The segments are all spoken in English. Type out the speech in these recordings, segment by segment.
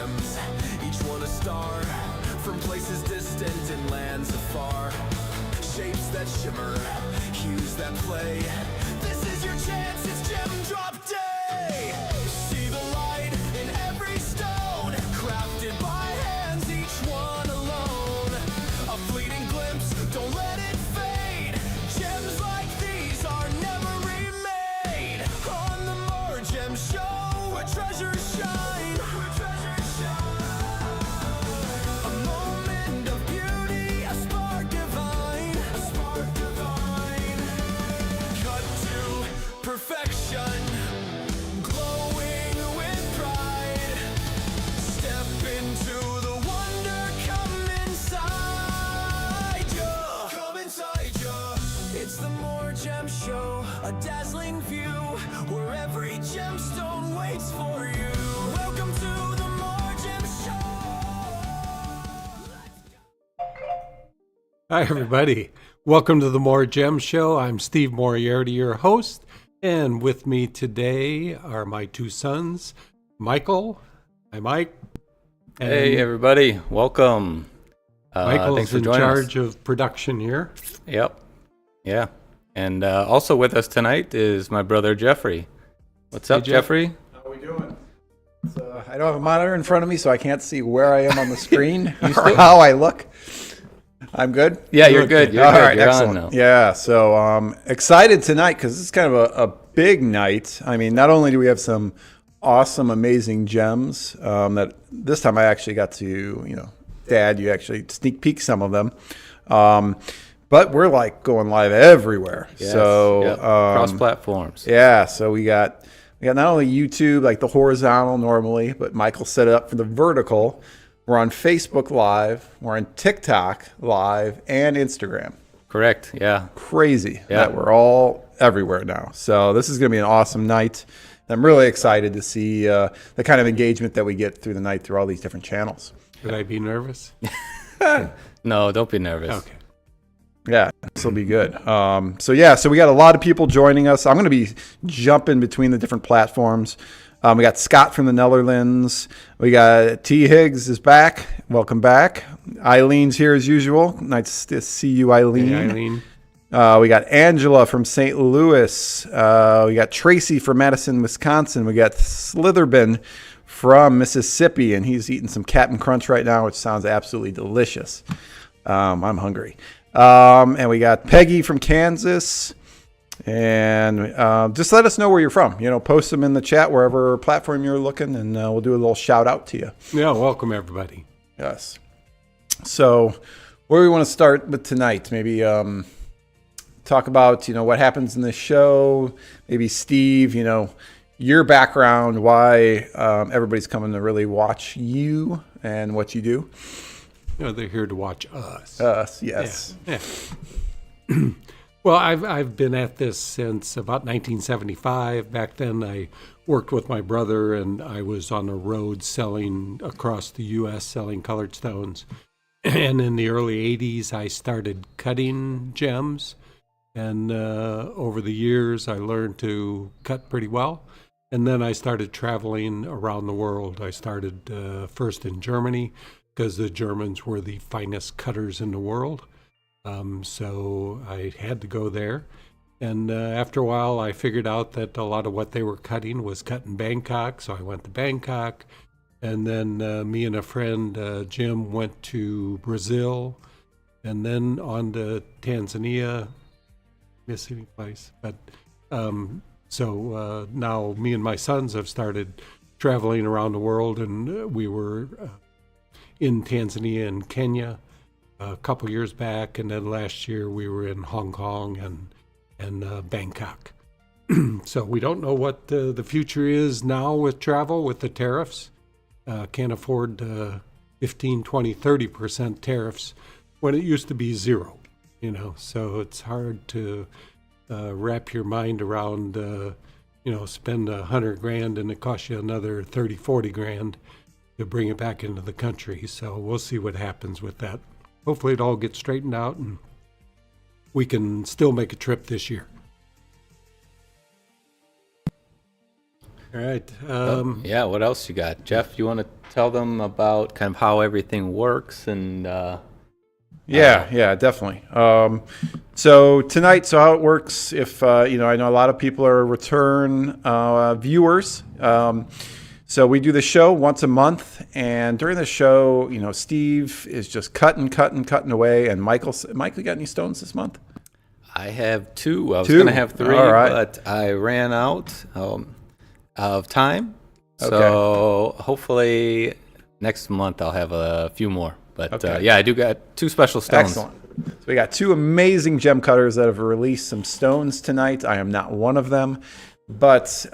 gems, each one a star, from places distant and lands afar. Shapes that shimmer, hues that play. This is your chance, it's Gem Drop Day! See the light in every stone, crafted by hands, each one alone. A fleeting glimpse, don't let it fade. Gems like these are never remade. On the More Gems Show, where treasures shine. A moment of beauty, a spark divine. Cut to perfection, glowing with pride. Step into the wonder, come inside ya. Come inside ya. It's the More Gems Show, a dazzling view where every gemstone waits for you. Welcome to the More Gems Show. Hi, everybody. Welcome to the More Gems Show. I'm Steve Moriarty, your host. And with me today are my two sons, Michael. Hi, Mike. And Hey, everybody. Welcome. Michael's thanks for in joining charge us. of production here. Yep. Yeah. And also with us tonight is my brother, Jeffrey. What's up, Jeff. Jeffrey? How are we doing? So I don't have a monitor in front of me, so I can't see where I am on the screen or how I look. I'm good? Yeah, you're good. You're All good. right, You're excellent. on now. Yeah, so excited tonight because this is kind of a big night. I mean, not only do we have some awesome, amazing gems that this time I actually got to, Dad, you actually sneak peek some of them. But we're like going live everywhere. Yes. So Yep. Cross platforms. yeah, so we got not only YouTube, like the horizontal normally, but Michael set it up for the vertical. We're on Facebook Live, we're on TikTok Live, and Instagram. Correct. Yeah. Crazy Yeah. that we're all everywhere now. So this is going to be an awesome night. I'm really excited to see the kind of engagement that we get through the night through all these different channels. Should I be nervous? No, don't be nervous. Okay. Yeah, this will be good. So we got a lot of people joining us. I'm going to be jumping between the different platforms. We got Scott from the Netherlands. We got T. Higgs is back. Welcome back. Eileen's here as usual. Nice to see you, Eileen. Hey, Eileen. We got Angela from St. Louis. We got Tracy from Madison, Wisconsin. We got Slitherbin from Mississippi, and he's eating some Captain Crunch right now, which sounds absolutely delicious. I'm hungry. And we got Peggy from Kansas. And just let us know where you're from. Post them in the chat wherever platform you're looking, and we'll do a little shout out to you. Yeah, welcome, everybody. Yes. So where do we want to start with tonight? Maybe talk about, what happens in the show. Maybe Steve, your background, why everybody's coming to really watch you and what you do. They're here to watch us. Us, yes. Yeah. Well, I've been at this since about 1975. Back then, I worked with my brother, and I was on the road selling across the U.S., selling colored stones. And in the early 80s, I started cutting gems. And over the years, I learned to cut pretty well. And then I started traveling around the world. I started first in Germany, because the Germans were the finest cutters in the world. So I had to go there. And after a while, I figured out that a lot of what they were cutting was cut in Bangkok. So I went to Bangkok. And then me and a friend, Jim, went to Brazil. And then on to Tanzania. Miss any place. But so now me and my sons have started traveling around the world. And we were in Tanzania and Kenya a couple years back, and then last year we were in Hong Kong and Bangkok. So we don't know what the future is now with travel, with the tariffs. Can't afford 15, 20, 30% tariffs when it used to be zero, So it's hard to wrap your mind around, spend $100,000 and it costs you another 30, 40 grand to bring it back into the country. So we'll see what happens with that. Hopefully it all gets straightened out and we can still make a trip this year. All right. Yeah, what else you got? Jeff, you want to tell them about kind of how everything works and... Yeah, definitely. So tonight, so how it works, if, I know a lot of people are return viewers. So we do the show once a month, and during the show, Steve is just cutting away, and Michael, you got any stones this month? I have 2. I was going to have 3, All right. but I ran out of time. Okay. So hopefully next month I'll have a few more. But Okay. I do got 2 special stones. Excellent. So we got 2 amazing gem cutters that have released some stones tonight. I am not one of them, but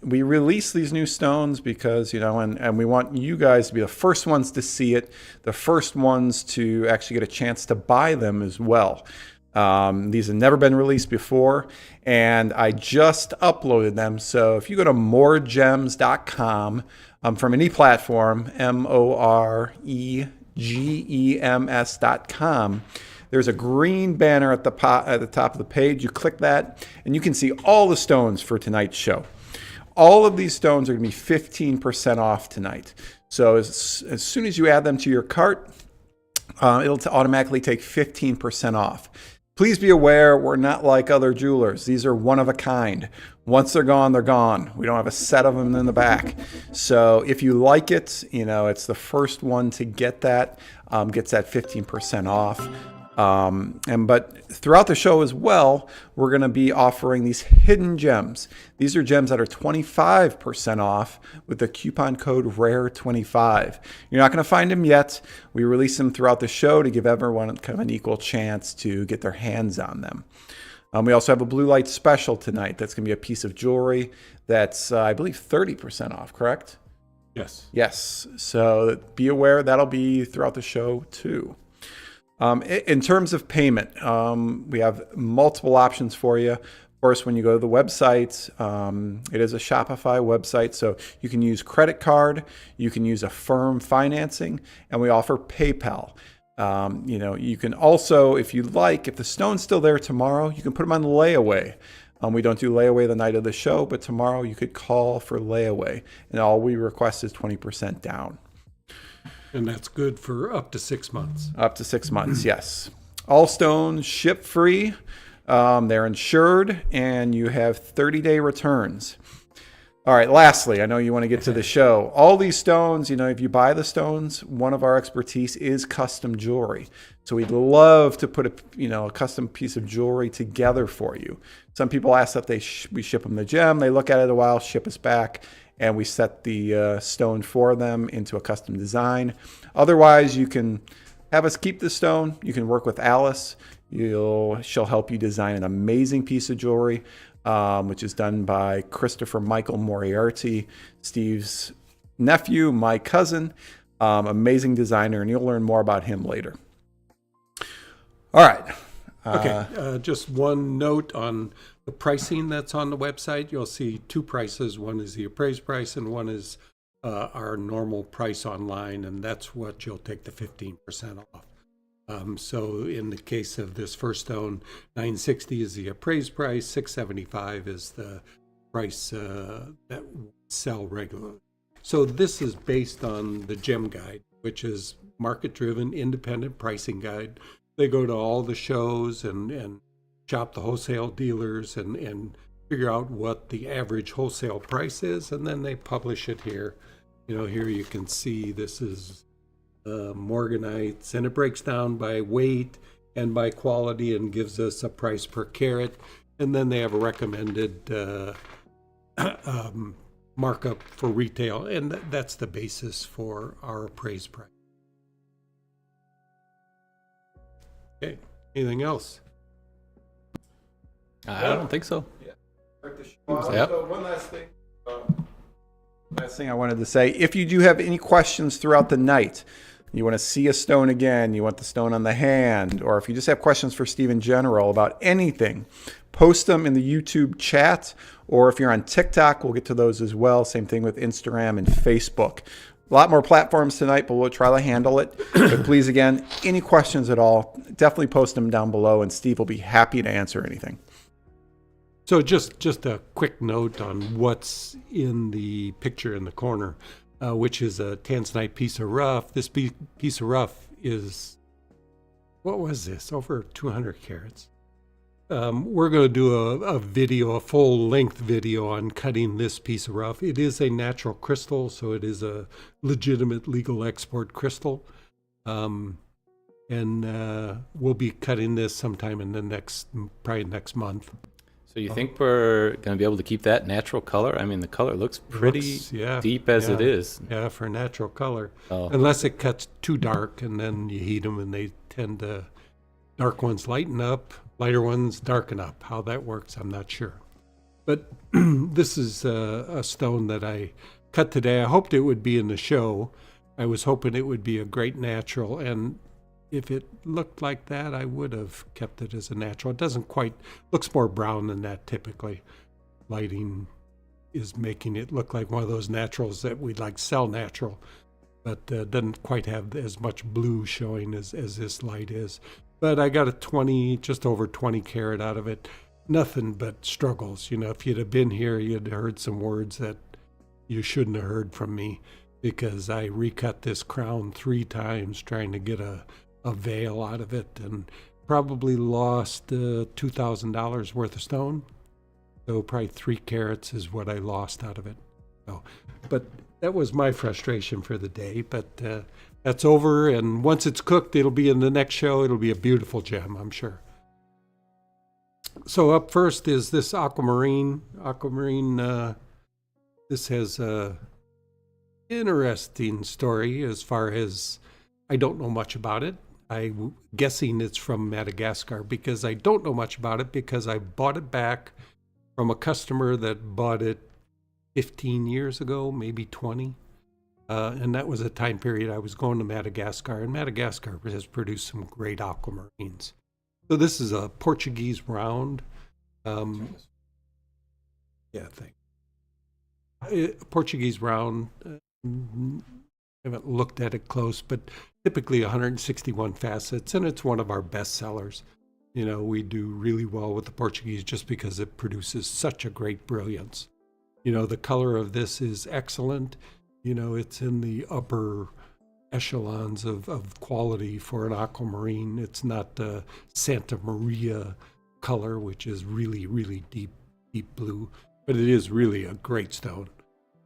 we release these new stones because, and we want you guys to be the first ones to see it, the first ones to actually get a chance to buy them as well. These have never been released before, and I just uploaded them. So if you go to MoreGems.com, from any platform, MoreGems.com, there's a green banner at the top of the page. You click that, and you can see all the stones for tonight's show. All of these stones are going to be 15% off tonight. So as soon as you add them to your cart, it'll automatically take 15% off. Please be aware, we're not like other jewelers. These are one of a kind. Once they're gone, they're gone. We don't have a set of them in the back. So if you like it, it's the first one to get that, gets that 15% off. But throughout the show as well, we're going to be offering these hidden gems. These are gems that are 25% off with the coupon code RARE25. You're not going to find them yet. We release them throughout the show to give everyone kind of an equal chance to get their hands on them. We also have a blue light special tonight. That's going to be a piece of jewelry that's, I believe, 30% off, correct? Yes. Yes. So be aware that'll be throughout the show too. In terms of payment, we have multiple options for you. Of course, when you go to the website, it is a Shopify website, so you can use credit card, you can use Affirm financing, and we offer PayPal. You can also, if you like, if the stone's still there tomorrow, you can put them on layaway. We don't do layaway the night of the show, but tomorrow you could call for layaway, and all we request is 20% down. And that's good for up to 6 months. Up to 6 months, yes. All stones ship free. They're insured, and you have 30-day returns. All right, lastly, I know you want to get to the show. All these stones, if you buy the stones, one of our expertise is custom jewelry. So we'd love to put a custom piece of jewelry together for you. Some people ask that we ship them the gem. They look at it a while, ship us back, and we set the stone for them into a custom design. Otherwise, you can have us keep the stone. You can work with Alice. She'll help you design an amazing piece of jewelry, which is done by Christopher Michael Moriarty, Steve's nephew, my cousin. Amazing designer, and you'll learn more about him later. All right. Okay, just one note on the pricing that's on the website. You'll see 2 prices. One is the appraised price, and one is our normal price online, and that's what you'll take the 15% off. So in the case of this first stone, $960 is the appraised price, $675 is the price that we sell regularly. So this is based on the Gem Guide, which is market-driven, independent pricing guide. They go to all the shows and shop the wholesale dealers and figure out what the average wholesale price is, and then they publish it here. Here you can see this is morganites, and it breaks down by weight and by quality and gives us a price per carat. And then they have a recommended markup for retail, and that's the basis for our appraised price. Okay, anything else? I don't think so. So one last thing I wanted to say. If you do have any questions throughout the night, you want to see a stone again, you want the stone on the hand, or if you just have questions for Steve in general about anything, post them in the YouTube chat, or if you're on TikTok, we'll get to those as well. Same thing with Instagram and Facebook. A lot more platforms tonight, but we'll try to handle it. But please, again, any questions at all, definitely post them down below, and Steve will be happy to answer anything. So just a quick note on what's in the picture in the corner, which is a tanzanite piece of rough. This piece of rough is, what was this? Over 200 carats. We're going to do a video, a full-length video on cutting this piece of rough. It is a natural crystal, so it is a legitimate legal export crystal. And we'll be cutting this sometime in the probably next month. So you think we're going to be able to keep that natural color? I mean, the color looks pretty deep as it is. Yeah, for natural color. Oh. Unless it cuts too dark, and then you heat them, and they tend to, dark ones lighten up, lighter ones darken up. How that works, I'm not sure. But this is a stone that I cut today. I hoped it would be in the show. I was hoping it would be a great natural, and if it looked like that, I would have kept it as a natural. It doesn't quite, looks more brown than that typically. Lighting is making it look like one of those naturals that we'd like sell natural, but doesn't quite have as much blue showing as this light is. But I got just over 20 carat out of it. Nothing but struggles. You know, if you'd have been here, you'd have heard some words that you shouldn't have heard from me, because I recut this crown 3 times trying to get a veil out of it, and probably lost $2,000 worth of stone. So probably 3 carats is what I lost out of it. So, but that was my frustration for the day. But that's over, and once it's cooked, it'll be in the next show. It'll be a beautiful gem, I'm sure. So up first is this Aquamarine. Aquamarine, this has a interesting story as far as, I don't know much about it. I'm guessing it's from Madagascar, because I don't know much about it, because I bought it back from a customer that bought it 15 years ago, maybe 20. And that was a time period I was going to Madagascar, and Madagascar has produced some great aquamarines. So this is a Portuguese round. Portuguese round. I haven't looked at it close, but typically 161 facets, and it's one of our best sellers. You know, we do really well with the Portuguese just because it produces such a great brilliance. You know, the color of this is excellent. You know, it's in the upper echelons of quality for an aquamarine. It's not the Santa Maria color, which is really, really deep blue, but it is really a great stone.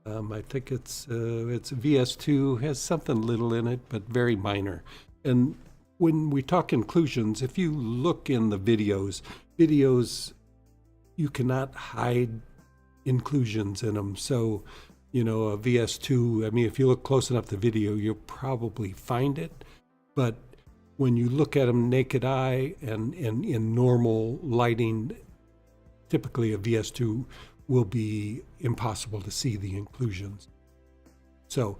I think it's VS2, has something little in it, but very minor. And when we talk inclusions, if you look in the videos, you cannot hide inclusions in them. So, you know, a VS2, I mean, if you look close enough to the video, you'll probably find it. But when you look at them naked eye and in normal lighting, typically a VS2 will be impossible to see the inclusions. So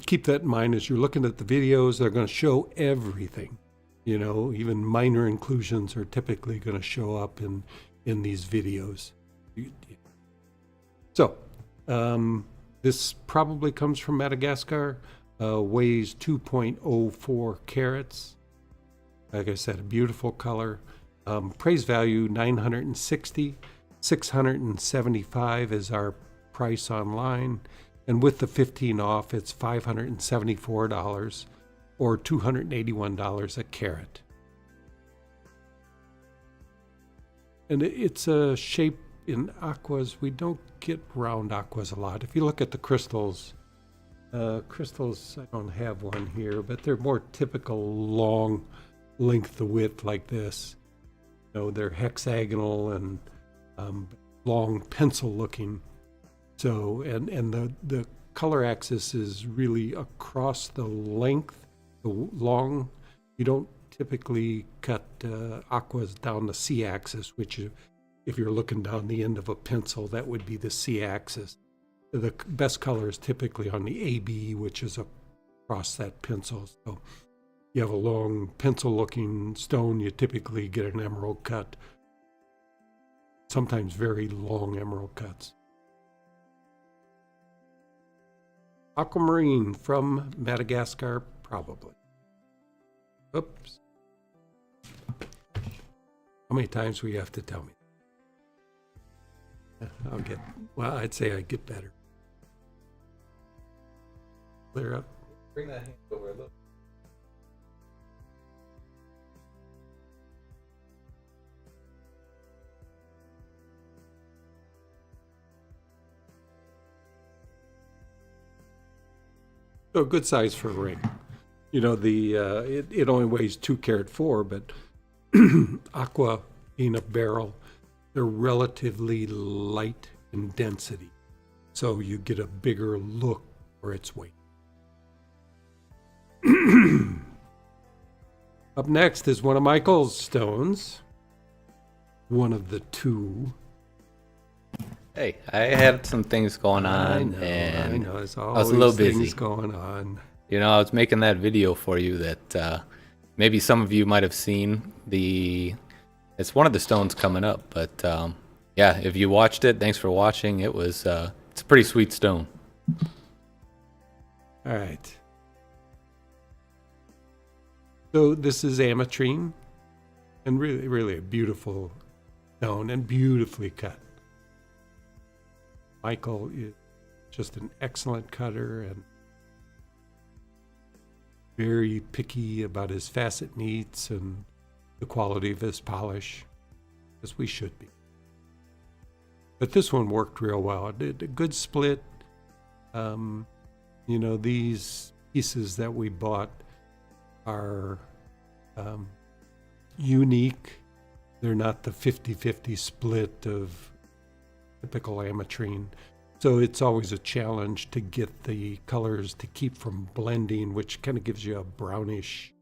keep that in mind as you're looking at the videos. They're going to show everything. You know, even minor inclusions are typically going to show up in these videos. So this probably comes from Madagascar, weighs 2.04 carats. Like I said, a beautiful color. Praise value $960. $675 is our price online, and with the 15 off, it's $574 or $281 a carat. And it's a shape in aquas. We don't get round aquas a lot. If you look at the crystals, I don't have one here, but they're more typical long length of width like this. You know, they're hexagonal and long pencil looking. So, and the color axis is really across the length, the long. You don't typically cut aquas down the C-axis, which if you're looking down the end of a pencil, that would be the C-axis. The best color is typically on the AB, which is across that pencil. So you have a long pencil-looking stone, you typically get an emerald cut. Sometimes very long emerald cuts. Aquamarine from Madagascar, probably. Oops. How many times will you have to tell me? I'd say I get better. Clear up. Bring that hand over a little. So a good size for a ring. You know, it only weighs 2.4 but aqua being a beryl, they're relatively light in density. So you get a bigger look for its weight. Up next is one of Michael's stones. One of the two. Hey, I had some things going on, I know. There's always I was a little busy. Things going on. You know, I was making that video for you that maybe some of you might have seen. It's one of the stones coming up, but yeah, if you watched it, thanks for watching. It's a pretty sweet stone. All right. So this is Amitrine, and really, really a beautiful stone and beautifully cut. Michael is just an excellent cutter and very picky about his facet meets and the quality of his polish, as we should be. But this one worked real well. It did a good split. You know, these pieces that we bought are unique. They're not the 50-50 split of typical Amitrine. So it's always a challenge to get the colors to keep from blending, which kind of gives you a brownish,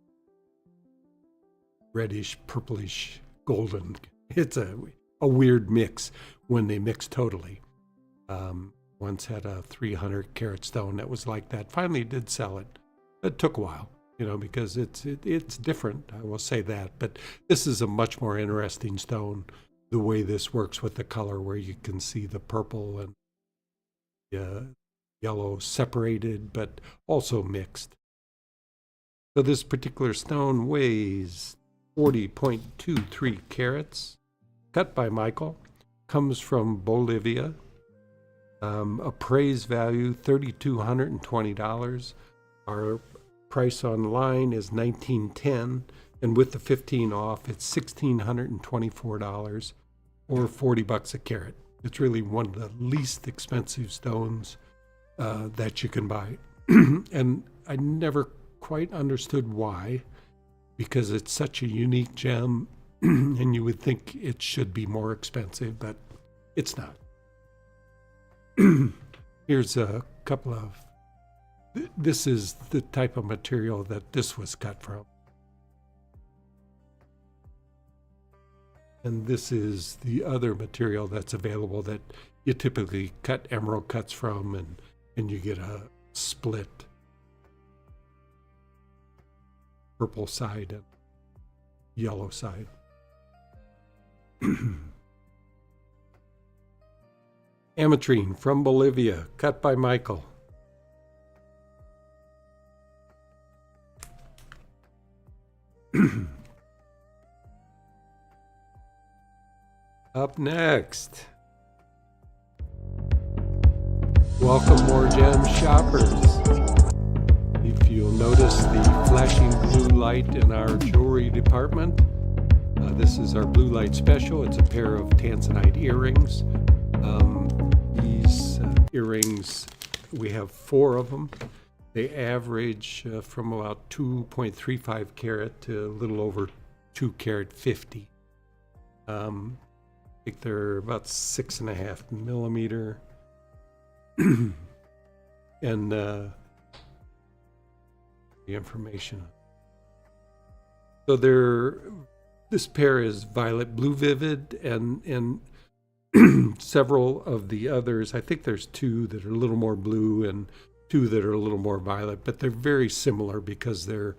reddish, purplish, golden. It's a weird mix when they mix totally. Once had a 300 carat stone that was like that. Finally did sell it. It took a while, you know, because it's different. I will say that. But this is a much more interesting stone. The way this works with the color, where you can see the purple and yellow separated, but also mixed. So this particular stone weighs 40.23 carats, cut by Michael, comes from Bolivia. Appraised value $3,220. Our price online is $1,910, and with the 15 off, it's $1,624 or $40 a carat. It's really one of the least expensive stones that you can buy. And I never quite understood why, because it's such a unique gem and you would think it should be more expensive, but it's not. Here's a couple of, this is the type of material that this was cut from. And this is the other material that's available that you typically cut emerald cuts from, and you get a split purple side and yellow side. Amitrine from Bolivia, cut by Michael. Up next, welcome MoreGems shoppers. If you'll notice the flashing blue light in our jewelry department, this is our blue light special. It's a pair of Tanzanite earrings. These earrings, we have 4 of them. They average from about 2.35 carat to a little over 2 carat 50. I think they're about 6.5 millimeter. And the information. So this pair is violet blue vivid, and several of the others, I think there's 2 that are a little more blue and 2 that are a little more violet, but they're very similar because they're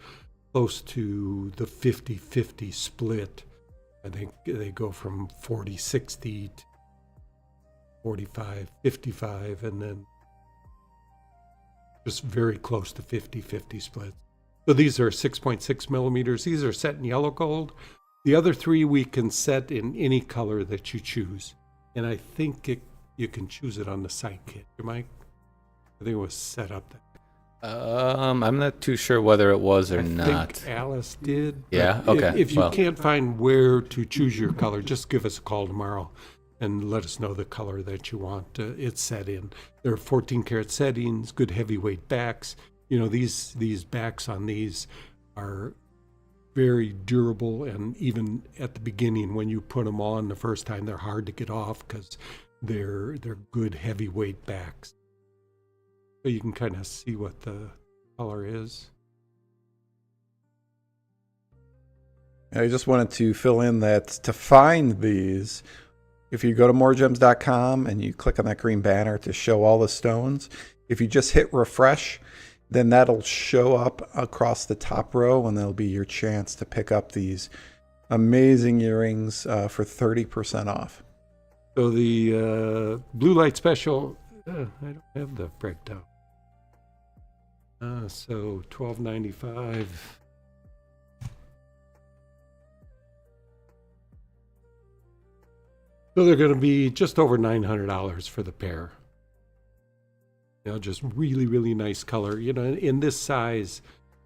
close to the 50-50 split. I think they go from 40-60 to 45-55, and then just very close to 50-50 splits. So these are 6.6 millimeters. These are set in yellow gold. The other 3 we can set in any color that you choose. And I think you can choose it on the site kit. Mike, I think it was set up that. I'm not too sure whether it was or I not. think Alice did. Yeah, But okay, If you well. can't find where to choose your color, just give us a call tomorrow and let us know the color that you want it set in. There are 14 karat settings, good heavyweight backs. You know, these backs on these are very durable, and even at the beginning when you put them on the first time, they're hard to get off because they're good heavyweight backs. So you can kind of see what the color is. I just wanted to fill in that to find these, if you go to MoreGems.com and you click on that green banner to show all the stones, if you just hit refresh, then that'll show up across the top row, and that'll be your chance to pick up these amazing earrings for 30% off. So the blue light special, I don't have the breakdown. So $12.95. So they're going to be just over $900 for the pair. You know, just really, really nice color. You know, in this size,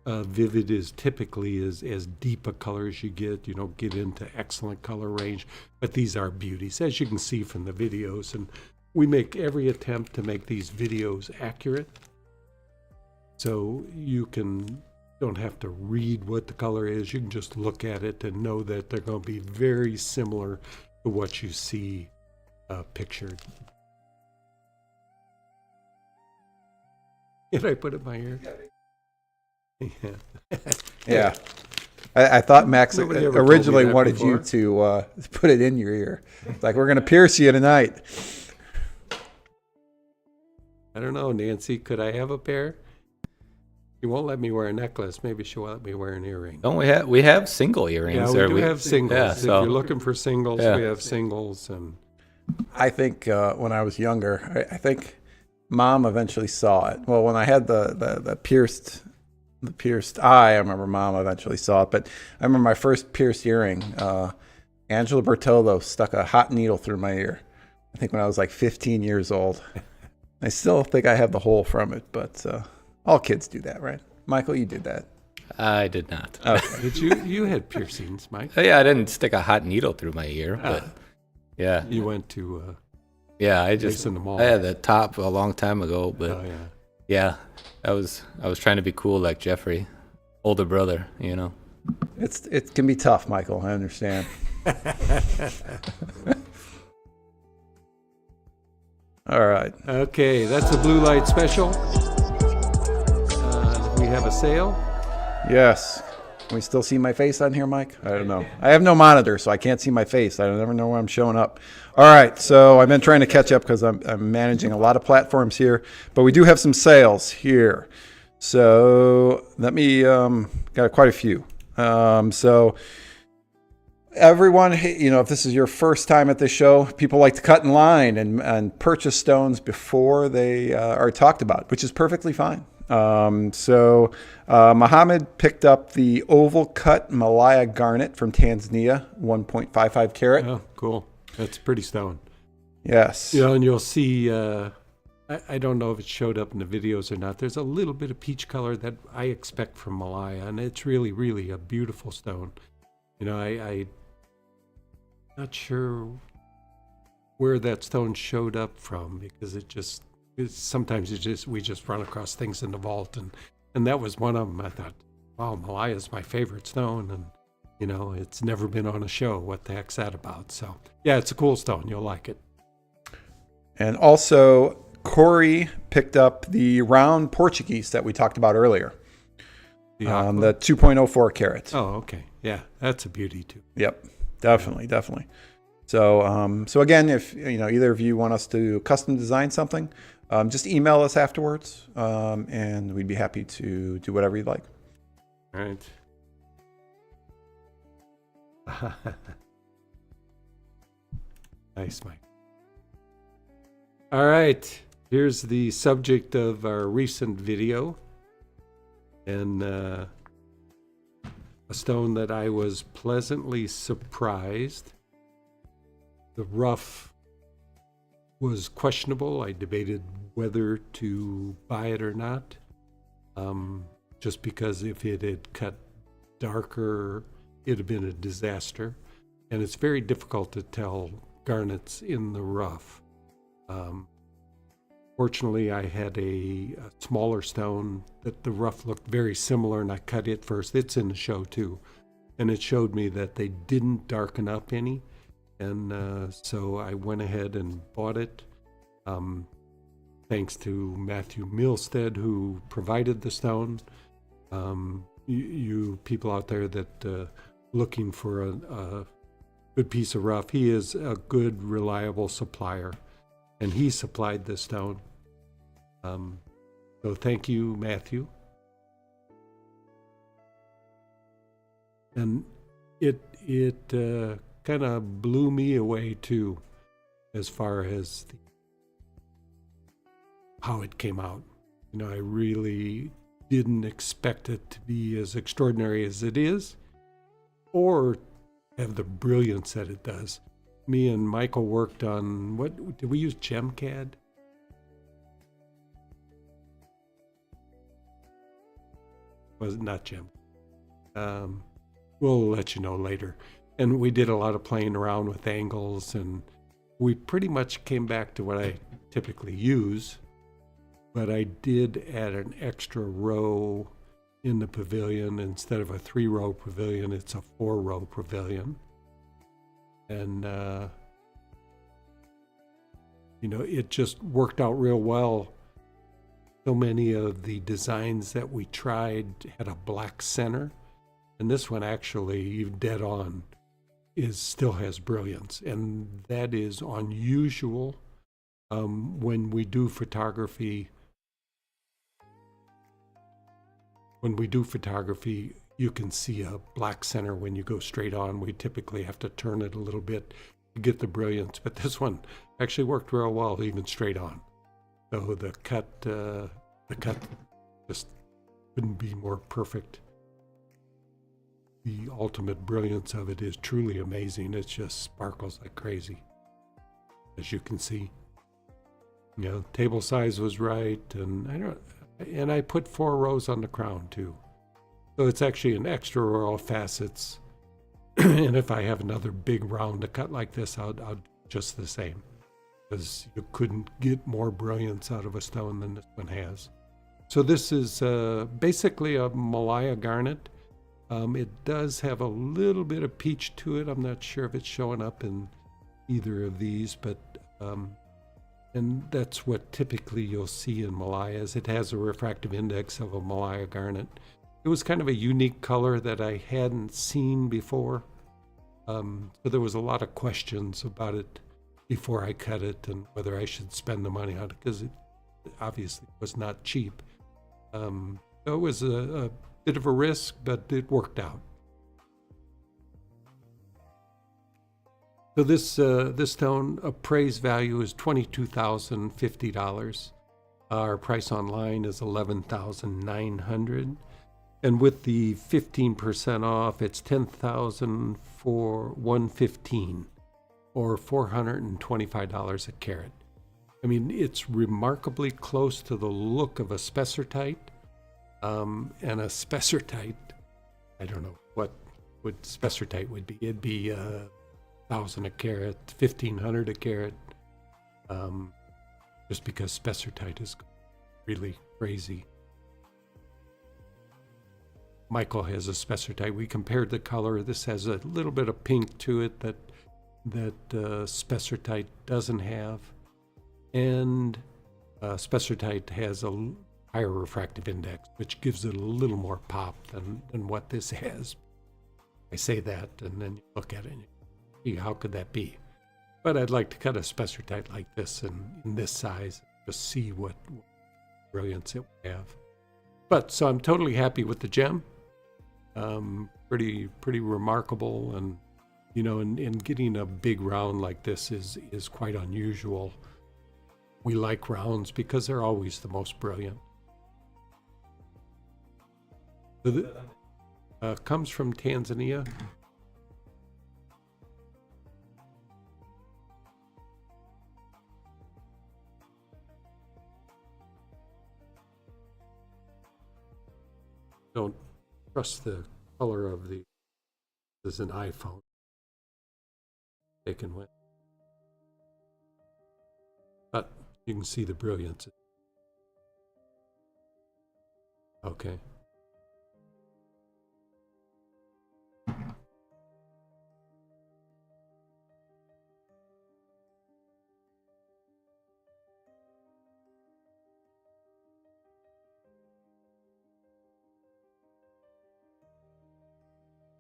Vivid is typically as deep a color as you get. You don't get into excellent color range, but these are beauties, as you can see from the videos. And we make every attempt to make these videos accurate, so you don't have to read what the color is. You can just look at it and know that they're going to be very similar to what you see pictured. Did I put it in my ear? Yeah. Yeah. I thought Max Nobody ever told originally me that wanted you before. to put it in your ear. It's like, we're going to pierce you tonight. I don't know, Nancy. Could I have a pair? She won't let me wear a necklace. Maybe she'll let me wear an earring. Don't we have single earrings? Yeah, we do have singles. Yeah, If so- you're looking for singles, Yeah. we have singles. And I think when I was younger, I think Mom eventually saw it. Well, when I had the pierced eye, I remember Mom eventually saw it. But I remember my first pierced earring. Angela Bertolo stuck a hot needle through my ear. I think when I was like 15 years old. I still think I have the hole from it, but all kids do that, right? Michael, you did that. I did not. Okay. did you had piercings, Mike? Yeah, I didn't stick a hot needle through my ear, but yeah, You went to yeah. I Mason the Mall. had the top a long time ago, but oh yeah. yeah, I was trying to be cool like Jeffrey, older brother, you know. It can be tough, Michael. I understand. All right. Okay, that's the blue light special. We have a sale. Yes. Can we still see my face on here, Mike? I don't know. I have no monitor, so I can't see my face. I never know where I'm showing up. All right. So I've been trying to catch up because I'm managing a lot of platforms here, but we do have some sales here. So let me got quite a few. So everyone, if this is your first time at the show, people like to cut in line and purchase stones before they are talked about, which is perfectly fine. Mohammed picked up the oval cut Malaya Garnet from Tanzania, 1.55 carat. Oh, cool. That's a pretty stone. Yes. You know, and you'll see, I don't know if it showed up in the videos or not. There's a little bit of peach color that I expect from Malaya, and it's really, really a beautiful stone. You know, I'm not sure where that stone showed up from, because sometimes we just run across things in the vault, and that was one of them. I thought, wow, Malaya's my favorite stone, and you know, it's never been on a show. What the heck's that about? So yeah, it's a cool stone. You'll like it. And also, Corey picked up the round Portuguese that we talked about earlier. The The 2.04 carat. Oh, okay. Yeah, that's a beauty too. Yep, definitely. So, so again, if either of you want us to custom design something, just email us afterwards, and we'd be happy to do whatever you'd like. All right. Nice, Mike. All right. Here's the subject of our recent video, and a stone that I was pleasantly surprised. The rough was questionable. I debated whether to buy it or not, just because if it had cut darker, it'd have been a disaster. And it's very difficult to tell garnets in the rough. Fortunately, I had a smaller stone that the rough looked very similar, and I cut it first. It's in the show too. And it showed me that they didn't darken up any. And so I went ahead and bought it. Thanks to Matthew Milstead, who provided the stone. You people out there that looking for a good piece of rough, he is a good, reliable supplier. And he supplied the stone. So thank you, Matthew. And it kind of blew me away too, as far as how it came out. You know, I really didn't expect it to be as extraordinary as it is, or have the brilliance that it does. Me and Michael worked on, what did we use? GemCAD? Was it not Gem? We'll let you know later. And we did a lot of playing around with angles, and we pretty much came back to what I typically use, but I did add an extra row in the pavilion. Instead of a 3-row pavilion, it's a 4-row pavilion. And, you know, it just worked out real well. So many of the designs that we tried had a black center, and this one actually, dead on, still has brilliance, and that is unusual. When we do photography, you can see a black center when you go straight on. We typically have to turn it a little bit to get the brilliance, but this one actually worked real well, even straight on. So the cut just couldn't be more perfect. The ultimate brilliance of it is truly amazing. It just sparkles like crazy, as you can see. You know, table size was right, and I put 4 rows on the crown too. So it's actually an extra row of facets. And if I have another big round to cut like this, I'll do just the same, because you couldn't get more brilliance out of a stone than this one has. So this is basically a Malaya garnet. It does have a little bit of peach to it. I'm not sure if it's showing up in either of these, but and that's what typically you'll see in Malayas. It has a refractive index of a Malaya garnet. It was kind of a unique color that I hadn't seen before. So there was a lot of questions about it before I cut it and whether I should spend the money on it, because it obviously was not cheap. So it was a bit of a risk, but it worked out. So this stone appraised value is $22,050. Our price online is $11,900, and with the 15% off, it's $10,115, or $425 a carat. I mean, it's remarkably close to the look of a spessartite. And a spessartite, I don't know what spessartite would be. It'd be $1,000 a carat, $1,500 a carat, just because spessartite is really crazy. Michael has a spessartite. We compared the color. This has a little bit of pink to it that spessartite doesn't have, and spessartite has a higher refractive index, which gives it a little more pop than what this has. I say that, and then you look at it and you see, how could that be? But I'd like to cut a spessartite like this in this size, just see what brilliance it would have. But so I'm totally happy with the gem. Pretty remarkable, and you know, and getting a big round like this is quite unusual. We like rounds because they're always the most brilliant. So comes from Tanzania. Don't trust the color of the. This is an iPhone. Taken with. But you can see the brilliance. Okay.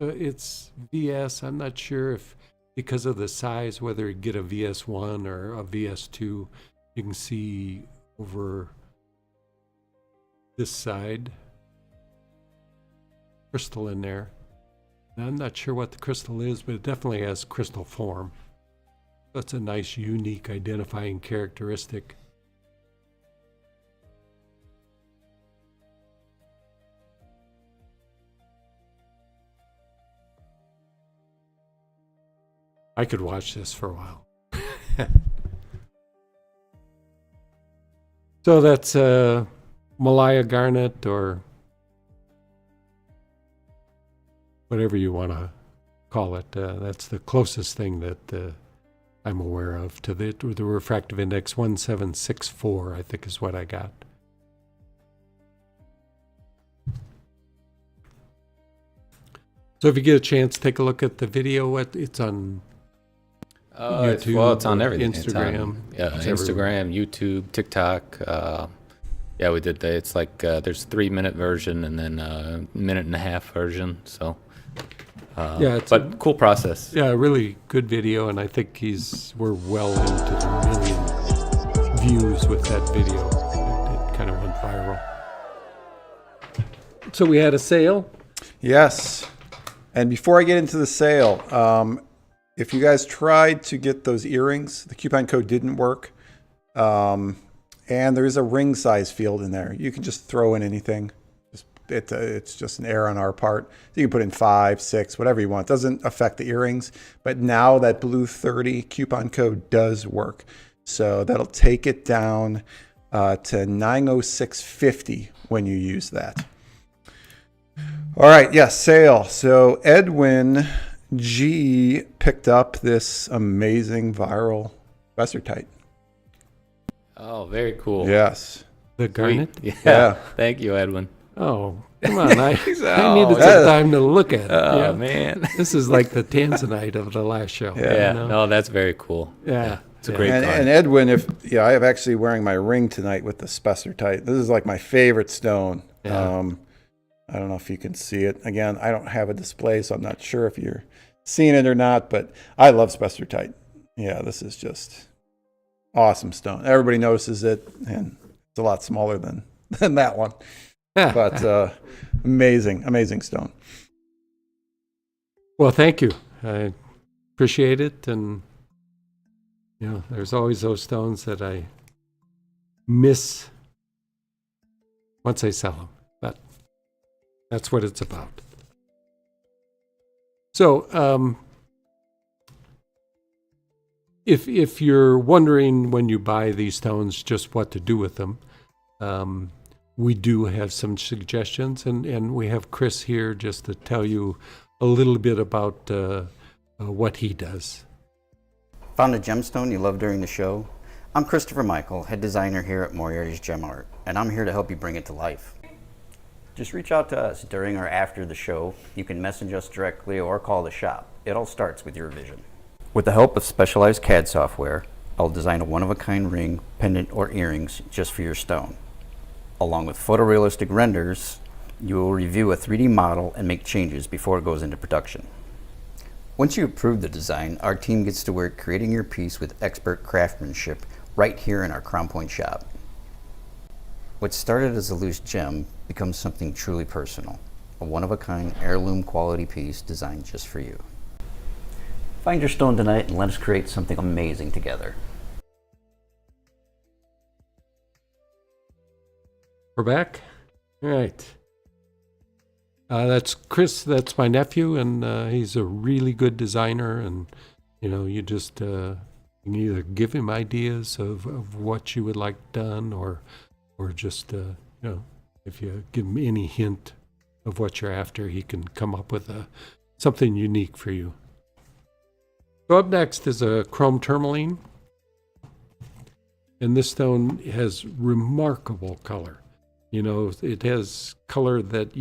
It's VS. I'm not sure if, because of the size, whether you get a VS1 or a VS2. You can see over this side crystal in there. And I'm not sure what the crystal is, but it definitely has crystal form. That's a nice, unique identifying characteristic. I could watch this for a while. So that's Malaya Garnet, or whatever you want to call it. That's the closest thing that I'm aware of to the refractive index. 1764, I think, is what I got. So if you get a chance, take a look at the video. It's on YouTube. It's on everything. Instagram. It's Instagram, YouTube, TikTok. Yeah, we did that. It's like there's 3-minute version and then a 1.5-minute version. So, but cool process. Yeah, really good video, and I think we're well into the 1 million views with that video. It kind of went viral. So we had a sale. Yes. And before I get into the sale, if you guys tried to get those earrings, the coupon code didn't work. And there is a ring size field in there. You can just throw in anything. It's just an error on our part. So you can put in 5, 6, whatever you want. It doesn't affect the earrings. But now that blue 30 coupon code does work. So that'll take it down to $906.50 when you use that. All right, yes, sale. So Edwin G picked up this amazing viral Spessartite. Oh, very cool. Yes. The Garnet? Yeah. Thank you, Edwin. Oh, come on. I needed some time to look at it. Oh, man. This is like the Tanzanite of the last show. Yeah. You know? No, that's very cool. Yeah. It's a great card. And Edwin, I am actually wearing my ring tonight with the Spessarite. This is like my favorite stone. Yeah. I don't know if you can see it. Again, I don't have a display, so I'm not sure if you're seeing it or not, but I love Spessarite. Yeah, this is just awesome stone. Everybody notices it, and it's a lot smaller than that one. But amazing stone. Well, thank you. I appreciate it. And, there's always those stones that I miss once I sell them. But that's what it's about. So, if you're wondering when you buy these stones just what to do with them, we do have some suggestions, and we have Chris here just to tell you a little bit about what he does. Found a gemstone you loved during the show? I'm Christopher Michael, head designer here at Moriarty's Gem Art, and I'm here to help you bring it to life. Just reach out to us during or after the show. You can message us directly or call the shop. It all starts with your vision. With the help of specialized CAD software, I'll design a one-of-a-kind ring, pendant, or earrings just for your stone. Along with photorealistic renders, you will review a 3D model and make changes before it goes into production. Once you approve the design, our team gets to work creating your piece with expert craftsmanship right here in our Crown Point shop. What started as a loose gem becomes something truly personal, a one-of-a-kind heirloom quality piece designed just for you. Find your stone tonight and let us create something amazing together. We're back. All right. That's Chris. That's my nephew, and he's a really good designer. And you just you can either give him ideas of what you would like done, or just if you give him any hint of what you're after, he can come up with something unique for you. So up next is a chrome tourmaline. And this stone has remarkable color. You know, it has color that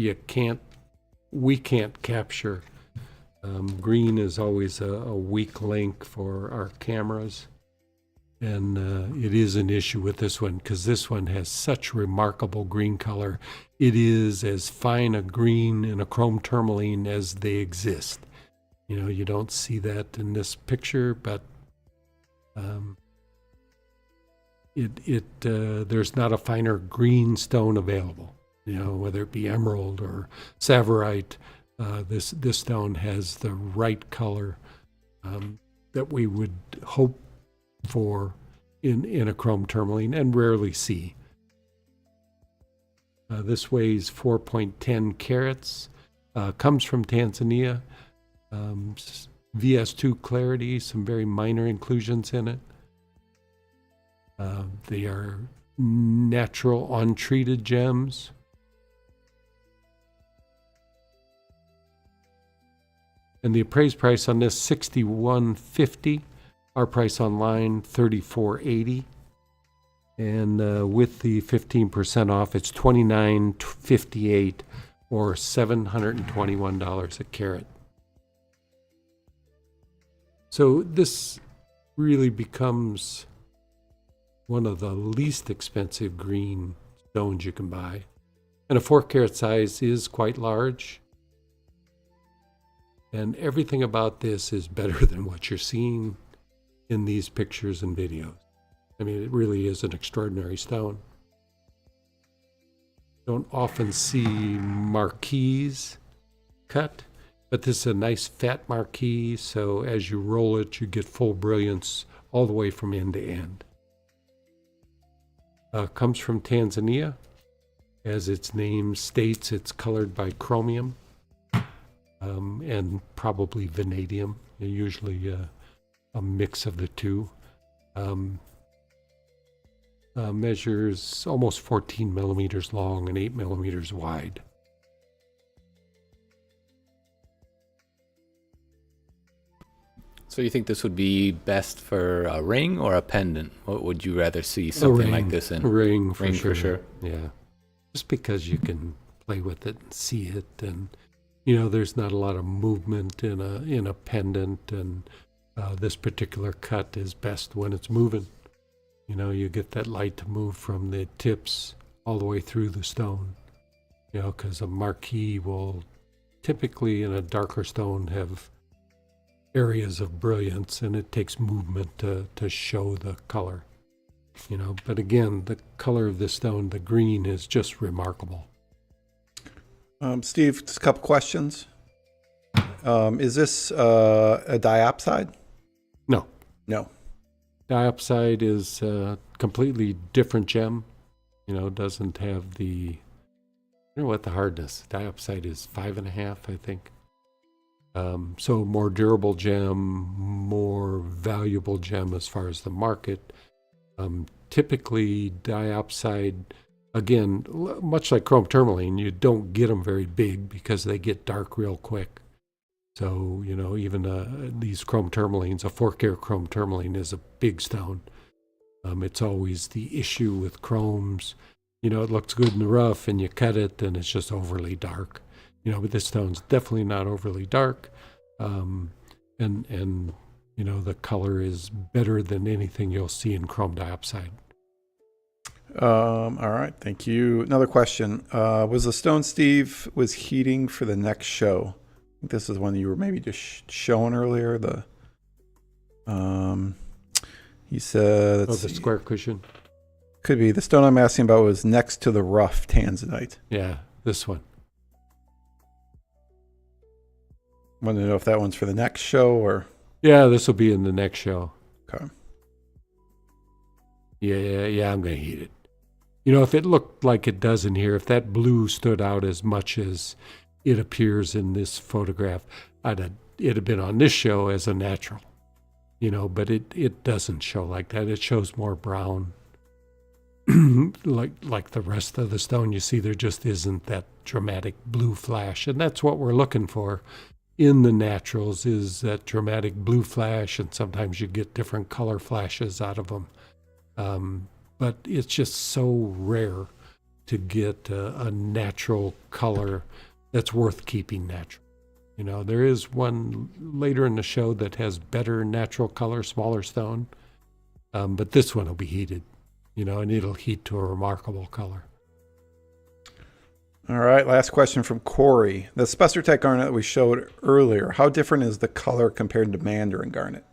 we can't capture. Green is always a weak link for our cameras. And it is an issue with this one because this one has such remarkable green color. It is as fine a green in a chrome tourmaline as they exist. You know, you don't see that in this picture, but there's not a finer green stone available. You know, whether it be emerald or savorite, this stone has the right color that we would hope for in a chrome tourmaline and rarely see. This weighs 4.10 carats, comes from Tanzania, VS2 clarity, some very minor inclusions in it. They are natural untreated gems. And the appraised price on this $61.50. Our price online $34.80. And with the 15% off, it's $29.58 or $721 a carat. So this really becomes one of the least expensive green stones you can buy. And a 4-carat size is quite large. And everything about this is better than what you're seeing in these pictures and videos. I mean, it really is an extraordinary stone. Don't often see marquise cut, but this is a nice fat marquise, so as you roll it, you get full brilliance all the way from end to end. Comes from Tanzania. As its name states, it's colored by chromium and probably vanadium, usually a mix of the two. Measures almost 14 millimeters long and 8 millimeters wide. So you think this would be best for a ring or a pendant? What would you rather see something like this in? A ring for Ring sure. for sure. Yeah. Just because you can play with it and see it, and you know, there's not a lot of movement in a pendant, and this particular cut is best when it's moving. You know, you get that light to move from the tips all the way through the stone. You know, because a marquise will typically in a darker stone have areas of brilliance, and it takes movement to show the color. You know, but again, the color of this stone, the green, is just remarkable. Steve, just a couple questions. Is this a diopside? No. No. Diopside is a completely different gem. You know, doesn't have the, I don't know what the hardness. Diopside is 5.5, I think. So more durable gem, more valuable gem as far as the market. Typically diopside, again, much like chrome tourmaline, you don't get them very big because they get dark real quick. So, you know, even these chrome tourmalines, a 4-carat chrome tourmaline is a big stone. It's always the issue with chromes. You know, it looks good in the rough and you cut it and it's just overly dark. You know, but this stone's definitely not overly dark. And you know, the color is better than anything you'll see in chrome diopside. All right, thank you. Another question. Was the stone Steve was heating for the next show? I think this is one that you were maybe just showing earlier. He said, The square cushion? Could be. The stone I'm asking about was next to the rough tanzanite. Yeah, this one. Want to know if that one's for the next show or? Yeah, this will be in the next show. Okay. Yeah, I'm going to heat it. You know, if it looked like it does in here, if that blue stood out as much as it appears in this photograph, it'd have been on this show as a natural. You know, but it doesn't show like that. It shows more brown. like the rest of the stone, you see there just isn't that dramatic blue flash, and that's what we're looking for in the naturals, is that dramatic blue flash, and sometimes you get different color flashes out of them. But it's just so rare to get a natural color that's worth keeping natural. You know, there is one later in the show that has better natural color, smaller stone, but this one will be heated, you know, and it'll heat to a remarkable color. All right, last question from Corey. The Specirtech garnet that we showed earlier, how different is the color compared to Mandarin garnet?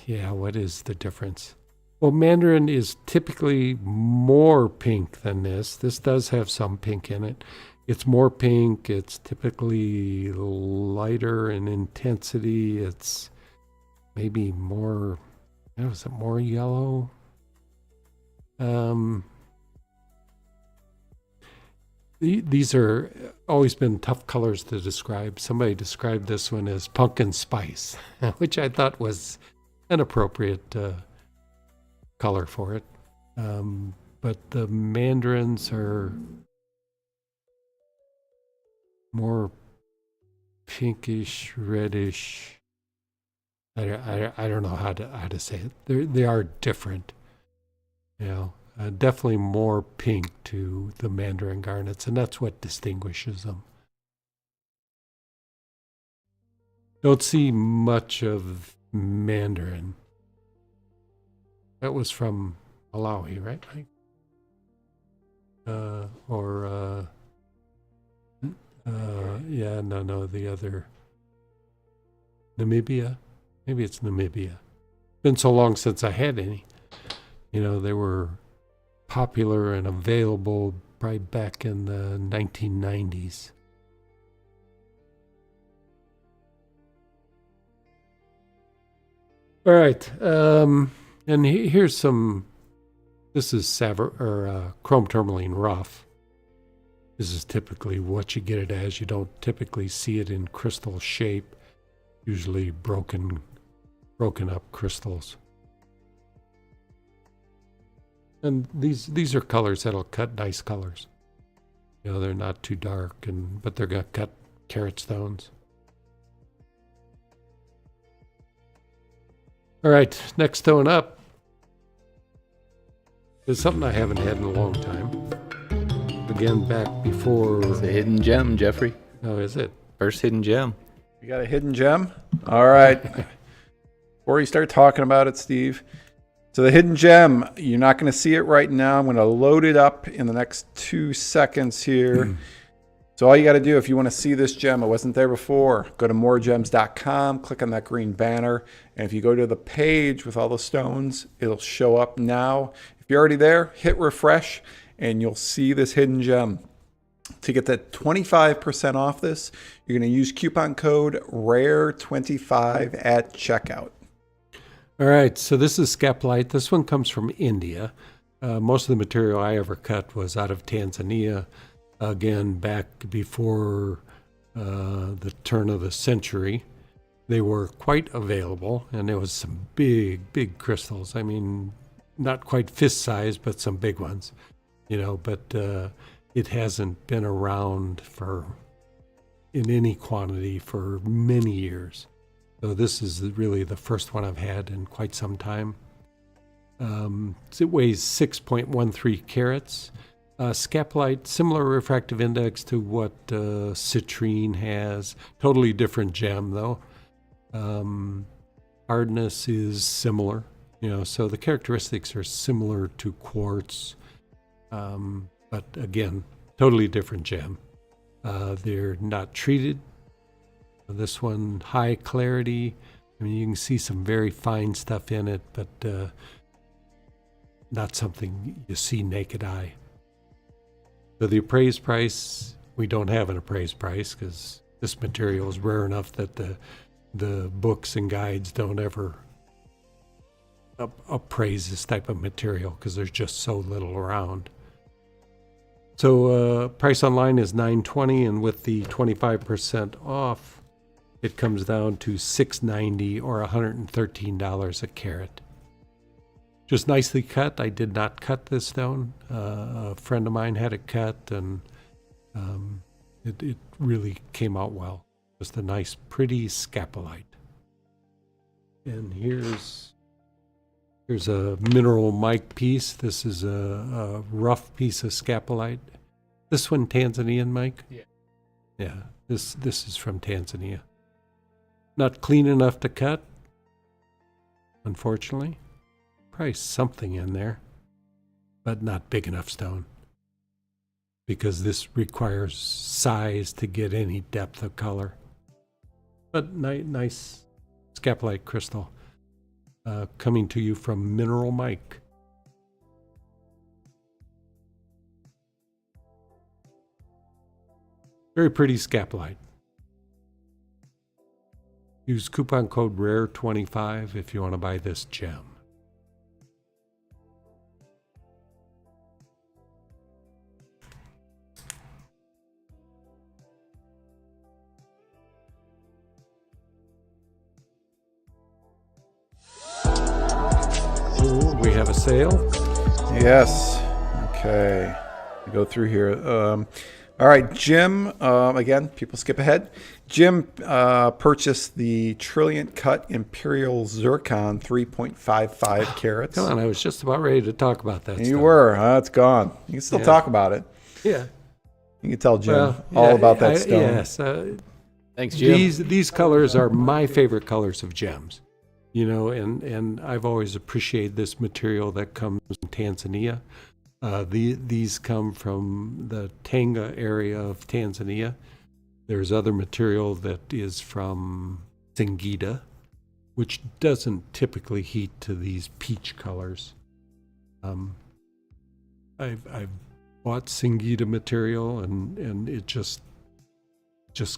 Yeah, what is the difference? Well, Mandarin is typically more pink than this. This does have some pink in it. It's more pink. It's typically lighter in intensity. It's maybe more, is it more yellow? These are always been tough colors to describe. Somebody described this one as pumpkin spice, which I thought was an appropriate color for it. But the mandarins are more pinkish, reddish. I don't know how to say it. They are different, you know. Definitely more pink to the Mandarin garnets, and that's what distinguishes them. Don't see much of Mandarin. That was from Malawi, right, Mike? The other. Namibia? Maybe it's Namibia. Been so long since I had any. You know, they were popular and available probably back in the 1990s. All right, and here's some. This is chrome tourmaline rough. This is typically what you get it as. You don't typically see it in crystal shape. Usually broken up crystals. And these are colors that'll cut nice colors. You know, they're not too dark, but they're gonna cut carat stones. All right, next stone up is something I haven't had in a long time. Again, back before. It's a hidden gem, Jeffrey. Oh, is it? First hidden gem. You got a hidden gem? All right. Before you start talking about it, Steve. So the hidden gem, you're not going to see it right now. I'm going to load it up in the next 2 seconds here. So all you got to do if you want to see this gem, it wasn't there before, go to MoreGems.com, click on that green banner. And if you go to the page with all the stones, it'll show up now. If you're already there, hit refresh and you'll see this hidden gem. To get that 25% off this, you're going to use coupon code RARE25 at checkout. All right, so this is Scapolite. This one comes from India. Most of the material I ever cut was out of Tanzania. Again, back before the turn of the century. They were quite available, and there was some big crystals. I mean, not quite fist size, but some big ones. You know, but it hasn't been around in any quantity for many years. So this is really the first one I've had in quite some time. It weighs 6.13 carats. Scapolite, similar refractive index to what citrine has. Totally different gem, though. Hardness is similar. You know, so the characteristics are similar to quartz. But again, totally different gem. They're not treated. This one, high clarity. I mean, you can see some very fine stuff in it, but not something you see naked eye. So the appraised price, we don't have an appraised price because this material is rare enough that the books and guides don't ever appraise this type of material because there's just so little around. So price online is $9.20, and with the 25% off, it comes down to $6.90 or $113 a carat. Just nicely cut. I did not cut this stone. A friend of mine had it cut, and it really came out well. Just a nice, pretty scapolite. And here's a mineral mic piece. This is a rough piece of scapolite. This one Tanzanian, Mike? Yeah. Yeah, this is from Tanzania. Not clean enough to cut, unfortunately. Probably something in there, but not big enough stone, because this requires size to get any depth of color. But nice scapolite crystal. Coming to you from Mineral Mike. Very pretty scapolite. Use coupon code RARE25 if you want to buy this gem. Ooh, we have a sale. Yes. Okay. Go through here. All right, Jim. Again, people skip ahead. Jim purchased the Trilliant Cut Imperial Zircon 3.55 carats. Come on, I was just about ready to talk about that. You were. It's gone. You can still talk about it. Yeah. You can tell Jim all about that stone. Yes. Thanks, Jim. These colors are my favorite colors of gems. You know, and I've always appreciated this material that comes from Tanzania. These come from the Tanga area of Tanzania. There's other material that is from Singida, which doesn't typically heat to these peach colors. I've bought Singida material, and it just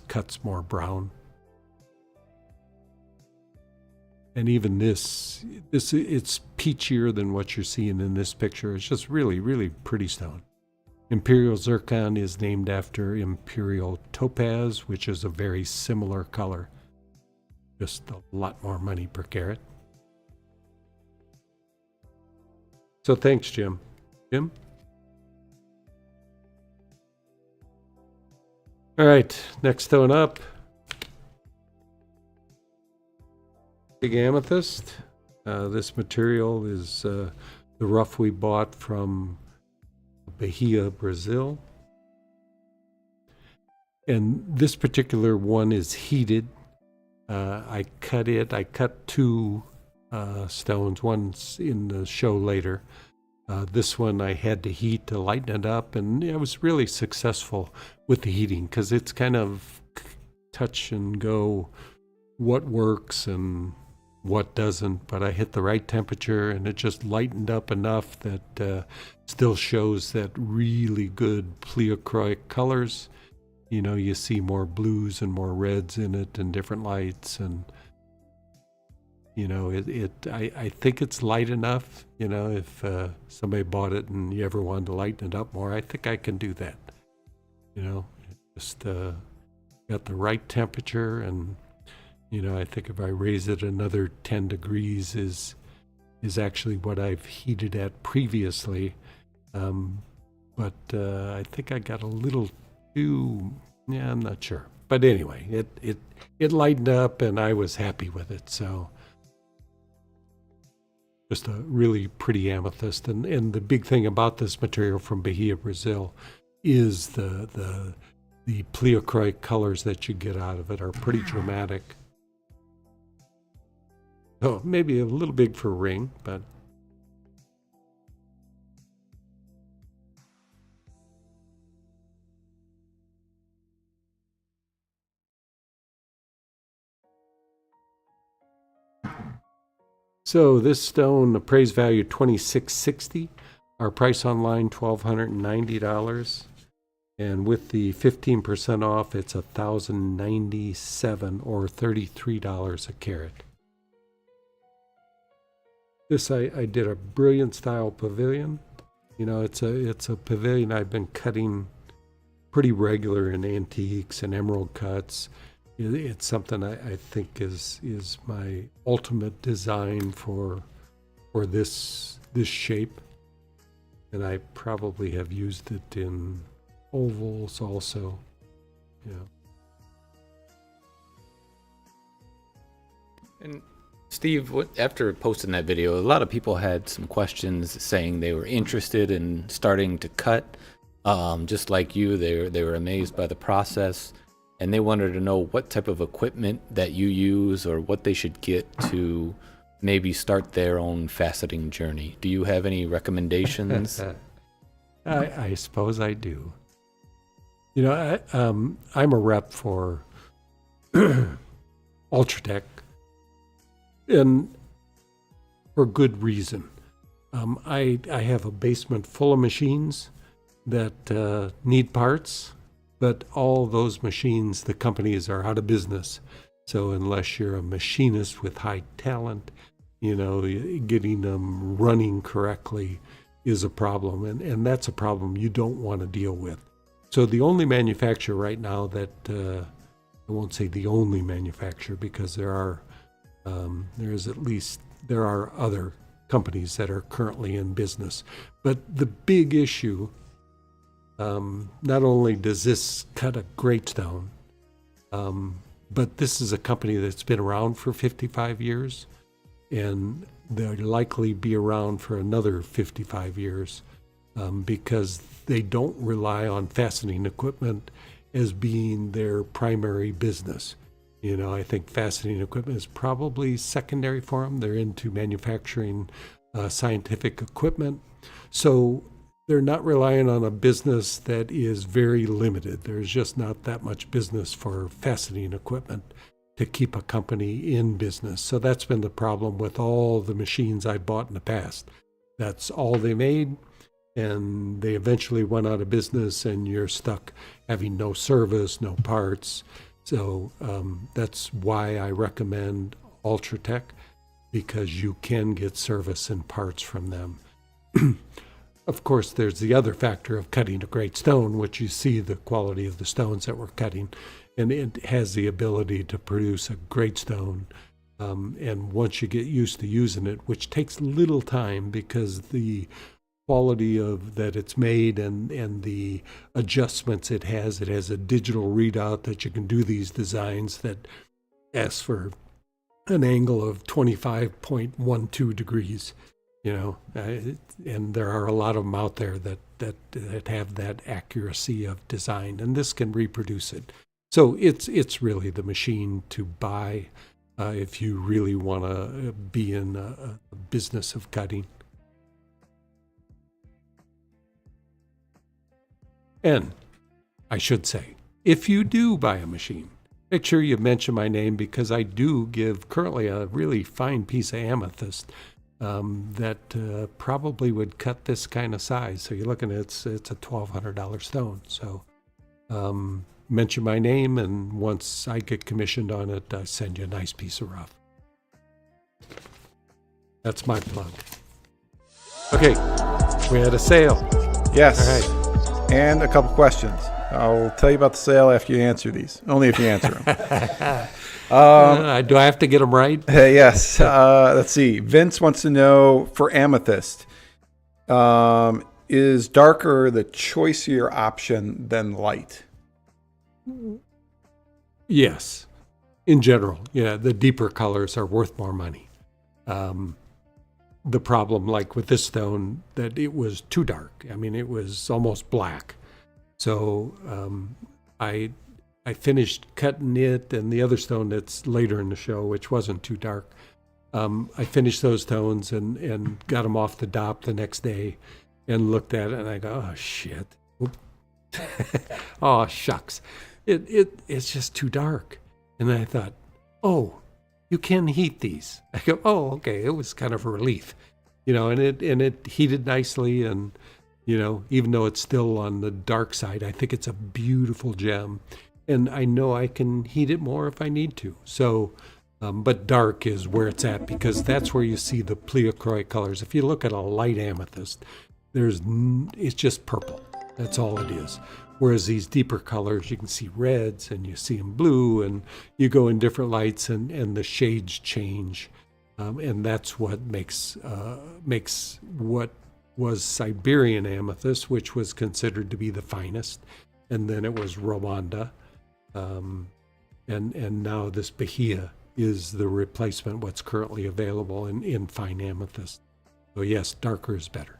cuts more brown. And even this it's peachier than what you're seeing in this picture. It's just really, really pretty stone. Imperial Zircon is named after Imperial Topaz, which is a very similar color. Just a lot more money per carat. So thanks, Jim. Jim? All right, next stone up. Big amethyst. This material is the rough we bought from Bahia, Brazil. And this particular one is heated. I cut two stones. One's in the show later. This one I had to heat to lighten it up, and I was really successful with the heating because it's kind of touch and go what works and what doesn't, but I hit the right temperature and it just lightened up enough that still shows that really good pleochroic colors. You know, you see more blues and more reds in it and different lights, and you know, I think it's light enough. You know, if somebody bought it and you ever wanted to lighten it up more, I think I can do that. You know, just got the right temperature, and you know, I think if I raise it another 10 degrees is actually what I've heated at previously. But I think I got a little too, I'm not sure. But anyway, it lightened up and I was happy with it. So just a really pretty amethyst. And the big thing about this material from Bahia, Brazil is the pleochroic colors that you get out of it are pretty dramatic. Oh, maybe a little big for a ring, but so this stone, appraised value $2,660. Our price online $1,290, and with the 15% off, it's $1,097 or $33 a carat. This I did a brilliant style pavilion. It's a pavilion I've been cutting pretty regular in antiques and emerald cuts. It's something I think is my ultimate design for this shape, and I probably have used it in ovals also. Yeah. And Steve, after posting that video, a lot of people had some questions saying they were interested in starting to cut. Just like you, they were amazed by the process, and they wanted to know what type of equipment that you use or what they should get to maybe start their own faceting journey. Do you have any recommendations? I suppose I do. I'm a rep for Ultratech, and for good reason. I have a basement full of machines that need parts, but all those machines, the companies are out of business. So unless you're a machinist with high talent, getting them running correctly is a problem, and that's a problem you don't want to deal with. So the only manufacturer right now that I won't say the only manufacturer, because there are other companies that are currently in business. But the big issue, not only does this cut a great stone, but this is a company that's been around for 55 years, and they'll likely be around for another 55 years because they don't rely on fastening equipment as being their primary business. I think fastening equipment is probably secondary for them. They're into manufacturing scientific equipment. So they're not relying on a business that is very limited. There's just not that much business for fastening equipment to keep a company in business. So that's been the problem with all the machines I bought in the past. That's all they made, and they eventually went out of business, and you're stuck having no service, no parts. So that's why I recommend Ultratech, because you can get service and parts from them. Of course, there's the other factor of cutting a great stone, which you see the quality of the stones that we're cutting, and it has the ability to produce a great stone. And once you get used to using it, which takes little time because the quality of that it's made and the adjustments it has a digital readout that you can do these designs that ask for an angle of 25.12 degrees. And there are a lot of them out there that have that accuracy of design, and this can reproduce it. So it's really the machine to buy if you really want to be in a business of cutting. And I should say, if you do buy a machine, make sure you mention my name, because I do give currently a really fine piece of amethyst that probably would cut this kind of size. So you're looking at it's a $1,200 stone. So mention my name, and once I get commissioned on it, I send you a nice piece of rough. That's my plug. Okay, we had a sale. Yes. All right. And a couple questions. I'll tell you about the sale after you answer these. Only if you answer them. Do I have to get them right? Yes. Let's see. Vince wants to know, for amethyst, is darker the choicier option than light? Yes. In general, the deeper colors are worth more money. The problem, like with this stone, that it was too dark. I mean, it was almost black. So I finished cutting it, and the other stone that's later in the show, which wasn't too dark, I finished those stones and got them off the DOP the next day and looked at it, and I go, oh, shit. Oh, shucks. It's just too dark. And then I thought, oh, you can heat these. I go, oh, okay. It was kind of a relief, and it heated nicely, and even though it's still on the dark side, I think it's a beautiful gem, and I know I can heat it more if I need to. So, but dark is where it's at, because that's where you see the pleochroic colors. If you look at a light amethyst, it's just purple. That's all it is. Whereas these deeper colors, you can see reds and you see them blue, and you go in different lights and the shades change. And that's what makes what was Siberian amethyst, which was considered to be the finest. And then it was Rwanda. And now this Bahia is the replacement, what's currently available in fine amethyst. So yes, darker is better.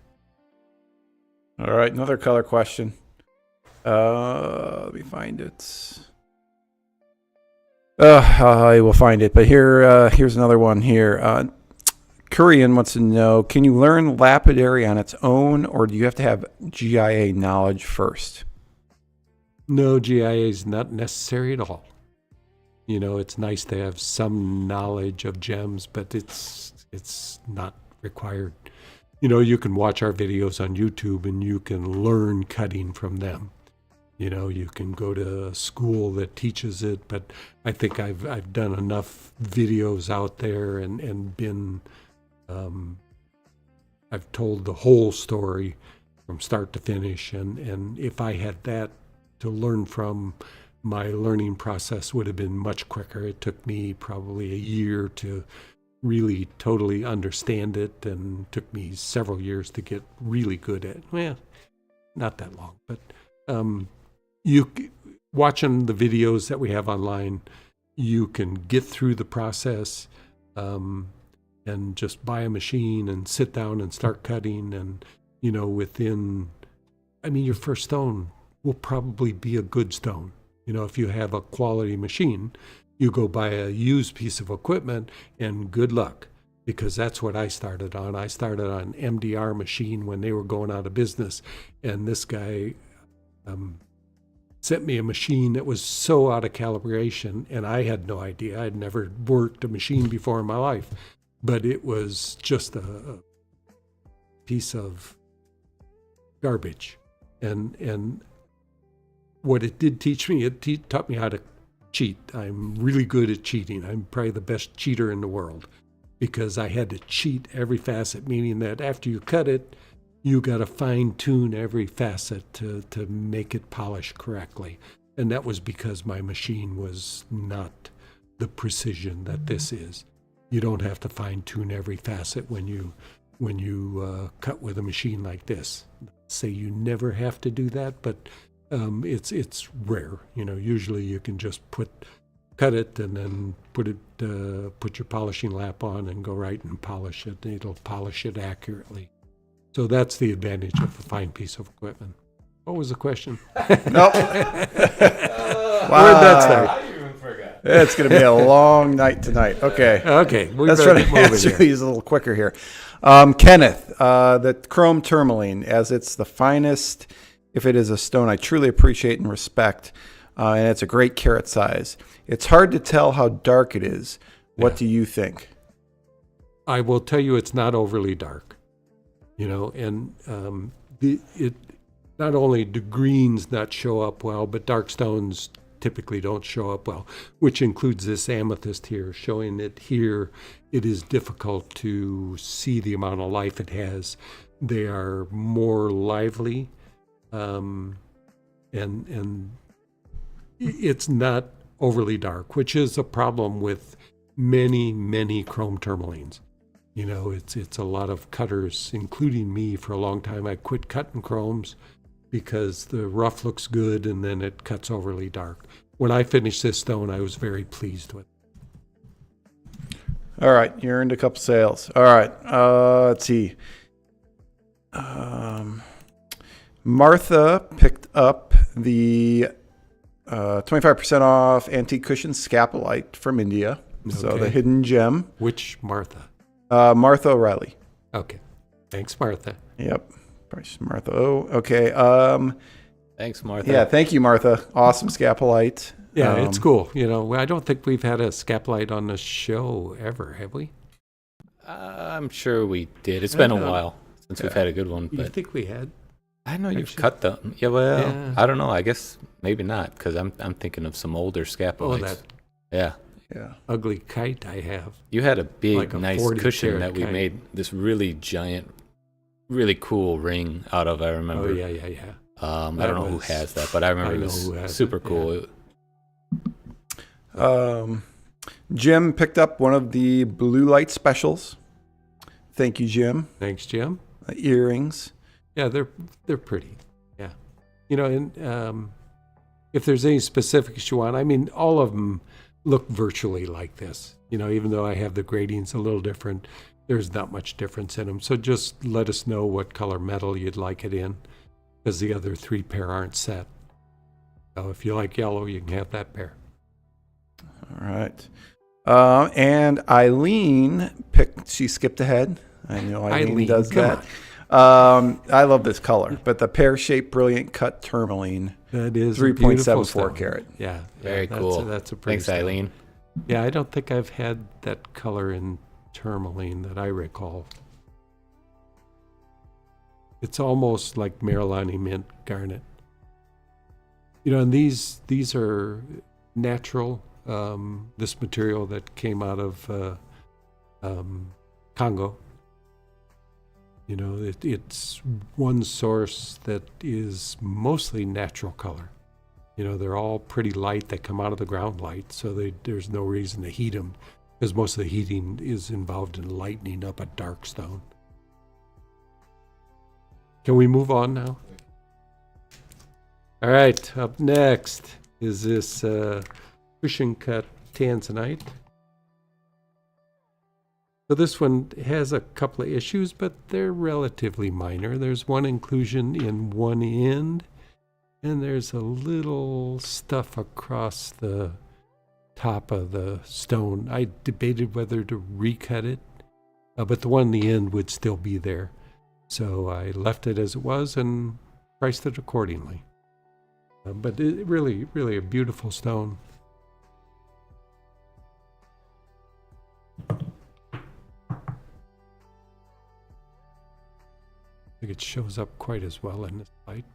All right, another color question. Let me find it. I will find it, but here's another one here. Kurian wants to know, can you learn Lapidary on its own, or do you have to have GIA knowledge first? No, GIA is not necessary at all. It's nice to have some knowledge of gems, but it's not required. You can watch our videos on YouTube and you can learn cutting from them. You can go to a school that teaches it, but I think I've done enough videos out there and been, I've told the whole story from start to finish. And if I had that to learn from, my learning process would have been much quicker. It took me probably a year to really totally understand it, and took me several years to get really good at it. Well, not that long, but watching the videos that we have online, you can get through the process and just buy a machine and sit down and start cutting. And, your first stone will probably be a good stone. If you have a quality machine, you go buy a used piece of equipment and good luck, because that's what I started on. I started on MDR machine when they were going out of business, and this guy sent me a machine that was so out of calibration, and I had no idea. I'd never worked a machine before in my life, but it was just a piece of garbage. And what it did teach me, it taught me how to cheat. I'm really good at cheating. I'm probably the best cheater in the world, because I had to cheat every facet, meaning that after you cut it, you got to fine tune every facet to make it polish correctly. And that was because my machine was not the precision that this is. You don't have to fine tune every facet when you cut with a machine like this. Say you never have to do that, but it's rare. Usually you can just cut it and then put your polishing lap on and go right and polish it. And it'll polish it accurately. So that's the advantage of a fine piece of equipment. What was the question? Nope. Where'd that start? I even forgot. It's going to be a long night tonight. Okay. Okay, we Let's better try get to moving answer here. these a little quicker here. Kenneth, the chrome tourmaline, as it's the finest, if it is a stone I truly appreciate and respect, and it's a great carat size. It's hard to tell how dark it is. What do you think? I will tell you, it's not overly dark. And it not only do greens not show up well, but dark stones typically don't show up well, which includes this amethyst here, showing that here it is difficult to see the amount of life it has. They are more lively, and it's not overly dark, which is a problem with many chrome tourmalines. It's a lot of cutters, including me. For a long time, I quit cutting chromes because the rough looks good and then it cuts overly dark. When I finished this stone, I was very pleased with it. All right, you earned a couple sales. All right, let's see. Martha picked up the 25% off antique cushion Scapolite from India. So Okay. the hidden gem. Which Martha? Martha O'Reilly. Okay. Thanks, Martha. Yep. Price Martha. Oh, okay. Thanks, Martha. Yeah, thank you, Martha. Awesome Scapolite. Yeah, it's cool. I don't think we've had a Scapolite on the show ever, have we? I'm sure we did. It's been a while since we've had a good one. You But think we had? I know you've Actually- cut them. Yeah, well, Yeah. I don't know. I guess maybe not, because I'm thinking of some older Scapolites. that Yeah. Yeah. ugly kite I have. You had a big, Like a nice 40 cushion carat that we kite. made, this really giant really cool ring out of. I remember. Oh, yeah. I don't know who has that, but I remember it was super cool. Jim picked up one of the blue light specials. Thank you, Jim. Thanks, Jim. Earrings. Yeah, they're pretty. Yeah. And if there's any specifics you want, I mean, all of them look virtually like this. Even though I have the gradings a little different, there's not much difference in them. So just let us know what color metal you'd like it in, because the other 3 pair aren't set. So if you like yellow, you can have that pair. All right. And Eileen she skipped ahead. I know Eileen does that. I love this color, but the pear-shaped brilliant cut tourmaline. That is 3.74 carat. Yeah. Very cool. That's a pretty Thanks, stone. Eileen. Yeah, I don't think I've had that color in tourmaline that I recall. It's almost like Marilani mint garnet. And these are natural. This material that came out of Congo. It's one source that is mostly natural color. They're all pretty light. They come out of the ground light, so there's no reason to heat them, because most of the heating is involved in lightening up a dark stone. Can we move on now? All right, up next is this cushion cut tanzanite. So this one has a couple of issues, but they're relatively minor. There's one inclusion in one end, and there's a little stuff across the top of the stone. I debated whether to recut it, but the one in the end would still be there. So I left it as it was and priced it accordingly. But it really, really a beautiful stone. I think it shows up quite as well in this light.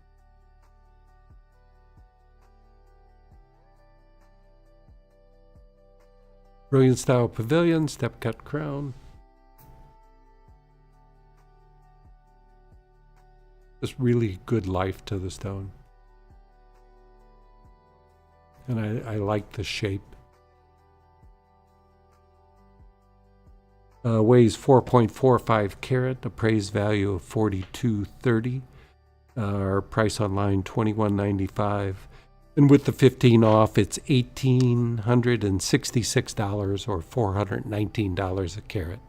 Brilliant style pavilion, step cut crown. Just really good life to the stone. And I like the shape. Weighs 4.45 carat, appraised value of $42.30. Our price online $21.95, and with the 15 off, it's $1,866 or $419 a carat.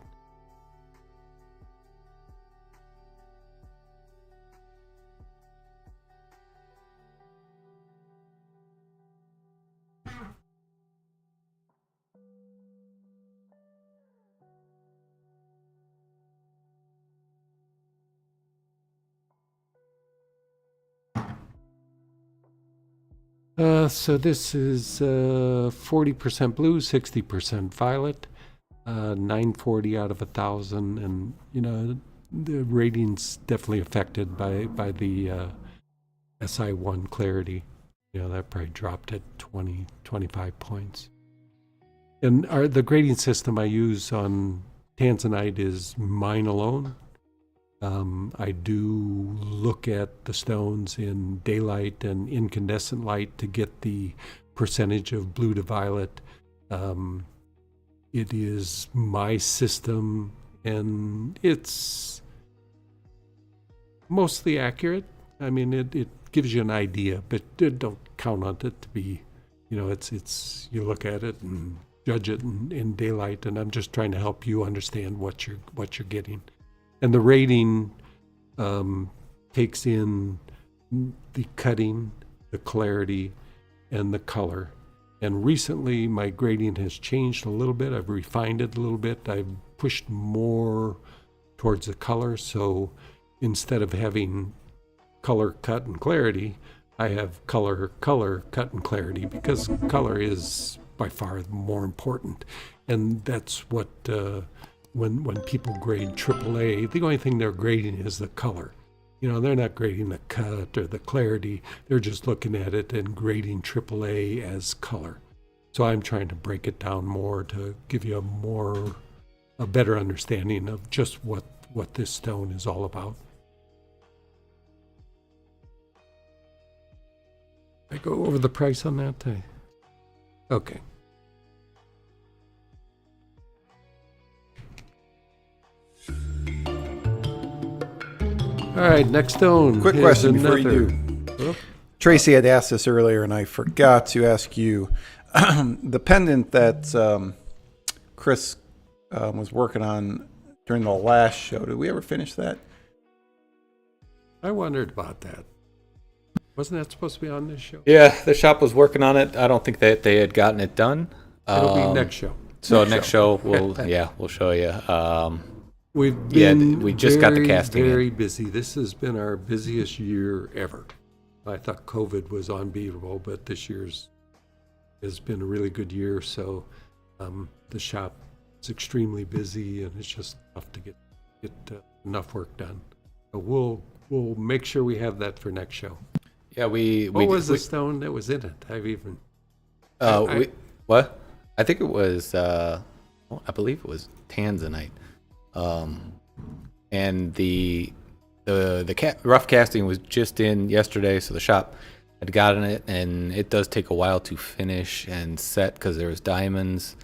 So this is 40% blue, 60% violet, 940 out of 1,000, and the rating's definitely affected by the SI1 clarity. That probably dropped at 20, 25 points. And the grading system I use on Tanzanite is mine alone. I do look at the stones in daylight and incandescent light to get the percentage of blue to violet. It is my system, and it's mostly accurate. I mean, it gives you an idea, but don't count on it to be, it's you look at it and judge it in daylight, and I'm just trying to help you understand what you're getting. And the rating takes in the cutting, the clarity, and the color. And recently, my grading has changed a little bit. I've refined it a little bit. I've pushed more towards the color. So instead of having color, cut, and clarity, I have color, cut, and clarity, because color is by far more important. And that's what... When people grade AAA, the only thing they're grading is the color. They're not grading the cut or the clarity. They're just looking at it and grading AAA as color. So I'm trying to break it down more to give you a better understanding of just what this stone is all about. I go over the price on that? Okay. All right, next stone. Quick is question before you another- do. Oh, Tracy had asked this earlier, and I forgot to ask you. The pendant that Chris was working on during the last show, did we ever finish that? I wondered about that. Wasn't that supposed to be on this show? Yeah, the shop was working on it. I don't think that they had gotten it done. It'll be next show. So next show, we'll show you. We've been we just got the casting in. very busy. This has been our busiest year ever. I thought COVID was unbeatable, but this year's has been a really good year. So the shop is extremely busy, and it's just tough to get enough work done. But we'll make sure we have that for next show. Yeah, What was the stone that was in it? I've even. What? I think it was. I believe it was Tanzanite. And the rough casting was just in yesterday, so the shop had gotten it, and it does take a while to finish and set because there was diamonds,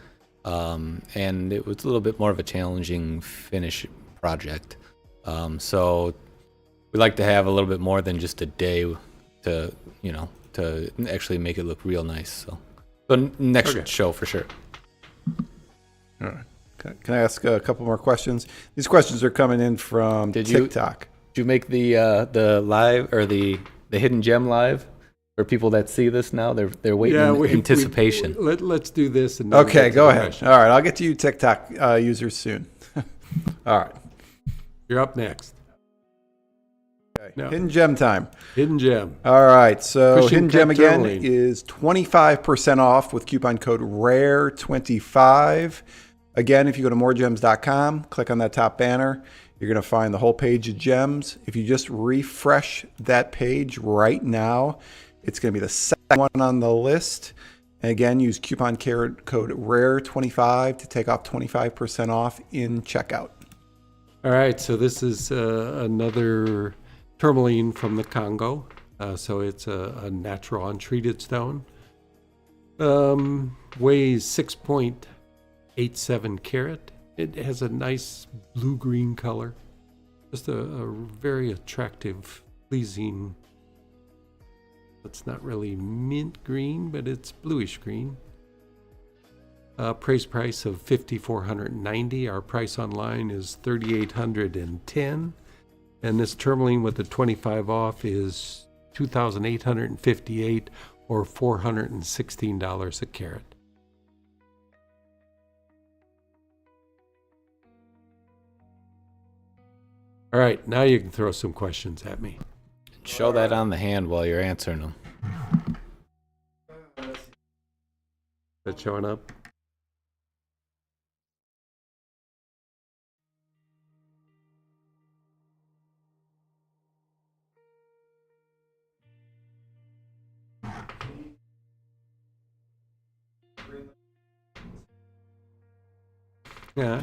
and it was a little bit more of a challenging finish project. So we like to have a little bit more than just a day to actually make it look real nice. So next show for sure. All right. Can I ask a couple more questions? These questions are coming in from TikTok. Did you make the live or the hidden gem live for people that see this now? They're waiting in anticipation. Let's do this. And Okay, go ahead. All right, I'll get to you TikTok users soon. All right. You're up next. Okay. No. Hidden gem time. Hidden gem. All right, so Christian hidden gem again Tourmaline. is 25% off with coupon code RARE25. Again, if you go to MoreGems.com, click on that top banner, you're going to find the whole page of gems. If you just refresh that page right now, it's going to be the second one on the list. And again, use coupon code RARE25 to take off 25% off in checkout. All right, so this is another Tourmaline from the Congo. So it's a natural untreated stone. Weighs 6.87 carat. It has a nice blue-green color. Just a very attractive, pleasing. It's not really mint green, but it's bluish green. Price of $5,490. Our price online is $3,810. And this Tourmaline with the 25 off is $2,858 or $416 a carat. All right, now you can throw some questions at me. Show that on the hand while you're answering them. Is that showing up? Yeah.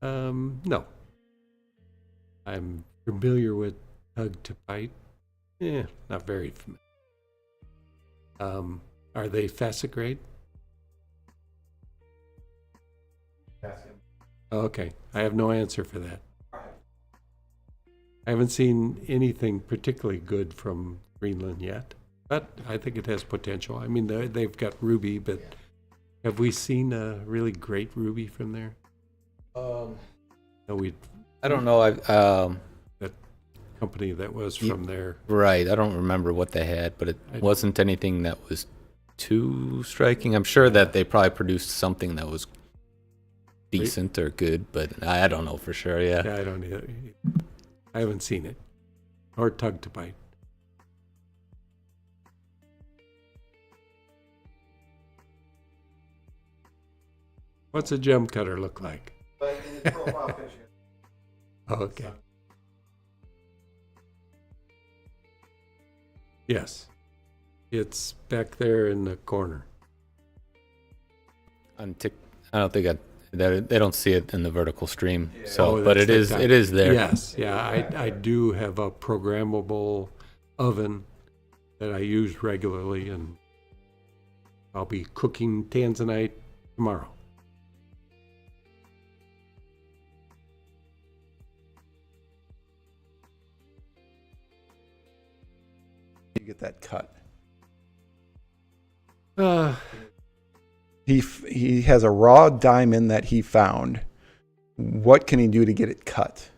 No. I'm familiar with Tug to Bite. Yeah, not very familiar. Are they facet grade? Okay, I have no answer for that. I haven't seen anything particularly good from Greenland yet, but I think it has potential. I mean, they've got ruby, but have we seen a really great ruby from there? No, I don't know. that company that was from there. Right. I don't remember what they had, but it wasn't anything that was too striking. I'm sure that they probably produced something that was decent or good, but I don't know for sure. Yeah. Yeah, I don't either. I haven't seen it. Or Tug to Bite. What's a gem cutter look like? Oh, okay. Yes. It's back there in the corner. I don't think they don't see it in the vertical stream. Oh, So, but that's it is there. Yes. Yeah, I do have a programmable oven that I use regularly, and I'll be cooking tanzanite tomorrow. You get that cut. He has a raw diamond that he found. What can he do to get it cut?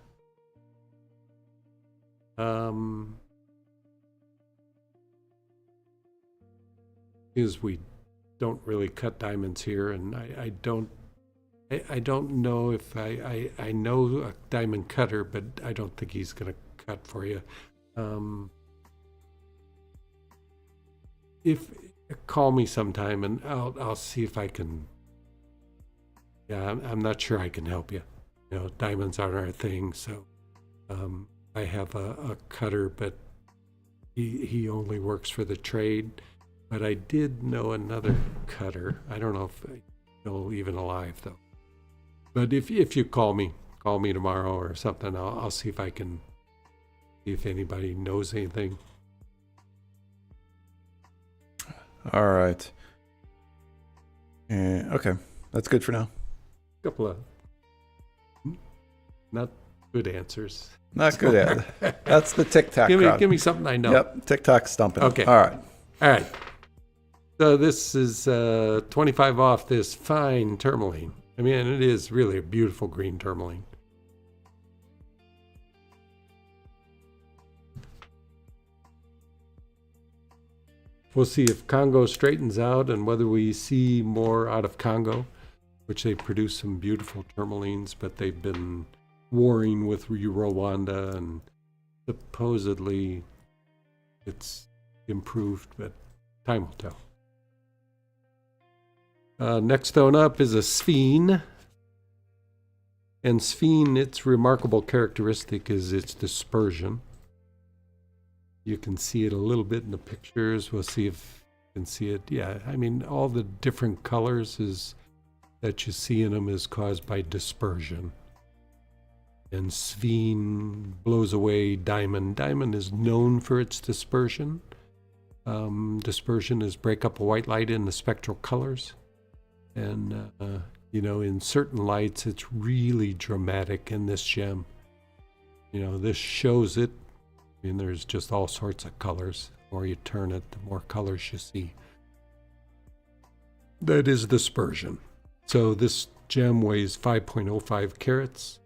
Is we don't really cut diamonds here, and I don't know if I know a diamond cutter, but I don't think he's going to cut for you. If call me sometime, and I'll see if I can. Yeah, I'm not sure I can help you. You know, diamonds aren't our thing, so I have a cutter, but he only works for the trade. But I did know another cutter. I don't know if he's still even alive though. But if you call me tomorrow or something, I'll see if I can see if anybody knows anything. All right. Okay, that's good for now. Couple of not good answers. Not good at it. That's the TikTok crowd. Give me something I know. Yep, TikTok stumping. Okay. All right. All right. So this is 25 off this fine tourmaline. I mean, it is really a beautiful green tourmaline. We'll see if Congo straightens out and whether we see more out of Congo, which they produce some beautiful tourmalines, but they've been warring with Rwanda, and supposedly it's improved, but time will tell. Next stone up is a Sphene. And Sphene, its remarkable characteristic is its dispersion. You can see it a little bit in the pictures. We'll see if you can see it. Yeah, I mean, all the different colors that you see in them is caused by dispersion. And Sphene blows away diamond. Diamond is known for its dispersion. Dispersion is break up a white light into spectral colors. And, you know, in certain lights, it's really dramatic in this gem. You know, this shows it. I mean, there's just all sorts of colors. The more you turn it, the more colors you see. That is dispersion. So this gem weighs 5.05 carats.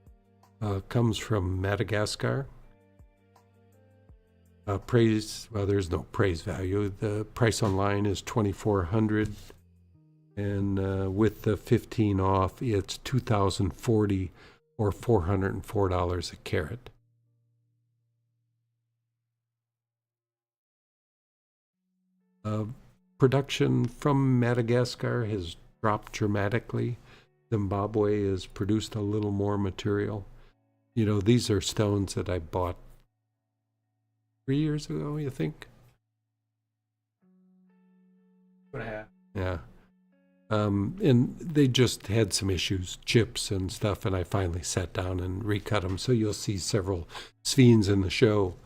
Comes from Madagascar. There's no praise value. The price online is $2,400. And with the 15 off, it's $2,040 or $404 a carat. Production from Madagascar has dropped dramatically. Zimbabwe has produced a little more material. You know, these are stones that I bought 3 years ago, you think? 2.5. Yeah. And they just had some issues, chips and stuff, and I finally sat down and recut them. So you'll see several Sphenes in the show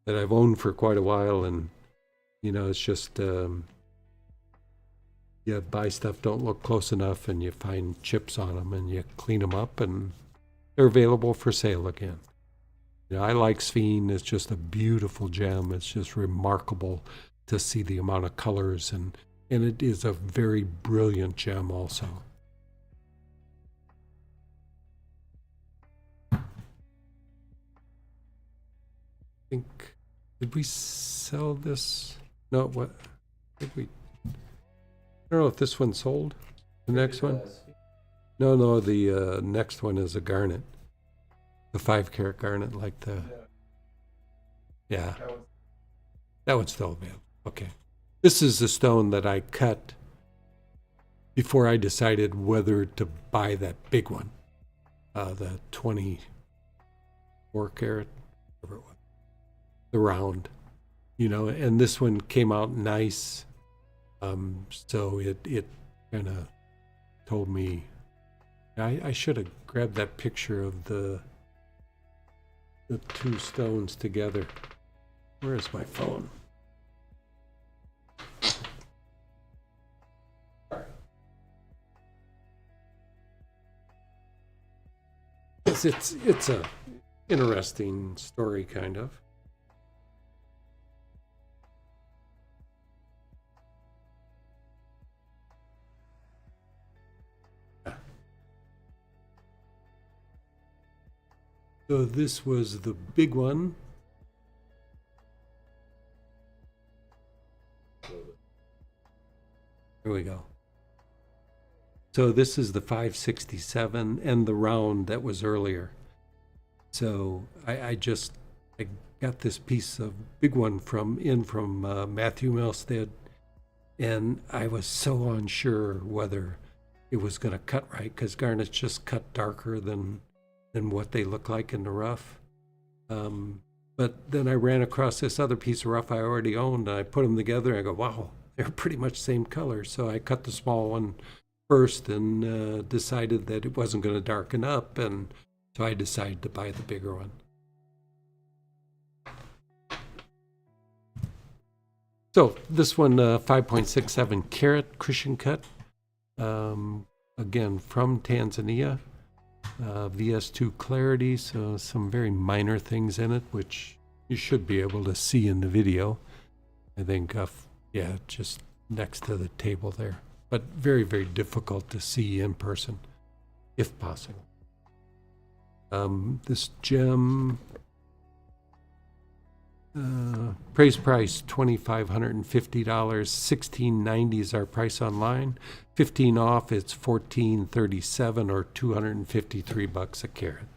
that I've owned for quite a while, and, you know, it's just, you buy stuff, don't look close enough, and you find chips on them, and you clean them up, and they're available for sale again. You know, I like Sphene. It's just a beautiful gem. It's just remarkable to see the amount of colors, and it is a very brilliant gem also. I think, did we sell this? No, what? Did we? I don't know if this one sold. The next one? No, the next one is a garnet. The 5 carat garnet, like the... Yeah. That one's still available. Okay. This is the stone that I cut before I decided whether to buy that big one, the 24 carat, whatever it was, the round, you know, and this one came out nice. So it kind of told me, I should have grabbed that picture of the two stones together. Where is my phone? is. It's a interesting story, kind of. So this was the big one. Here we go. So this is the 567 and the round that was earlier. So I got this piece of big one from Matthew Milstead, and I was so unsure whether it was going to cut right, because garnets just cut darker than what they look like in the rough. But then I ran across this other piece of rough I already owned, and I put them together, and I go, wow, they're pretty much same color. So I cut the small one first and decided that it wasn't going to darken up, and so I decided to buy the bigger one. So this one, 5.67 carat cushion cut, again from Tanzania. VS2 clarity, so some very minor things in it, which you should be able to see in the video. I think, yeah, just next to the table there. But very, very difficult to see in person, if possible. This gem, price $2,550, $1,690 is our price online. 15 off, it's $1,437 or $253 a carat.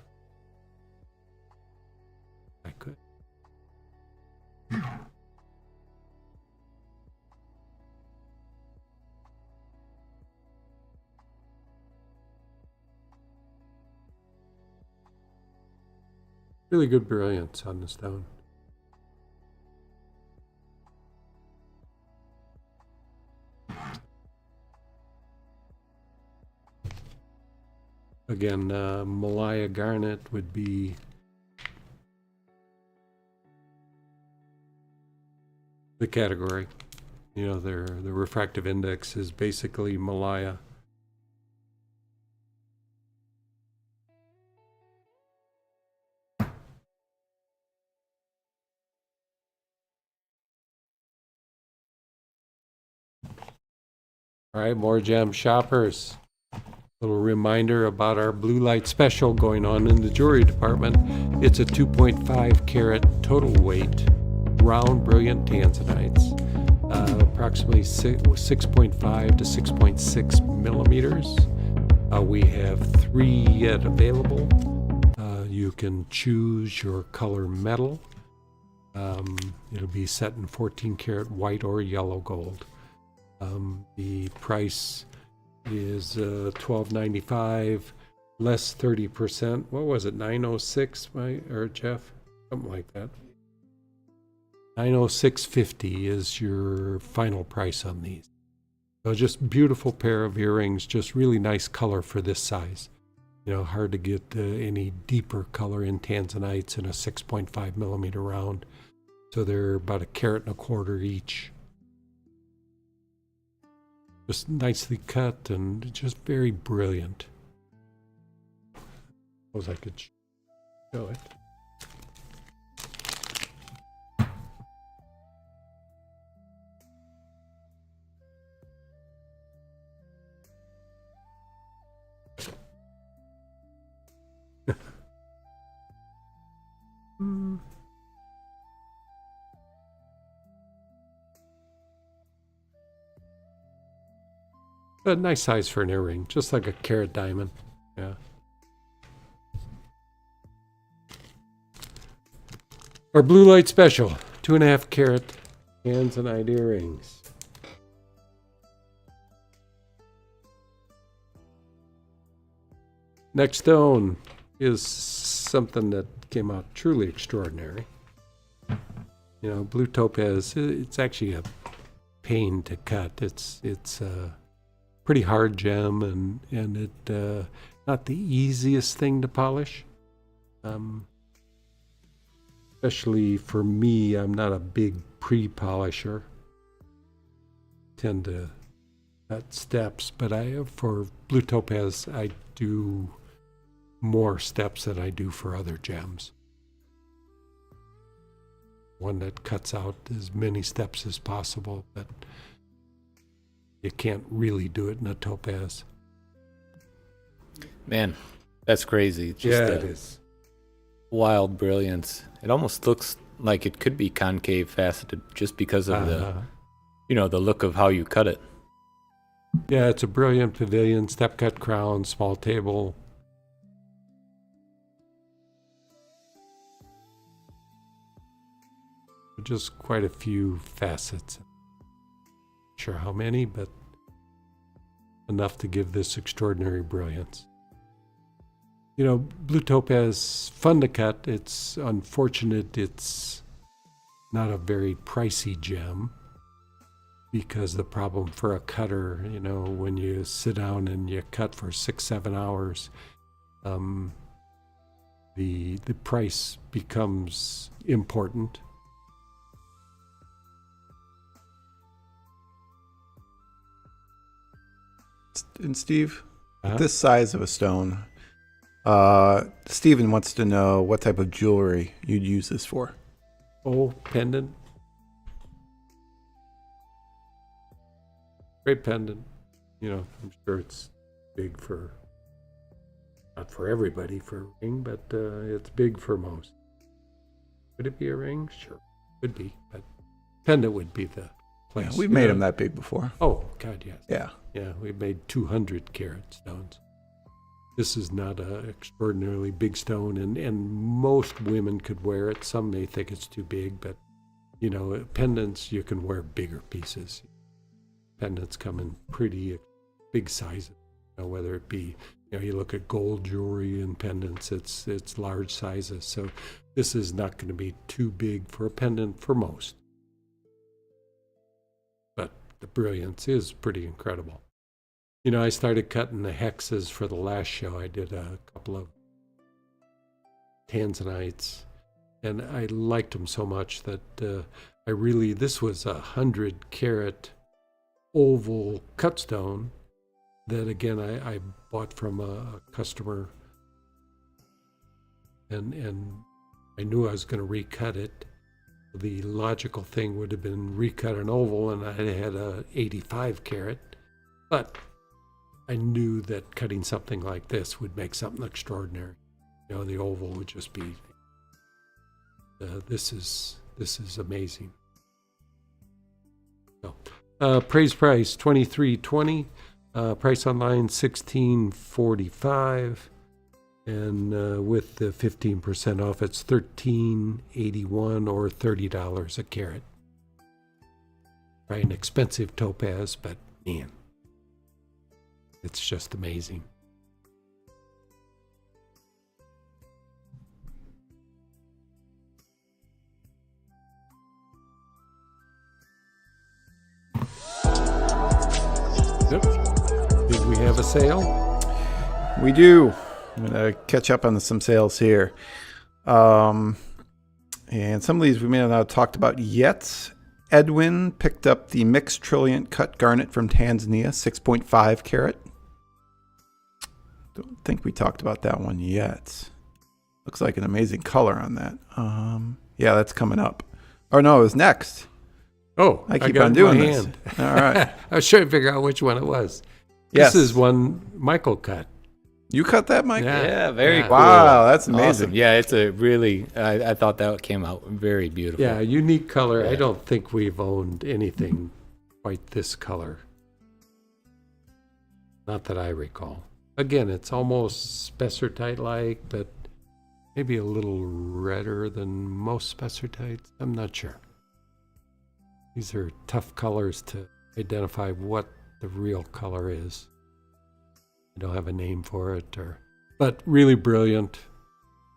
I could. Really good brilliance on the stone. Again, Malaya Garnet would be the category. You know, the refractive index is basically Malaya. All right, more gem shoppers. Little reminder about our blue light special going on in the jewelry department. It's a 2.5 carat total weight, round brilliant tanzanites, approximately 6.5 to 6.6 millimeters. We have 3 yet available. You can choose your color metal. It'll be set in 14 karat white or yellow gold. The price is $12.95 less 30%. What was it, $906, or Jeff? Something like that. $906.50 is your final price on these. So just beautiful pair of earrings, just really nice color for this size. You know, hard to get any deeper color in tanzanites in a 6.5 millimeter round. So they're about 1.25 carats each. Just nicely cut and just very brilliant. Suppose I could show it. A nice size for an earring, just like a carat diamond. Yeah. Our blue light special, 2.5 carat tanzanite earrings. Next stone is something that came out truly extraordinary. You know, blue topaz, it's actually a pain to cut. It's pretty hard gem, and it not the easiest thing to polish. Especially for me, I'm not a big pre-polisher. Tend to cut steps, but for blue topaz, I do more steps than I do for other gems. One that cuts out as many steps as possible, but you can't really do it in a topaz. Man, that's crazy. Just It is. wild brilliance. It almost looks like it could be concave faceted just because of the look of how you cut it. Yeah, it's a brilliant pavilion, step cut crown, small table. Just quite a few facets. Not sure how many, but enough to give this extraordinary brilliance. You know, blue topaz, fun to cut. It's unfortunate it's not a very pricey gem, because the problem for a cutter, you know, when you sit down and you cut for 6-7 hours, the price becomes important. And Steve, Uh-huh. this size of a stone, Steven wants to know what type of jewelry you'd use this for. Oh, pendant. Great pendant. You know, I'm sure it's big for, not for everybody for a ring, but it's big for most. Could it be a ring? Sure, could be, but pendant would be the place. Yeah, we've made them that big before. Oh, God, yes. Yeah. Yeah, we made 200 carat stones. This is not an extraordinarily big stone, and most women could wear it. Some may think it's too big, but, you know, pendants, you can wear bigger pieces. Pendants come in pretty big sizes, you know, whether it be, you know, you look at gold jewelry and pendants, it's large sizes. So this is not going to be too big for a pendant for most. But the brilliance is pretty incredible. You know, I started cutting the hexes for the last show. I did a couple of tanzanites, and I liked them so much that this was 100 carat oval cut stone that, again, I bought from a customer, and I knew I was going to recut it. The logical thing would have been recut an oval, and I had a 85 carat, but I knew that cutting something like this would make something extraordinary. You know, the oval would just be, this is amazing. So, praise price $23.20, price online $16.45, and with the 15% off, it's $13.81 or $30 a carat. Right, an expensive topaz, but man, it's just amazing. Yep. Did we have a sale? We do. I'm going to catch up on some sales here. And some of these we may have not talked about yet. Edwin picked up the mixed trilliant cut garnet from Tanzania, 6.5 carat. Don't think we talked about that one yet. Looks like an amazing color on that. Yeah, that's coming up. Oh, no, it was next. Oh, I keep got on it in my doing this. hand. All right. I was trying to figure out which one it was. Yes. This is one Michael cut. You cut that, Mike? Yeah, very cool. Wow, that's amazing. Awesome. Yeah, it's a really, I thought that came out very beautiful. Yeah, unique color. Yeah. I don't think we've owned anything quite this color. Not that I recall. Again, it's almost spessartite-like, but maybe a little redder than most spessartites. I'm not sure. These are tough colors to identify what the real color is. I don't have a name for it, but really brilliant.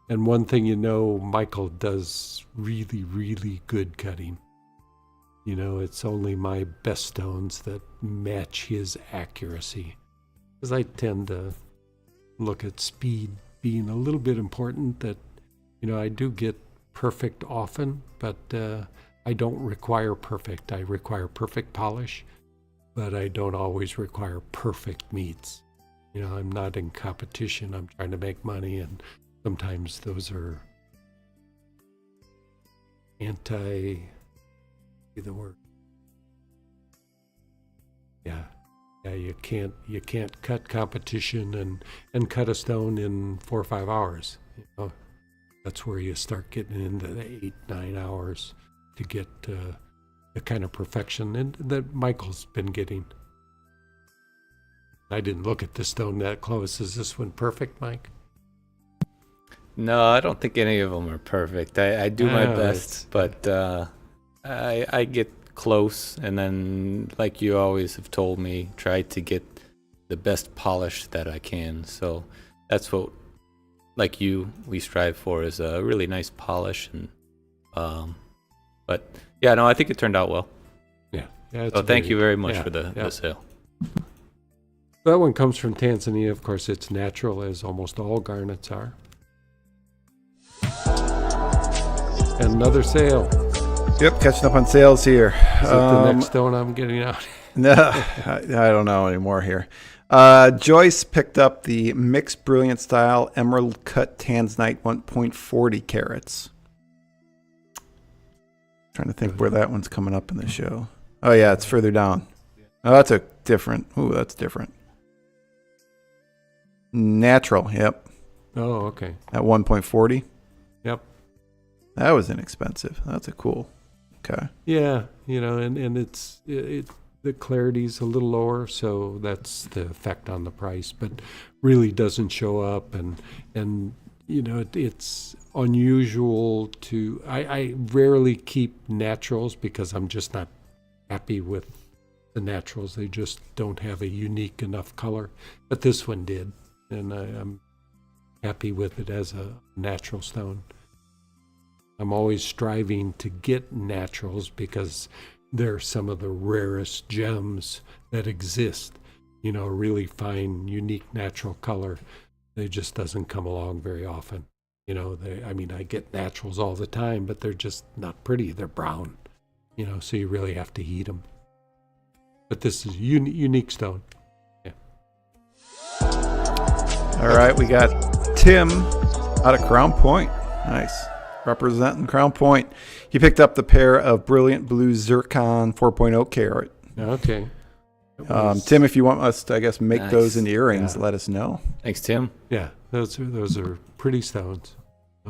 And one thing you know, Michael does really, really good cutting. You know, it's only my best stones that match his accuracy. Because I tend to look at speed being a little bit important. That, you know, I do get perfect often, but I don't require perfect. I require perfect polish, but I don't always require perfect meats. I'm not in competition. I'm trying to make money, and sometimes those are the word. Yeah, you can't cut competition and cut a stone in 4 or 5 hours. That's where you start getting into the 8-9 hours to get the kind of perfection that Michael's been getting. I didn't look at the stone that close. Is this one perfect, Mike? No, I don't think any of them are perfect. I do my best, but I get close, and then, like you always have told me, try to get the best polish that I can. So that's what, like we strive for, is a really nice polish. And but yeah, no, I think it turned out well. Yeah. So thank you very much for the sale. That one comes from Tanzania. Of course, it's natural, as almost all garnets are. And another sale. Yep, catching up on sales here. Is that the next stone I'm getting out? No, I don't know anymore here. Joyce picked up the mixed brilliant style emerald cut tanzanite 1.40 carats. Trying to think where that one's coming up in the show. Oh yeah, it's further down. Oh, that's a different. Ooh, that's different. Natural. Yep. Oh, okay. At 1.40. Yep. That was inexpensive. That's a cool. Okay. Yeah, and it's the clarity's a little lower, so that's the effect on the price, but really doesn't show up, and it's unusual to. I rarely keep naturals because I'm just not happy with the naturals. They just don't have a unique enough color, but this one did, and I'm happy with it as a natural stone. I'm always striving to get naturals because they're some of the rarest gems that exist. Really fine, unique natural color. They just doesn't come along very often. I get naturals all the time, but they're just not pretty. They're brown, so you really have to heat them. But this is unique stone. Yeah. All right, we got Tim out of Crown Point. Nice. Representing Crown Point. He picked up the pair of brilliant blue zircon 4.0 carat. Okay. Tim, if you want us to, I guess, make Nice. those into earrings, let us know. Thanks, Tim. Yeah, those are pretty stones.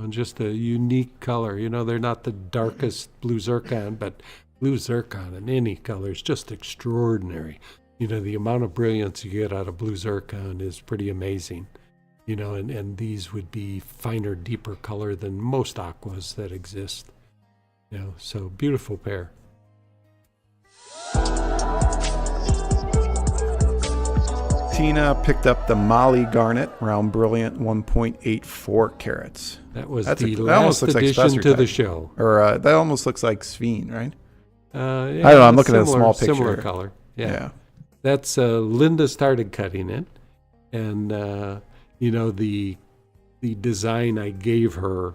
Just a unique color. They're not the darkest blue zircon, but blue zircon in any color is just extraordinary. The amount of brilliance you get out of blue zircon is pretty amazing. And these would be finer, deeper color than most aquas that exist. So beautiful pair. Tina picked up the Molly Garnet round brilliant 1.84 carats. That was That the almost last looks like addition Spessor to the type. show. Or that almost looks like Sphene, right? Yeah, I don't know. I'm looking at a small picture. Similar color. Yeah. That's Linda started cutting it, and the design I gave her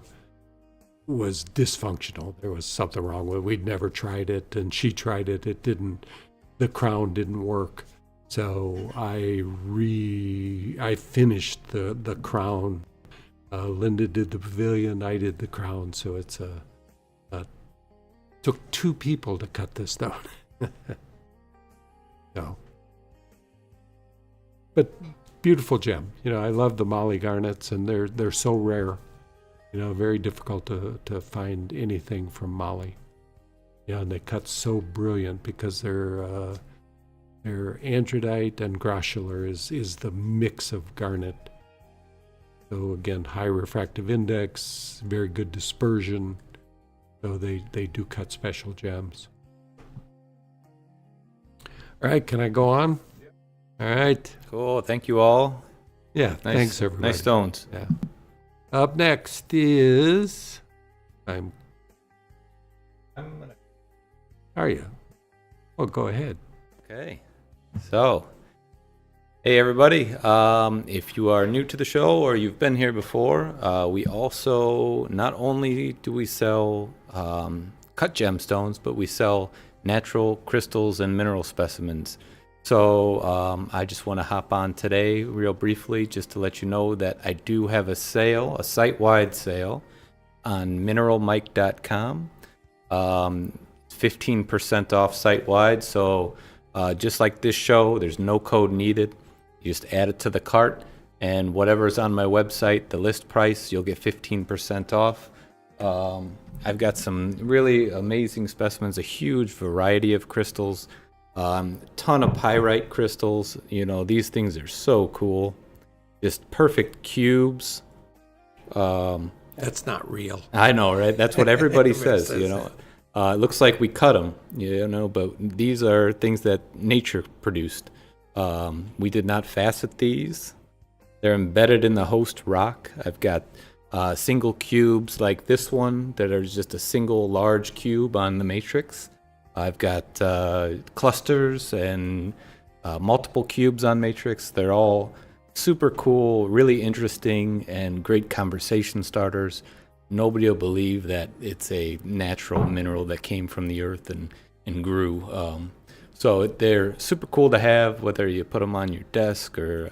was dysfunctional. There was something wrong with it. We'd never tried it, and she tried it. It didn't. The crown didn't work. So I finished the crown. Linda did the pavilion. I did the crown. So it's took 2 people to cut this stone. So, but beautiful gem. I love the Molly garnets, and they're so rare. Very difficult to find anything from Molly. And they cut so brilliant because they're andradite and grossular is the mix of garnet. So again, high refractive index, very good dispersion. So they do cut special gems. All right, can I go on? All right. Cool. Thank you all. Yeah, Nice, thanks everybody. Nice stones. Yeah. Up next is How are you? Well, go ahead. Okay. So, hey everybody. If you are new to the show or you've been here before, we also, not only do we sell cut gemstones, but we sell natural crystals and mineral specimens. So I just want to hop on today real briefly just to let you know that I do have a sale, a site-wide sale on mineralmike.com. 15% off site-wide. So just like this show, there's no code needed. You just add it to the cart, and whatever's on my website, the list price, you'll get 15% off. I've got some really amazing specimens, a huge variety of crystals, ton of pyrite crystals. You know, these things are so cool. Just perfect cubes. That's not real. I know, right? That's what everybody says, says you know. It looks like we cut them, you know, but these are things that nature produced. We did not facet these. They're embedded in the host rock. I've got single cubes like this one that are just a single large cube on the matrix. I've got clusters and multiple cubes on matrix. They're all super cool, really interesting, and great conversation starters. Nobody will believe that it's a natural mineral that came from the earth and grew. So they're super cool to have, whether you put them on your desk or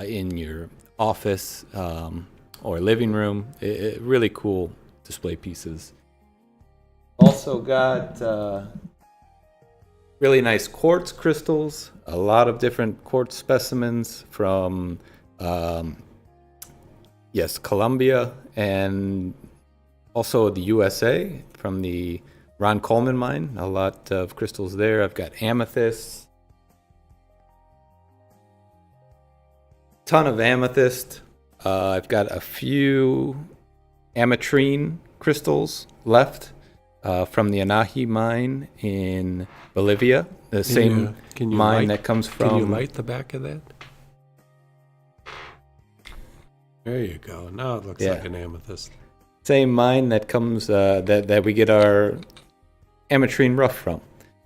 in your office or living room. Really cool display pieces. Also got really nice quartz crystals, a lot of different quartz specimens from, Colombia, and also the USA from the Ron Coleman mine. A lot of crystals there. I've got amethysts, ton of amethyst. I've got a few Amitrine crystals left from the Anahi mine in Bolivia, the same mine that comes from... Can you light the back of that? There you go. Now it looks like an amethyst. Same mine that comes that we get our Amitrine rough from.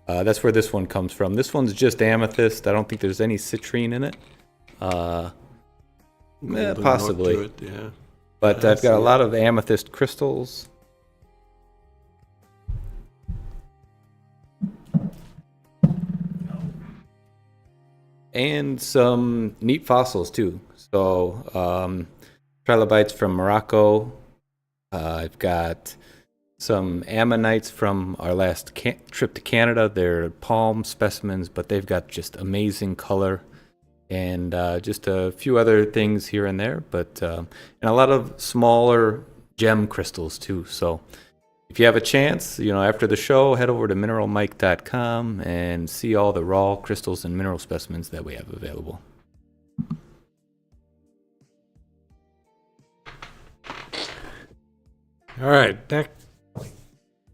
That's where this one comes from. This one's just amethyst. I don't think there's any citrine in it. Possibly. It, yeah. But I've got a lot of amethyst crystals. And some neat fossils too. So trilobites from Morocco. I've got some ammonites from our last trip to Canada. They're palm specimens, but they've got just amazing color, and just a few other things here and there, but and a lot of smaller gem crystals too. So if you have a chance, you know, after the show, head over to mineralmike.com and see all the raw crystals and mineral specimens that we have available. All right, back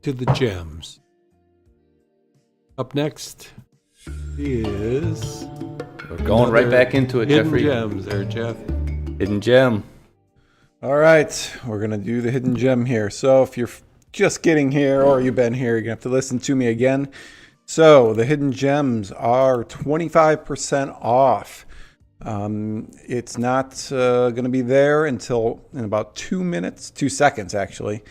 to the gems. Up next is... We're going right back into it, hidden Jeffrey. Gems there, Jeff. Hidden gem. All right, we're going to do the hidden gem here. So if you're just getting here or you've been here, you're going to have to listen to me again. So the hidden gems are 25% off. It's not going to be there until in about 2 seconds actually.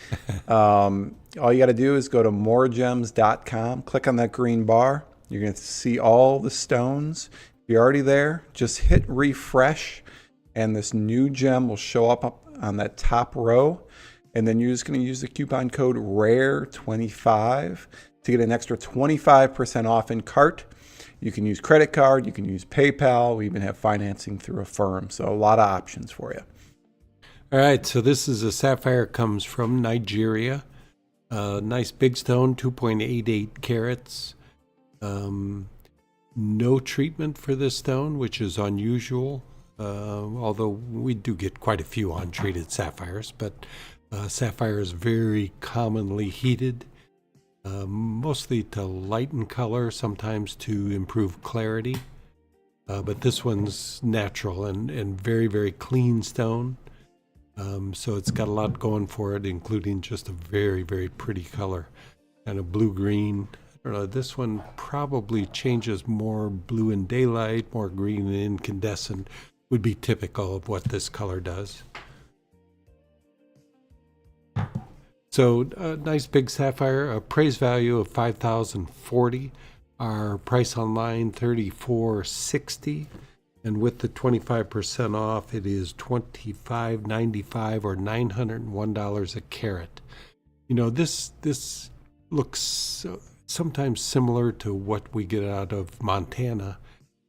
All you got to do is go to MoreGems.com, click on that green bar. You're going to see all the stones. If you're already there, just hit refresh and this new gem will show up on that top row. And then you're just going to use the coupon code RARE25 to get an extra 25% off in cart. You can use credit card, you can use PayPal, we even have financing through a firm. So a lot of options for you. All right, so this is a sapphire, comes from Nigeria. Nice big stone, 2.88 carats. No treatment for this stone, which is unusual, although we do get quite a few untreated sapphires, but sapphire is very commonly heated. Mostly to lighten color, sometimes to improve clarity. But this one's natural and very, very clean stone. So it's got a lot going for it, including just a very, very pretty color. Kind of blue-green. I don't know, this one probably changes more blue in daylight, more green in incandescent. Would be typical of what this color does. So nice big sapphire, a appraised value of $5,040. Our price online $34.60, and with the 25% off, it is $25.95 or $901 a carat. You know, this looks sometimes similar to what we get out of Montana,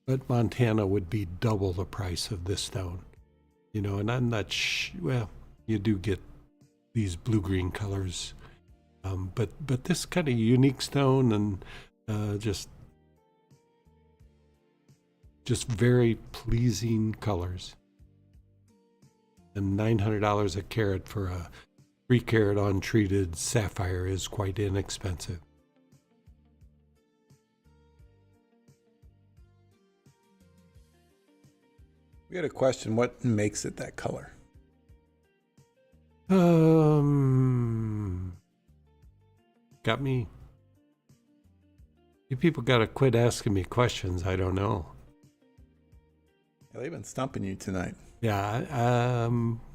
but Montana would be double the price of this stone. You know, and I'm not well, you do get these blue-green colors, but this kind of unique stone, and just very pleasing colors. And $900 a carat for a 3-carat untreated sapphire is quite inexpensive. We had a question. What makes it that color? Got me. You people got to quit asking me questions. I don't know. Yeah, they've been stumping you tonight. Yeah.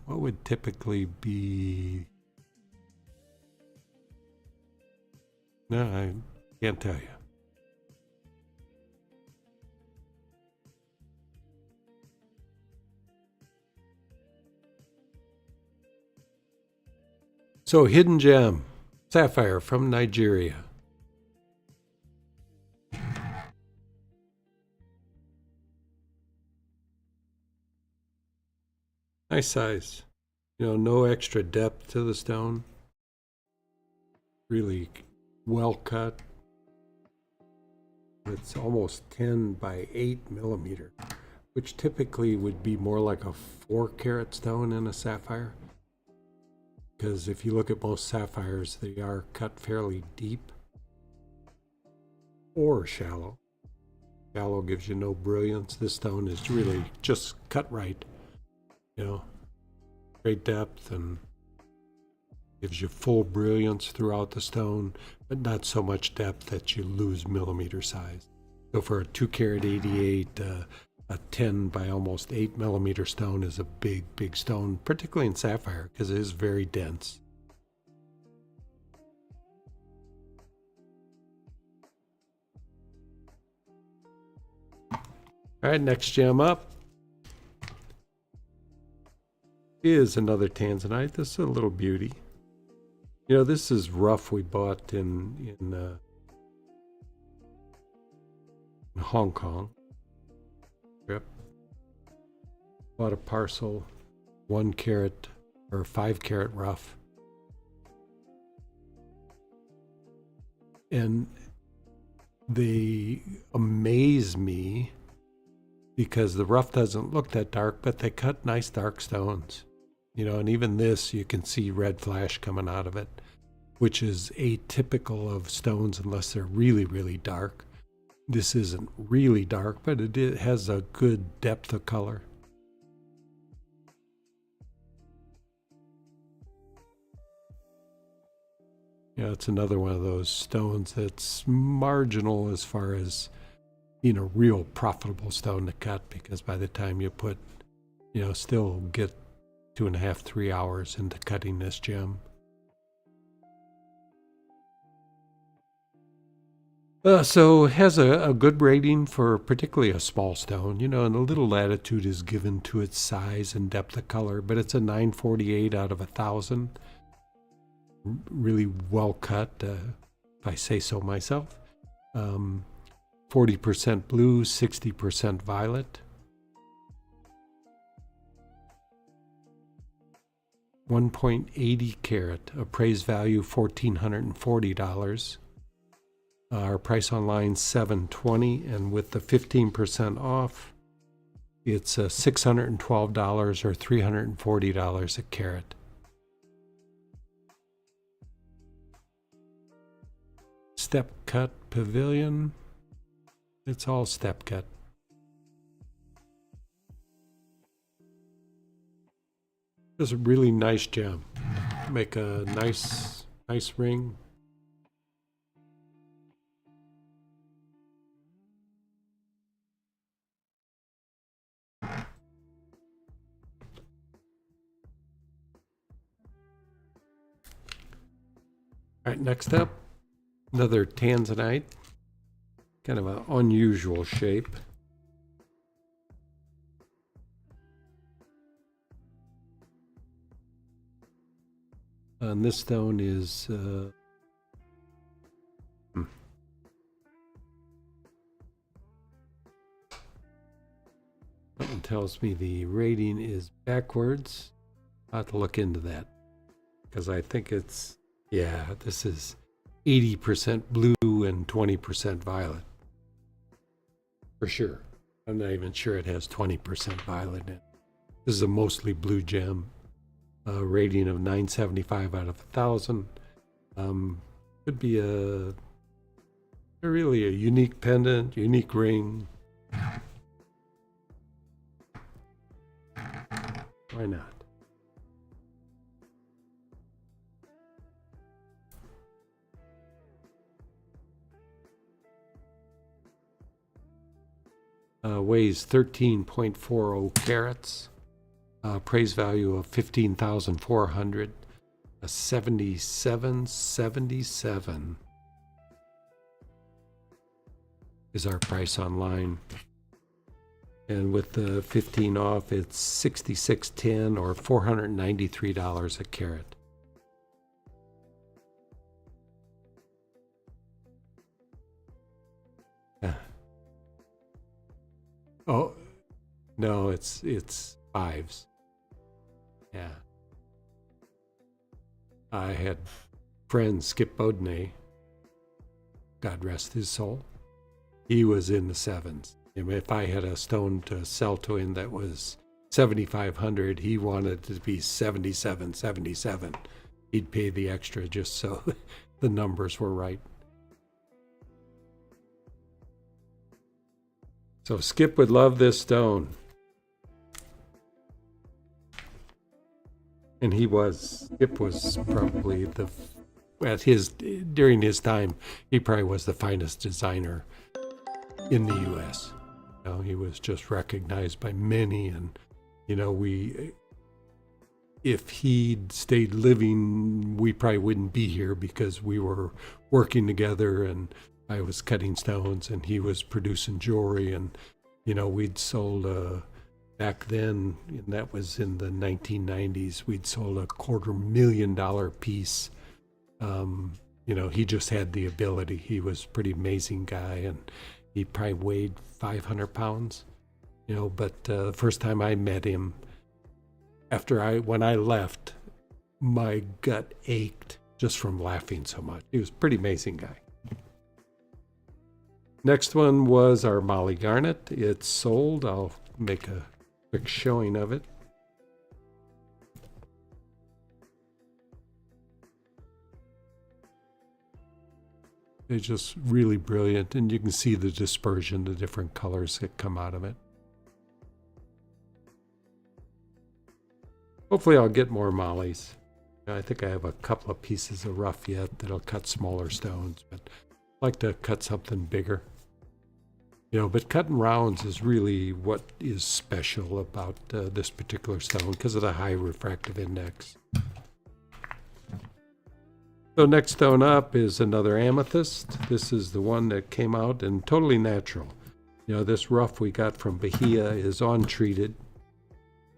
What would typically be? No, I can't tell you. So, hidden gem, sapphire from Nigeria. Nice size. You know, no extra depth to the stone. Really well cut. It's almost 10 by 8 millimeter, which typically would be more like a 4-carat stone in a sapphire. Because if you look at most sapphires, they are cut fairly deep or shallow. Shallow gives you no brilliance. This stone is really just cut right. You know, great depth and gives you full brilliance throughout the stone, but not so much depth that you lose millimeter size. So for a 2-carat 88, a 10 by almost 8 millimeter stone is a big stone, particularly in sapphire, because it is very dense. All right, next gem up is another Tanzanite. This is a little beauty. You know, this is rough we bought in Hong Kong. Yep. Bought a parcel, 1-carat or 5-carat rough. And they amaze me because the rough doesn't look that dark, but they cut nice dark stones. You know, and even this, you can see red flash coming out of it, which is atypical of stones unless they're really dark. This isn't really dark, but it has a good depth of color. Yeah, it's another one of those stones that's marginal as far as being a real profitable stone to cut, because by the time you put, you know, still get 2.5, 3 hours into cutting this gem. So it has a good rating for particularly a small stone, you know, and a little latitude is given to its size and depth of color, but it's a 948 out of 1,000. Really well cut, if I say so myself. 40% blue, 60% violet. 1.80 carat, appraised value $1,440. Our price online $720, and with the 15% off, it's $612 or $340 a carat. Step cut pavilion. It's all step cut. It's a really nice gem. Make a nice ring. All right, next up, another Tanzanite. kind of an unusual shape. And this stone is something tells me the rating is backwards. I'll have to look into that because I think it's, yeah, this is 80% blue and 20% violet. For sure. I'm not even sure it has 20% violet in it. This is a mostly blue gem. Rating of 975 out of 1,000. Could be really a unique pendant, unique ring. Why not? Weighs 13.40 carats. Praise value of 15,400. A 77.77 is our price online. And with the 15 off, it's $66.10 or $493 a carat. Oh, no, it's fives. Yeah. I had friend Skip Bodney, God rest his soul. He was in the sevens. If I had a stone to sell to him that was 7,500, he wanted it to be 77. He'd pay the extra just so the numbers were right. So Skip would love this stone. And Skip was probably during his time, he probably was the finest designer in the U.S. He was just recognized by many, and if he'd stayed living, we probably wouldn't be here because we were working together, and I was cutting stones, and he was producing jewelry, and we'd sold back then, and that was in the 1990s, we'd sold a $250,000 piece. He just had the ability. He was a pretty amazing guy, and he probably weighed 500 pounds, but the first time I met him, when I left, my gut ached just from laughing so much. He was a pretty amazing guy. Next one was our Molly Garnet. It's sold. I'll make a quick showing of it. It's just really brilliant, and you can see the dispersion, the different colors that come out of it. Hopefully I'll get more mollies. I think I have a couple of pieces of rough yet that'll cut smaller stones, but I'd like to cut something bigger. But cutting rounds is really what is special about this particular stone because of the high refractive index. So next stone up is another amethyst. This is the one that came out and totally natural. This rough we got from Bahia is untreated.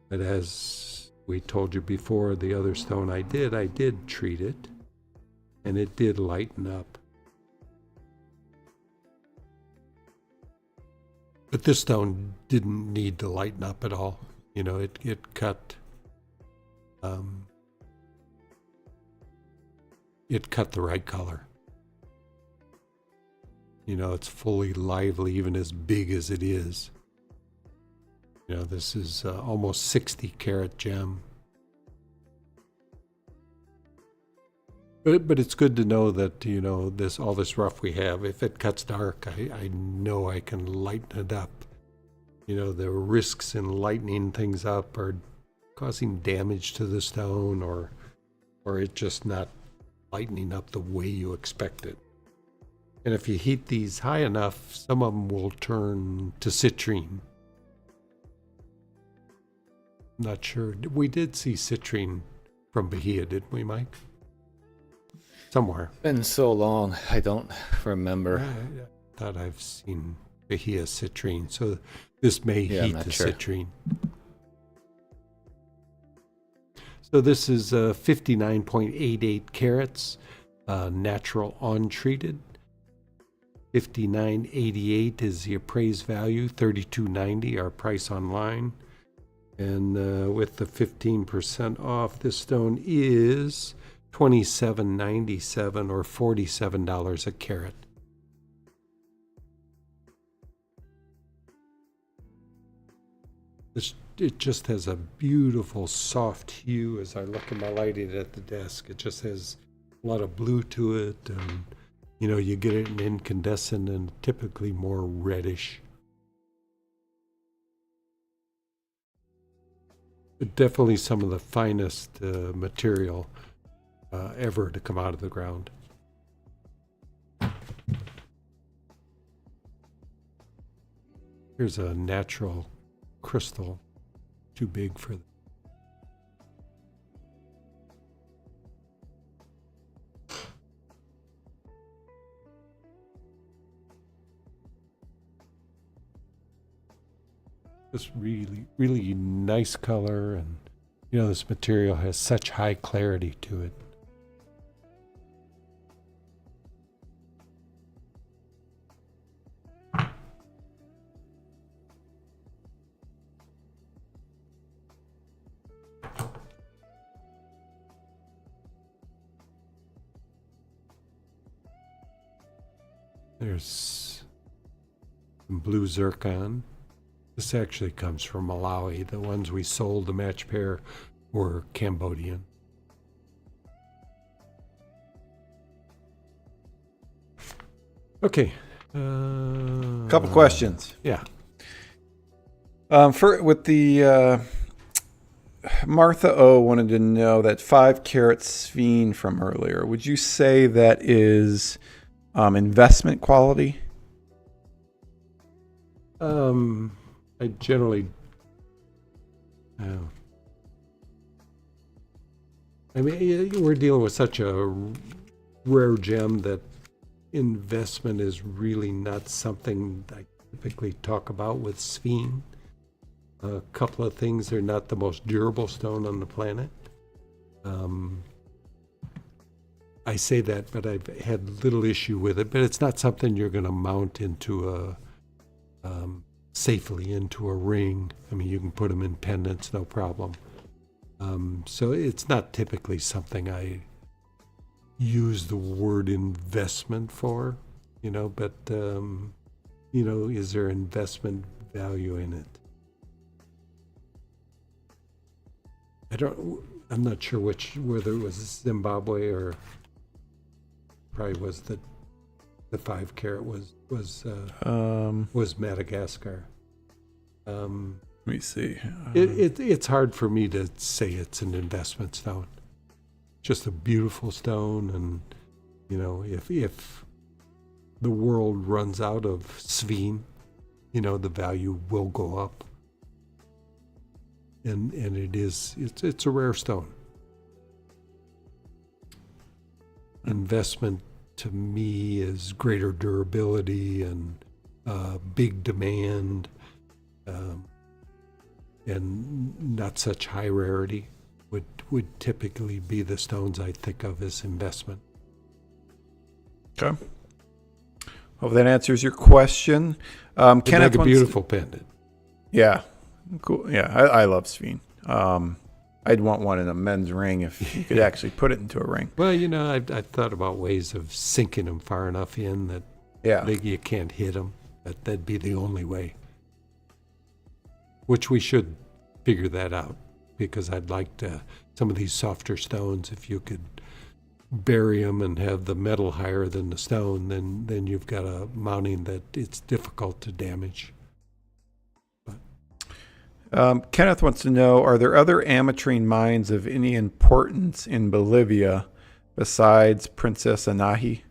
But as we told you before, the other stone I did treat it, and it did lighten up. But this stone didn't need to lighten up at all. It cut. It cut the right color. It's fully lively, even as big as it is. This is almost 60 carat gem. But it's good to know that, all this rough we have, if it cuts dark, I know I can lighten it up. The risks in lightening things up are causing damage to the stone or it just not lightening up the way you expect it. And if you heat these high enough, some of them will turn to citrine. Not sure. We did see citrine from Bahia, didn't we, Mike? Somewhere. Been so long, I don't remember. thought I've seen Bahia citrine. So this may Yeah, I'm heat not the sure. citrine. So this is 59.88 carats, natural untreated. 59.88 is the appraised value. 32.90 our price online. And with the 15% off, this stone is $27.97 or $47 a carat. It just has a beautiful soft hue. As I look at my lighting at the desk, it just has a lot of blue to it, and you get it in incandescent and typically more reddish. But definitely some of the finest material ever to come out of the ground. Here's a natural crystal. Too big for this really, really nice color, and this material has such high clarity to it. There's some blue zircon. This actually comes from Malawi. The ones we sold, the match pair, were Cambodian. Okay. Couple questions. Yeah. With the Martha O wanted to know that 5 carat Sphene from earlier. Would you say that is investment quality? I generally, we're dealing with such a rare gem that investment is really not something I typically talk about with Sphene. A couple of things: they're not the most durable stone on the planet. I say that, but I've had little issue with it. But it's not something you're going to mount into safely into a ring. You can put them in pendants, no problem. So it's not typically something I use the word investment for, but, is there investment value in it? I'm not sure whether it was Zimbabwe or probably was the 5 carat was Madagascar. Let me see. It's hard for me to say it's an investment stone. Just a beautiful stone, and if the world runs out of Sphene, the value will go up. And it's a rare stone. Investment to me is greater durability and big demand, and not such high rarity would typically be the stones I think of as investment. Okay. Hope that answers your question. It's Kenneth like a beautiful pendant. Yeah. Cool. Yeah, I love Sphene. I'd want one in a men's ring if you could actually put it into a ring. Well, I've thought about ways of sinking them far enough in that you can't hit them. That'd be the only way. Which we should figure that out, because I'd like to, some of these softer stones, if you could bury them and have the metal higher than the stone, then you've got a mounting that it's difficult to damage. Kenneth wants to know, are there other Amitrine mines of any importance in Bolivia besides Princess Anahi?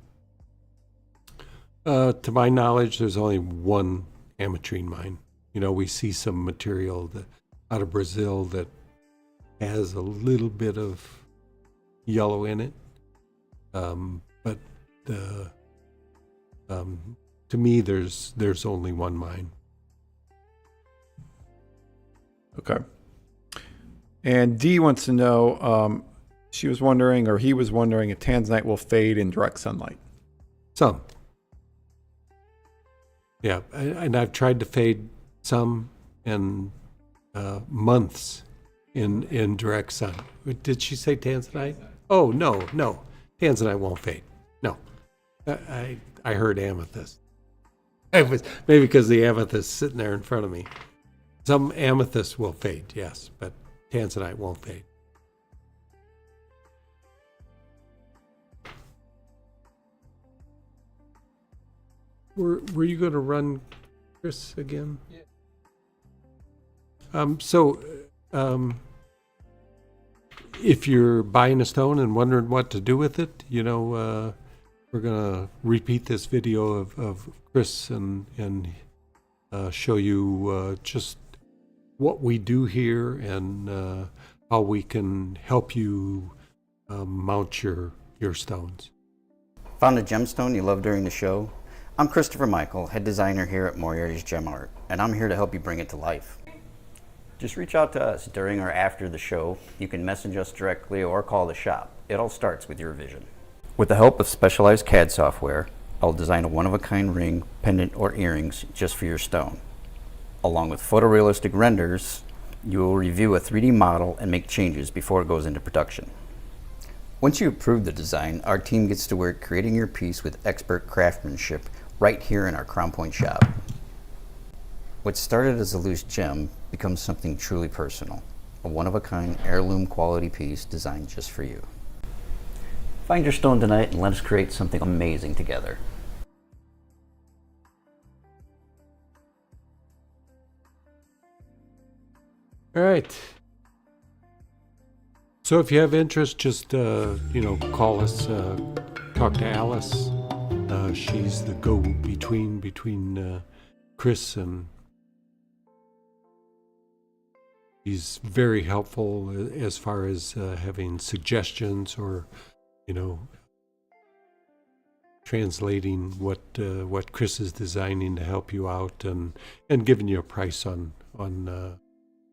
To my knowledge, there's only one Amitrine mine. We see some material out of Brazil that has a little bit of yellow in it. But to me, there's only one mine. Okay. And Dee wants to know, she was wondering, or he was wondering, if Tanzanite will fade in direct sunlight. Some. Yeah, and I've tried to fade some in months in direct sun. Did she say Tanzanite? Oh, no. Tanzanite won't fade. No. I heard amethyst. It was maybe because the amethyst is sitting there in front of me. Some amethyst will fade, yes, but Tanzanite won't fade. Were you going to run Chris again? Yeah. If you're buying a stone and wondering what to do with it, we're going to repeat this video of Chris and show you just what we do here and how we can help you mount your stones. Found a gemstone you love during the show? I'm Christopher Michael, head designer here at Moriarty's Gem Art, and I'm here to help you bring it to life. Just reach out to us during or after the show. You can message us directly or call the shop. It all starts with your vision. With the help of specialized CAD software, I'll design a one-of-a-kind ring, pendant, or earrings just for your stone. Along with photorealistic renders, you will review a 3D model and make changes before it goes into production. Once you approve the design, our team gets to work creating your piece with expert craftsmanship right here in our Crown Point shop. What started as a loose gem becomes something truly personal, a one-of-a-kind heirloom quality piece designed just for you. Find your stone tonight and let us create something amazing together. All right. So if you have interest, just call us, talk to Alice. She's the between Chris and she's very helpful as far as having suggestions or translating what Chris is designing to help you out and giving you a price on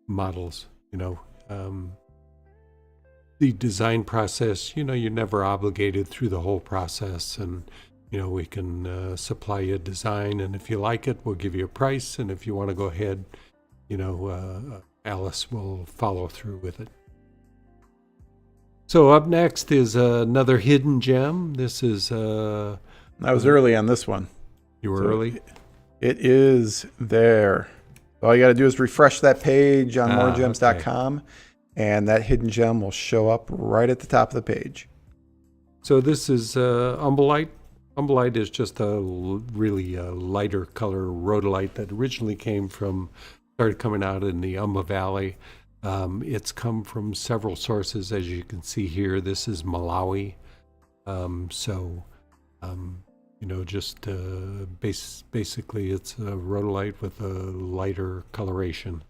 models. The design process, you're never obligated through the whole process, and we can supply you a design, and if you like it, we'll give you a price, and if you want to go ahead, Alice will follow through with it. So up next is another hidden gem. This is I was early on this one. You were early? It is there. All you got to do is refresh that page on MoreGems.com, and that hidden gem will show up right at the top of the page. So this is Umbalite. Umbalite is just a really lighter color rhodolite that originally started coming out in the Umba Valley. It's come from several sources, as you can see here. This is Malawi. Basically it's a rhodolite with a lighter coloration.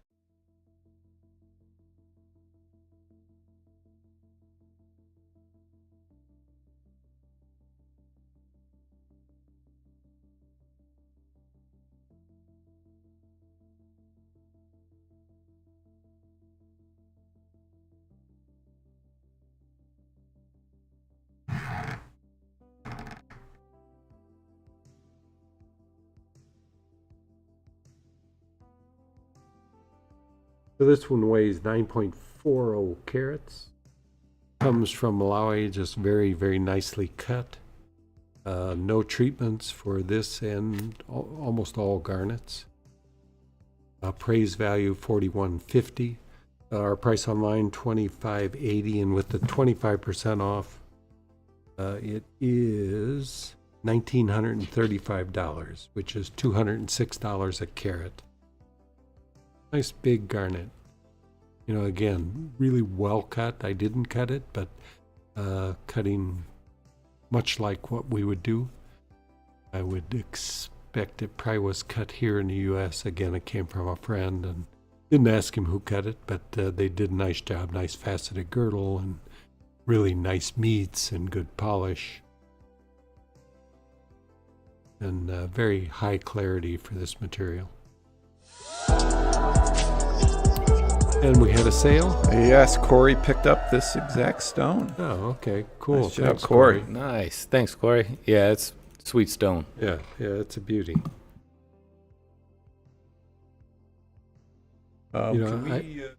So this one weighs 9.40 carats. Comes from Malawi, just very, very nicely cut. No treatments for this and almost all garnets. Praise value $41.50. Our price online $25.80, and with the 25% off, it is $1,935, which is $206 a carat. Nice big garnet. Again, really well cut. I didn't cut it, but cutting much like what we would do. I would expect it probably was cut here in the U.S. Again, it came from a friend, and didn't ask him who cut it, but they did a nice job. Nice faceted girdle and really nice meats and good polish. and very high clarity for this material. And we had a sale. Yes, Corey picked up this exact stone. Oh, okay, cool. Nice job, Thanks, Corey. Nice. Thanks, Corey. Yeah, it's sweet stone. Yeah, it's a beauty. You know, Can we, I- am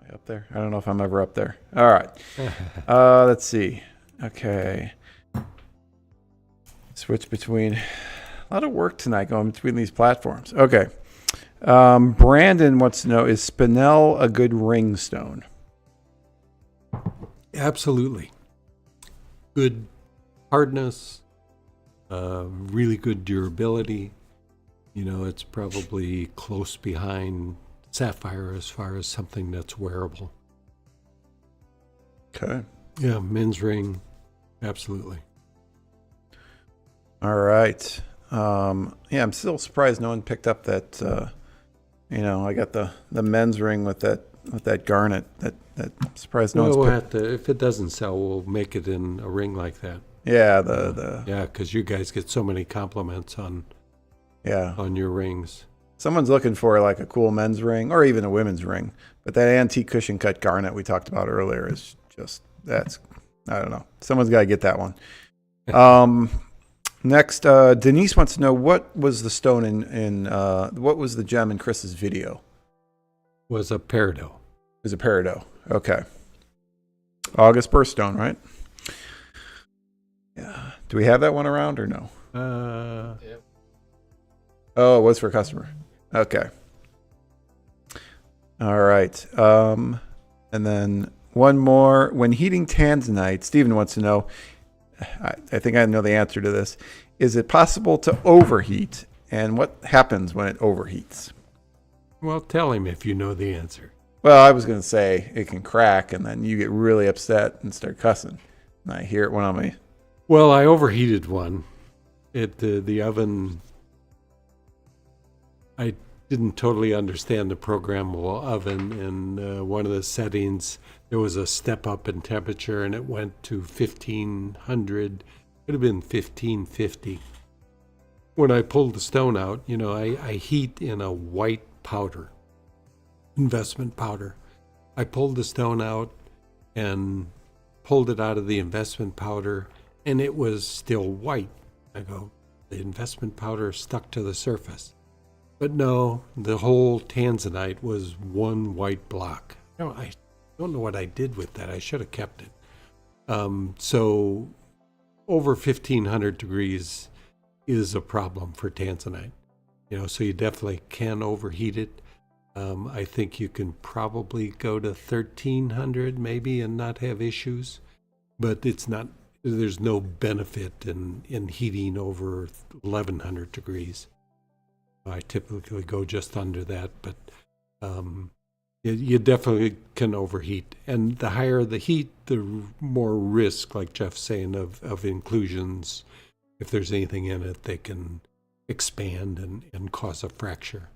I up there? I don't know if I'm ever up there. All right. Let's see. Okay. Switch between. A lot of work tonight going between these platforms. Okay. Brandon wants to know, is Spinel a good ring stone? Absolutely. Good hardness, really good durability. You know, it's probably close behind Sapphire as far as something that's wearable. Okay. Yeah, men's ring, absolutely. All right. Yeah, I'm still surprised no one picked up that. I got the men's ring with that garnet. That I'm surprised no Well, one's we'll picked. have to, if it doesn't sell, we'll make it in a ring like that. Yeah, the Yeah, because you guys get so many compliments on your rings. Someone's looking for like a cool men's ring or even a women's ring, but that antique cushion cut garnet we talked about earlier is just I don't know. Someone's got to get that one. Next, Denise wants to know, what was the stone in what was the gem in Chris's video? Was a peridot. It was a peridot. Okay. August birthstone, right? Yeah. Do we have that one around or no? Yep. Oh, it was for a customer. Okay. All right. And then one more. When heating tanzanite, Stephen wants to know, I think I know the answer to this. Is it possible to overheat? And what happens when it overheats? Well, tell him if you know the answer. Well, I was going to say it can crack, and then you get really upset and start cussing. And I hear it when I'm Well, I overheated one. The oven, I didn't totally understand the programmable oven. In one of the settings, there was a step up in temperature, and it went to 1500. Could have been 1550. When I pulled the stone out, I heat in a white powder, investment powder. I pulled the stone out and pulled it out of the investment powder, and it was still white. I go, the investment powder stuck to the surface. But no, the whole tanzanite was one white block. I don't know what I did with that. I should have kept it. So over 1500 degrees is a problem for tanzanite. So you definitely can overheat it. I think you can probably go to 1300 maybe and not have issues, but there's no benefit in heating over 1100 degrees. I typically go just under that, but you definitely can overheat. And the higher the heat, the more risk, like Jeff's saying, of inclusions. If there's anything in it, they can expand and cause a fracture.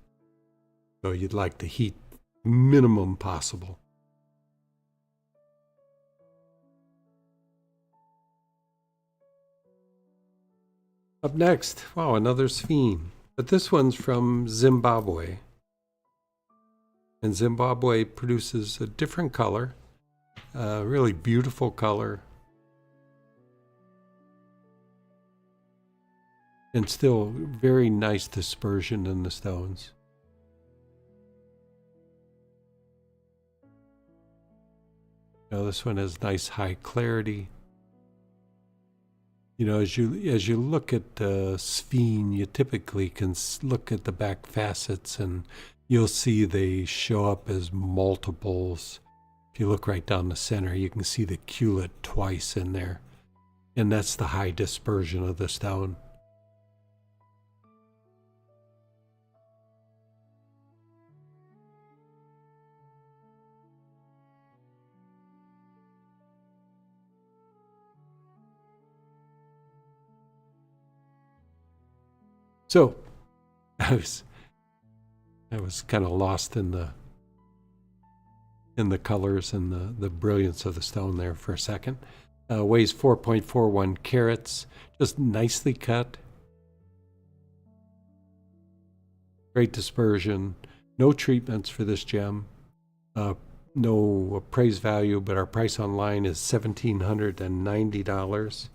So you'd like to heat minimum possible. Up next, wow, another Sphene. But this one's from Zimbabwe. And Zimbabwe produces a different color, really beautiful color. And still very nice dispersion in the stones. Now this one has nice high clarity. As you look at Sphene, you typically can look at the back facets and you'll see they show up as multiples. If you look right down the center, you can see the culet twice in there. And that's the high dispersion of the stone. So, I was kind of lost in the colors and the brilliance of the stone there for a second. weighs 4.41 carats, just nicely cut. Great dispersion. No treatments for this gem. No appraised value, but our price online is $1,790.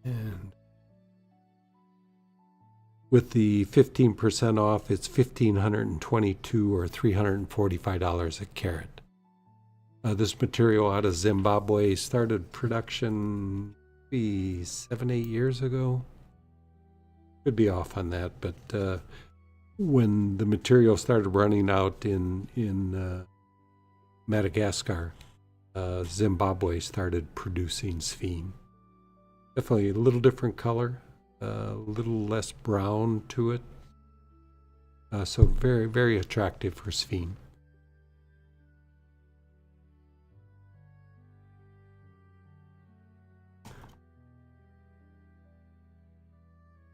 And with the 15% off, it's $1,522 or $345 a carat. This material out of Zimbabwe started production maybe 7-8 years ago. Could be off on that, but when the material started running out in Madagascar, Zimbabwe started producing Sphene. Definitely a little different color, a little less brown to it. So very, very attractive for Sphene.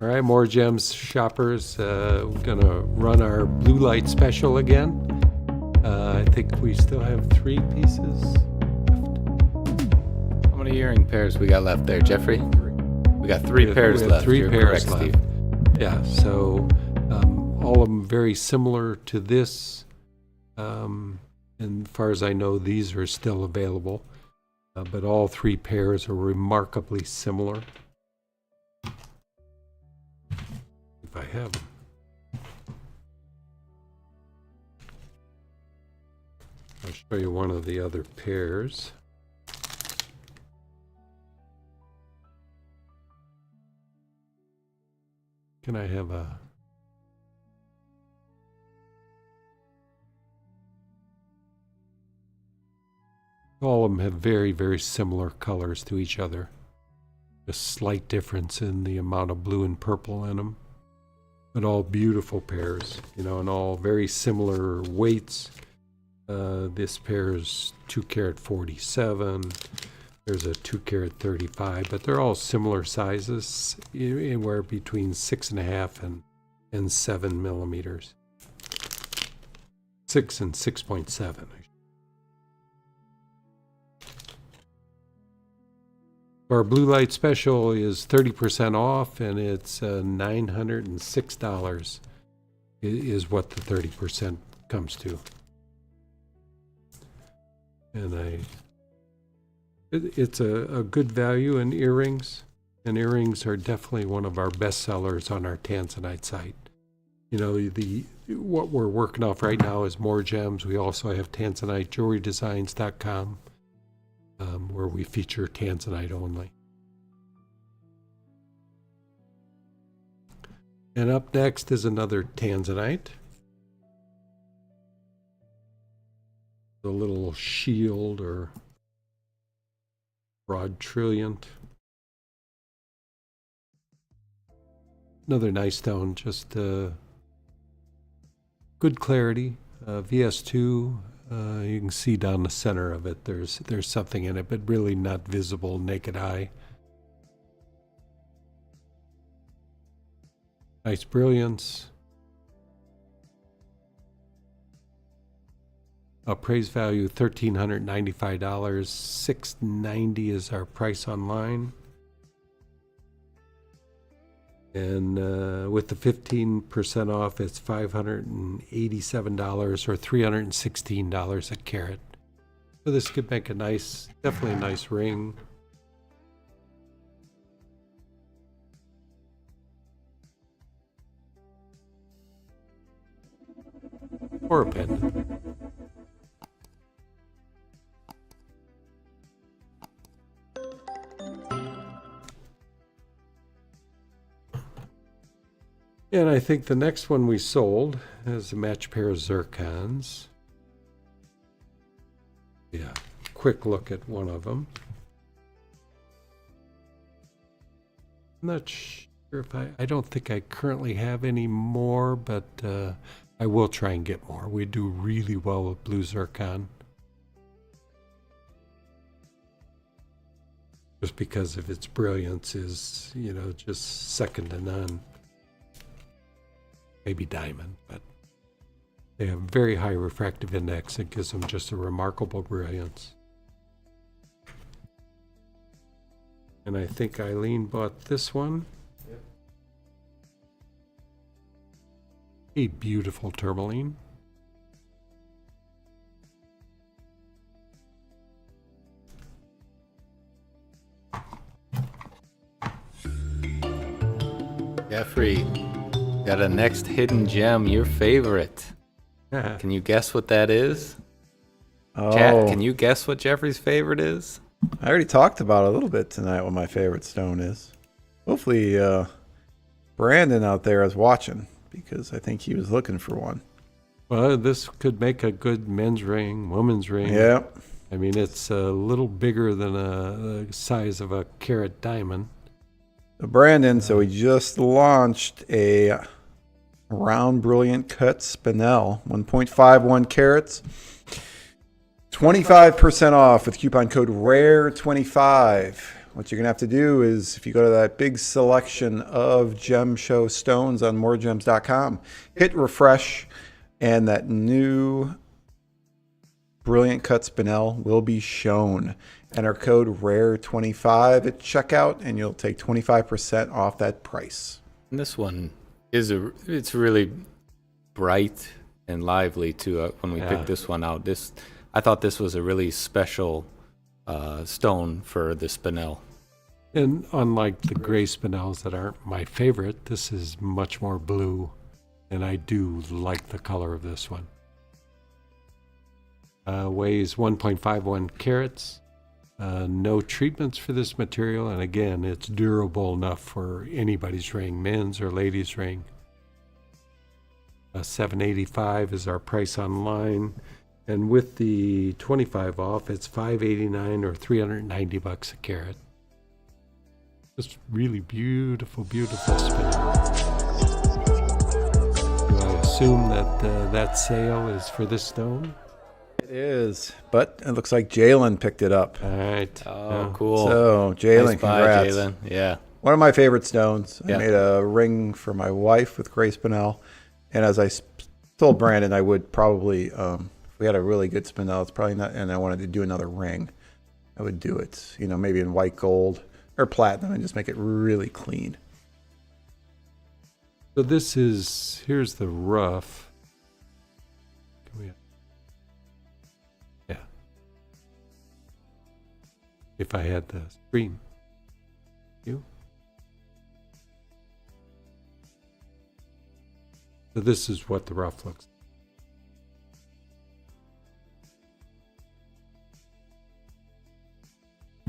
All right, more gems shoppers. We're gonna run our blue light special again. I think we still have 3 pieces left. How many earring pairs we got left there, Jeffrey? We got 3 pairs left. 3 You're pairs correct, left. Steve. Yeah, so all of them very similar to this. And as far as I know, these are still available. But all 3 pairs are remarkably similar. If I have them. I'll show you one of the other pairs. Can I have a... All of them have very, very similar colors to each other. A slight difference in the amount of blue and purple in them. But all beautiful pairs, you know, and all very similar weights. This pair is 2 carat 47. There's a 2 carat 35, but they're all similar sizes, anywhere between 6.5 and 7 millimeters. 6 and 6.7. Our blue light special is 30% off, and it's $906 is what the 30% comes to. And it's a good value in earrings, and earrings are definitely one of our best sellers on our Tanzanite site. You know, what we're working off right now is More Gems. We also have TanzaniteJewelryDesigns.com. Where we feature Tanzanite only. And up next is another Tanzanite. The little shield or broad trilliant. Another nice stone, just good clarity. VS2. You can see down the center of it, there's something in it, but really not visible naked eye. Nice brilliance. Appraised value $1,395. $690 is our price online. And with the 15% off, it's $587 or $316 a carat. So this could make a nice, definitely a nice ring. Or a pendant. And I think the next one we sold is a match pair of zircons. Yeah, quick look at one of them. I'm not sure if I don't think I currently have any more, but I will try and get more. We do really well with blue zircon. Just because of its brilliance is, you know, just second to none. Maybe diamond, but they have very high refractive index. It gives them just a remarkable brilliance. And I think Eileen bought this one. A beautiful Tourmaline. Jeffrey, got a next hidden gem, your favorite. Can you guess what that is? Oh, Chat, can you guess what Jeffrey's favorite is? I already talked about it a little bit tonight what my favorite stone is. Hopefully Brandon out there is watching because I think he was looking for one. Well, this could make a good men's ring, woman's ring. Yeah. I mean, it's a little bigger than the size of a carat diamond. Brandon, so we just launched a round brilliant cut Spinel, 1.51 carats. 25% off with coupon code RARE25. What you're going to have to do is, if you go to that big selection of gem show stones on MoreGems.com, hit refresh, and that new brilliant cut Spinel will be shown. Enter code RARE25 at checkout, and you'll take 25% off that price. And this one is it's really bright and lively too. When we picked this one out, I thought this was a really special stone for the Spinel. And unlike the gray Spinels that aren't my favorite, this is much more blue, and I do like the color of this one. Weighs 1.51 carats. No treatments for this material, and again, it's durable enough for anybody's ring, men's or ladies' ring. $785 is our price online, and with the 25 off, it's $589 or $390 a carat. Just really beautiful, beautiful spinel. Do I assume that that sale is for this stone? It is, but it looks like Jalen picked it up. All right. Oh, cool. So, Jalen, Nice buy, congrats. Jalen. Yeah. One of my favorite stones. Yeah. I made a ring for my wife with gray Spinel, and as I told Brandon, I would probably, if we had a really good Spinel, it's probably not, and I wanted to do another ring, I would do it, maybe in white gold or platinum and just make it really clean. So here's the rough. Yeah. If I had the screen. So this is what the rough looks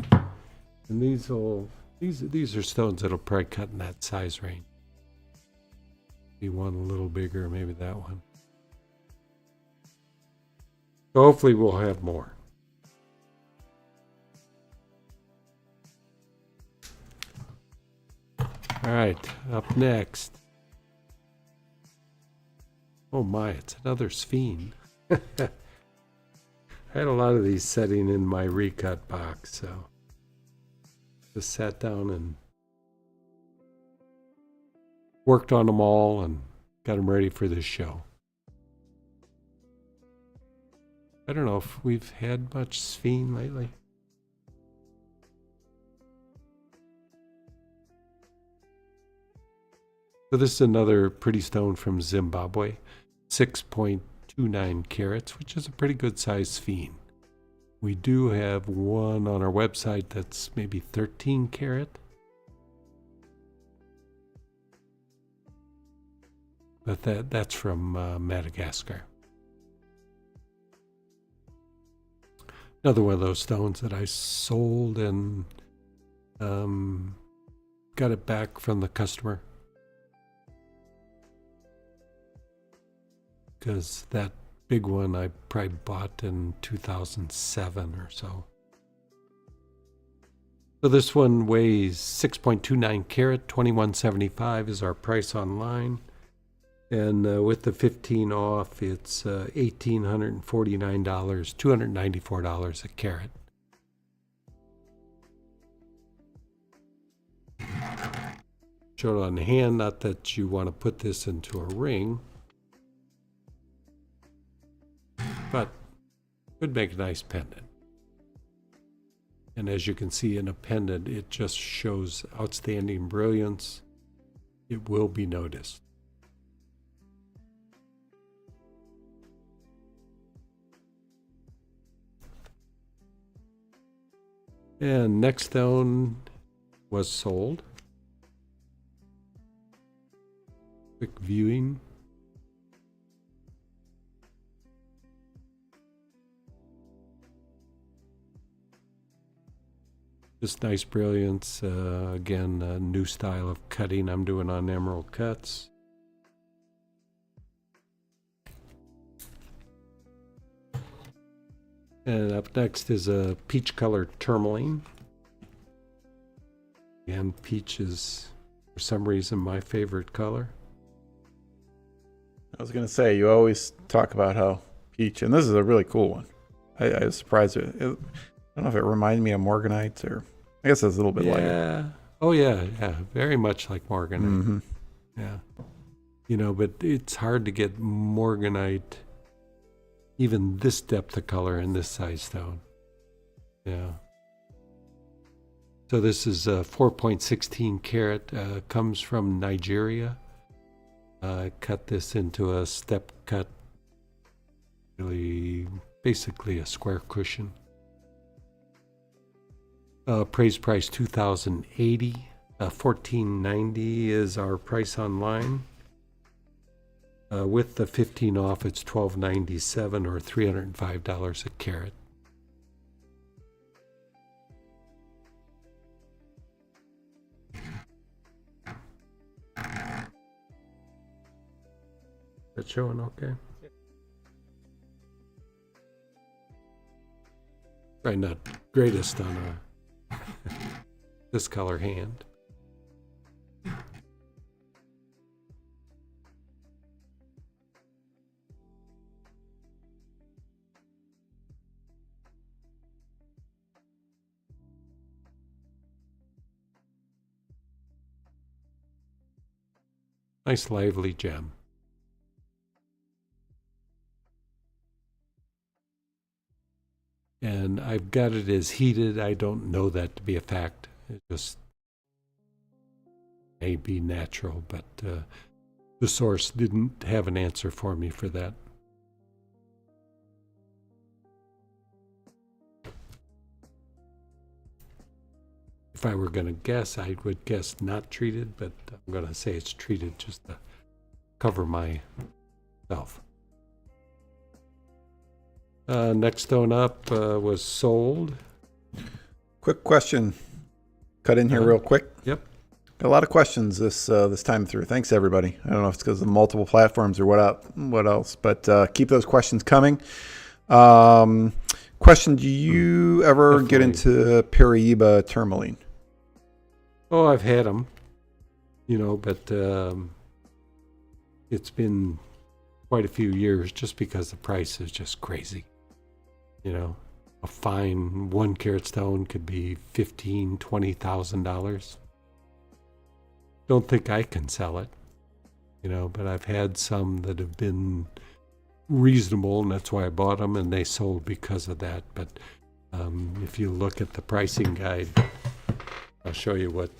like. And these are stones that'll probably cut in that size range. Maybe one a little bigger, maybe that one. So hopefully we'll have more. All right, up next. Oh my, it's another Sphene. I had a lot of these sitting in my recut box, so just sat down and worked on them all and got them ready for this show. I don't know if we've had much Sphene lately. So this is another pretty stone from Zimbabwe, 6.29 carats, which is a pretty good size Sphene. We do have one on our website that's maybe 13 carat. But that's from Madagascar. Another one of those stones that I sold and got it back from the customer. Because that big one I probably bought in 2007 or so. So this one weighs 6.29 carat, $21.75 is our price online. And with the 15 off, it's $1,849, $294 a carat. Show it on the hand, not that you want to put this into a ring, but could make a nice pendant. And as you can see in a pendant, it just shows outstanding brilliance. It will be noticed. And next stone was sold. Quick viewing. Just nice brilliance. Again, a new style of cutting I'm doing on emerald cuts. And up next is a peach colored tourmaline. Again, peach is, for some reason, my favorite color. I was going to say, you always talk about how peach, and this is a really cool one. I was surprised. I don't know if it reminded me of Morganite, or I guess it's a little bit lighter. Yeah. Oh, yeah. Yeah. Very much like Morganite. Mm-hmm. Yeah. You know, but it's hard to get Morganite, even this depth of color in this size stone. Yeah. So this is a 4.16 carat, comes from Nigeria. Cut this into a step cut, really basically a square cushion. Appraised price $2,080. $1,490 is our price online. With the 15 off, it's $1,297 or $305 a carat. That showing okay? Probably not greatest on a this color hand. Nice lively gem. And I've got it as heated. I don't know that to be a fact. It just may be natural, but the source didn't have an answer for me for that. If I were going to guess, I would guess not treated, but I'm going to say it's treated just to cover myself. Next stone up was sold. Quick question. Cut in here real quick. Yep. Got a lot of questions this time through. Thanks, everybody. I don't know if it's because of multiple platforms or what else, but keep those questions coming. Question, do you ever Definitely. get into Paraiba Tourmaline? Oh, I've had them, but it's been quite a few years just because the price is just crazy. A fine 1 carat stone could be $15,000, $20,000. Don't think I can sell it, but I've had some that have been reasonable, and that's why I bought them, and they sold because of that. But if you look at the pricing guide, I'll show you what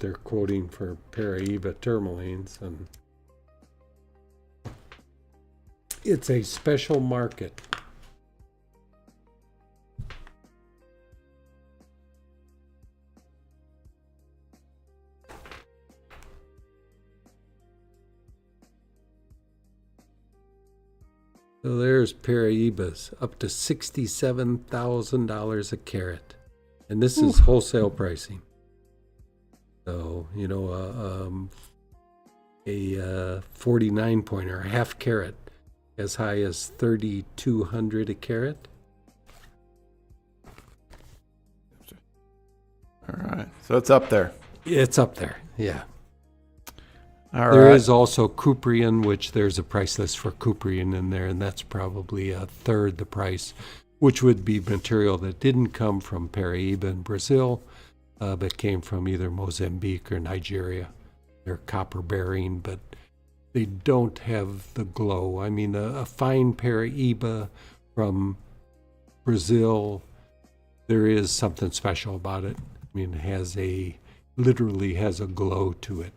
they're quoting for Paraiba tourmalines, and it's a special market. So there's Paraibas, up to $67,000 a carat. And this is wholesale pricing. So, a 49 pointer, a half carat, as high as $3,200 a carat. All right. So it's up there. It's up there, yeah. All There right. is also Cuprian, which there's a price list for Cuprian in there, and that's probably a third the price, which would be material that didn't come from Paraiba in Brazil, but came from either Mozambique or Nigeria. They're copper bearing, but they don't have the glow. I mean, a fine Paraiba from Brazil there is something special about it. I mean, literally has a glow to it.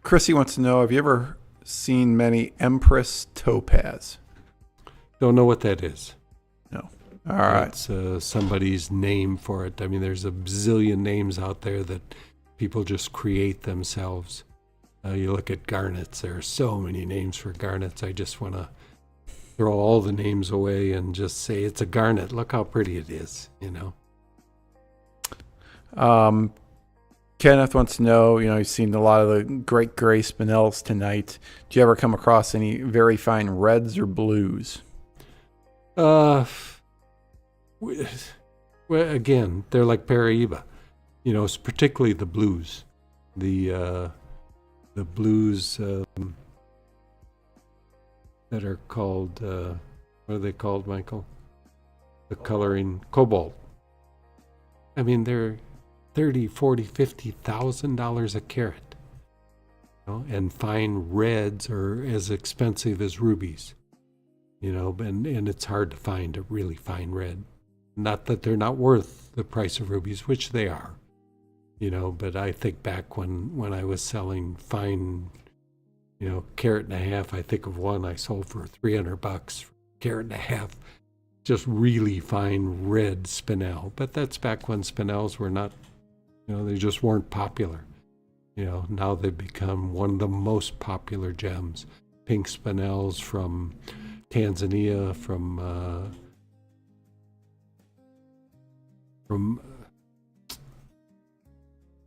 Chrissy wants to know, have you ever seen many Empress Topaz? Don't know what that is. No. All right. It's somebody's name for it. I mean, there's a bazillion names out there that people just create themselves. You look at garnets. There are so many names for garnets. I just want to throw all the names away and just say it's a garnet. Look how pretty it is, you know. Kenneth wants to know, you've seen a lot of the great gray Spinels tonight. Do you ever come across any very fine reds or blues? Well, again, they're like Paraíba. It's particularly the blues. The blues that are called, what are they called, Michael? The coloring cobalt. I mean, they're $30,000, $40,000, $50,000 a carat. And fine reds are as expensive as rubies. And it's hard to find a really fine red. Not that they're not worth the price of rubies, which they are. But I think back when I was selling fine, carat and a half, I think of one I sold for $300, carat and a half, just really fine red spinel. But that's back when spinels were not, they just weren't popular. Now they've become one of the most popular gems. Pink spinels from Tanzania, from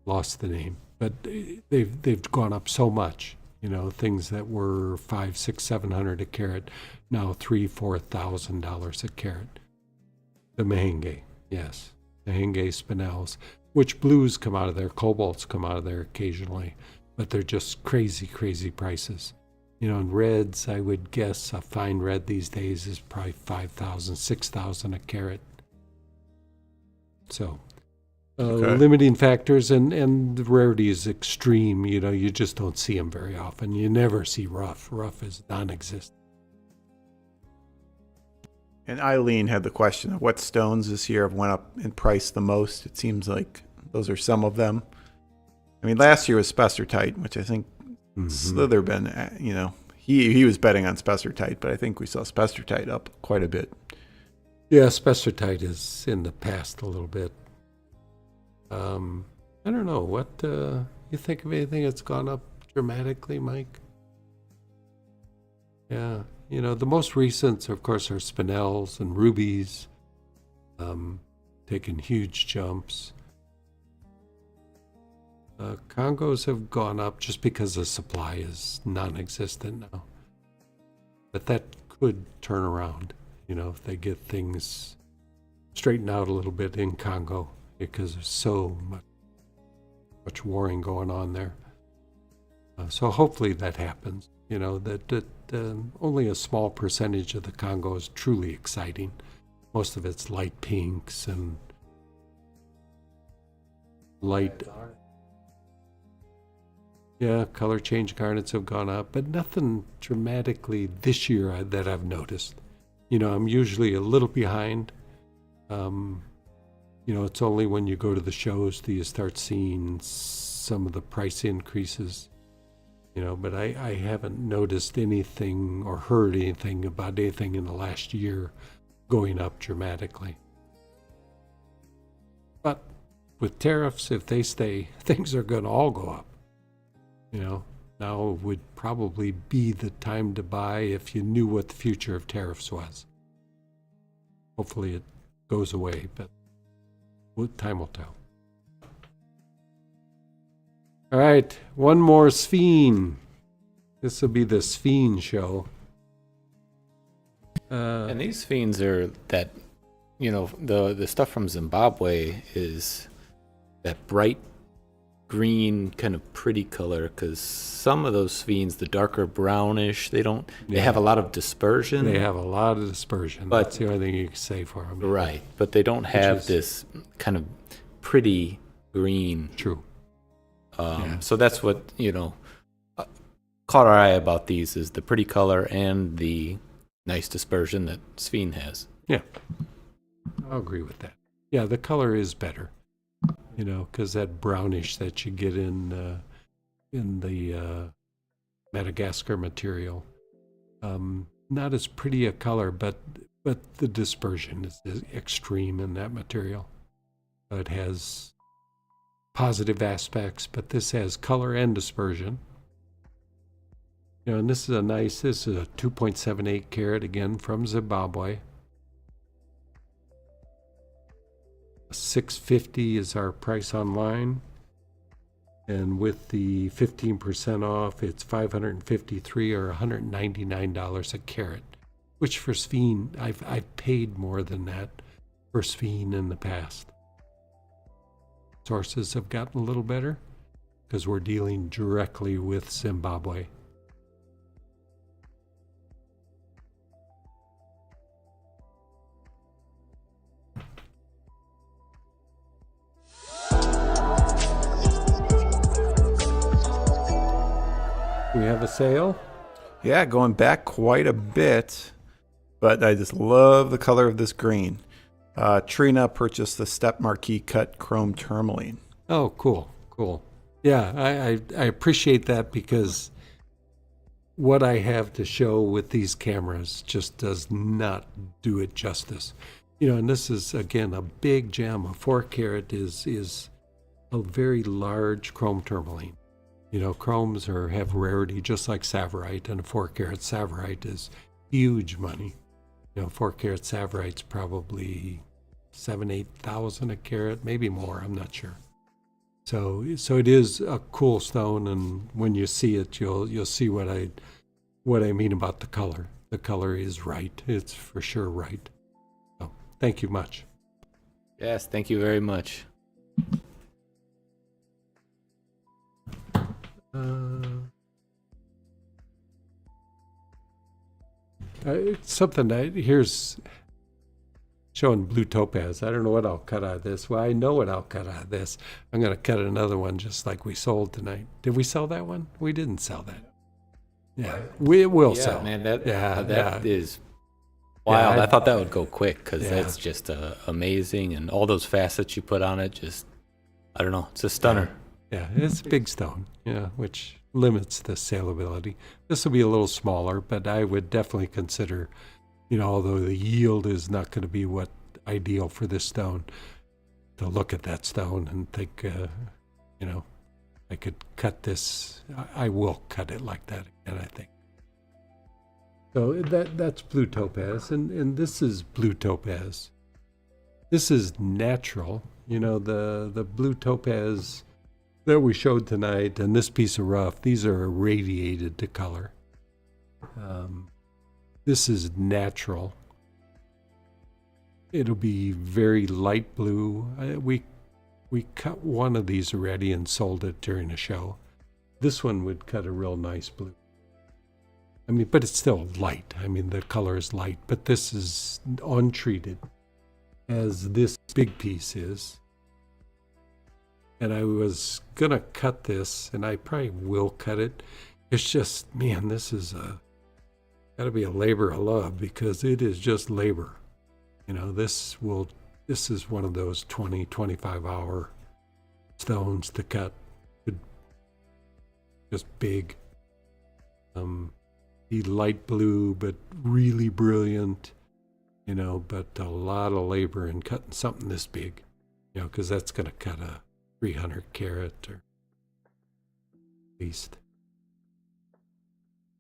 lost the name, but they've gone up so much. Things that were $500, $600, $700 a carat, now $3,000, $4,000 a carat. The Mahenge, yes, Mahenge spinels, which blues come out of there, cobalts come out of there occasionally, but they're just crazy, crazy prices. And reds, I would guess a fine red these days is probably $5,000, $6,000 a carat. So. Okay. Limiting factors, and the rarity is extreme. You just don't see them very often. You never see rough. Rough is non-existent. And Eileen had the question of what stones this year have went up in price the most. It seems like those are some of them. I mean, last year was Spessartite, which I think Slitherbin, he was betting on Spessartite, but I think we saw Spessartite up quite a bit. Yeah, Spessartite is in the past a little bit. I don't know. What you think of anything that's gone up dramatically, Mike? Yeah, the most recent, of course, are Spinels and rubies, taking huge jumps. Congos have gone up just because the supply is non-existent now. But that could turn around, if they get things straightened out a little bit in Congo, because there's so much warring going on there. So hopefully that happens. That only a small percentage of the Congo is truly exciting. Most of it's light pinks and light. Yeah, color change garnets have gone up, but nothing dramatically this year that I've noticed. I'm usually a little behind. It's only when you go to the shows do you start seeing some of the price increases. But I haven't noticed anything or heard anything about anything in the last year going up dramatically. But with tariffs, if they stay, things are going to all go up. Now would probably be the time to buy if you knew what the future of tariffs was. Hopefully it goes away, but time will tell. All right, one more Sphene. This will be the Sphene show. And these Sphenes are that, the stuff from Zimbabwe is that bright green kind of pretty color, because some of those Sphenes, the darker brownish, they have a lot of dispersion. They have a lot of dispersion. But, that's the only thing you can say for them. Right, but they don't have this kind of pretty green. True. So that's what, caught our eye about these is the pretty color and the nice dispersion that Sphene has. Yeah, I'll agree with that. Yeah, the color is better, because that brownish that you get in the Madagascar material, not as pretty a color, but the dispersion is extreme in that material. It has positive aspects, but this has color and dispersion. And this is a 2.78 carat, again, from Zimbabwe. $650 is our price online. And with the 15% off, it's $553 or $199 a carat, which for Sphene, I've paid more than that for Sphene in the past. Sources have gotten a little better because we're dealing directly with Zimbabwe. We have a sale. Yeah, going back quite a bit, but I just love the color of this green. Trina purchased the Step Marquee Cut Chrome Tourmaline. Oh, cool. Yeah, I appreciate that because what I have to show with these cameras just does not do it justice. And this is, again, a big gem. A 4 carat is a very large chrome tourmaline. Chromes have rarity just like Savorite, and a 4 carat Savorite is huge money. 4 carat Savorite's probably 7,000-8,000 a carat, maybe more, I'm not sure. So it is a cool stone, and when you see it, you'll see what I mean about the color. The color is right. It's for sure right. So thank you much. Yes, thank you very much. Here's showing blue topaz. I don't know what I'll cut out of this. Well, I know what I'll cut out of this. I'm going to cut another one just like we sold tonight. Did we sell that one? We didn't sell that. Yeah, we will sell. Man, that yeah. is wild. Yeah, I thought that would go quick because Yeah. that's just amazing, and all those facets you put on it, just I don't know, it's a stunner. Yeah, it's a big stone, which limits the saleability. This will be a little smaller, but I would definitely consider, although the yield is not going to be what ideal for this stone, to look at that stone and think, I could cut this. I will cut it like that again, I think. So that's blue topaz, and this is blue topaz. This is natural. The blue topaz that we showed tonight and this piece of rough, these are irradiated to color. This is natural. It'll be very light blue. We cut one of these already and sold it during a show. This one would cut a real nice blue. But it's still light. The color is light, but this is untreated, as this big piece is. And I was going to cut this, and I probably will cut it. It's just, man, this is got to be a labor of love, because it is just labor. This is one of those 20, 25-hour stones to cut. Just big. Be light blue, but really brilliant, but a lot of labor in cutting something this big, because that's going to cut a 300 carat or at least.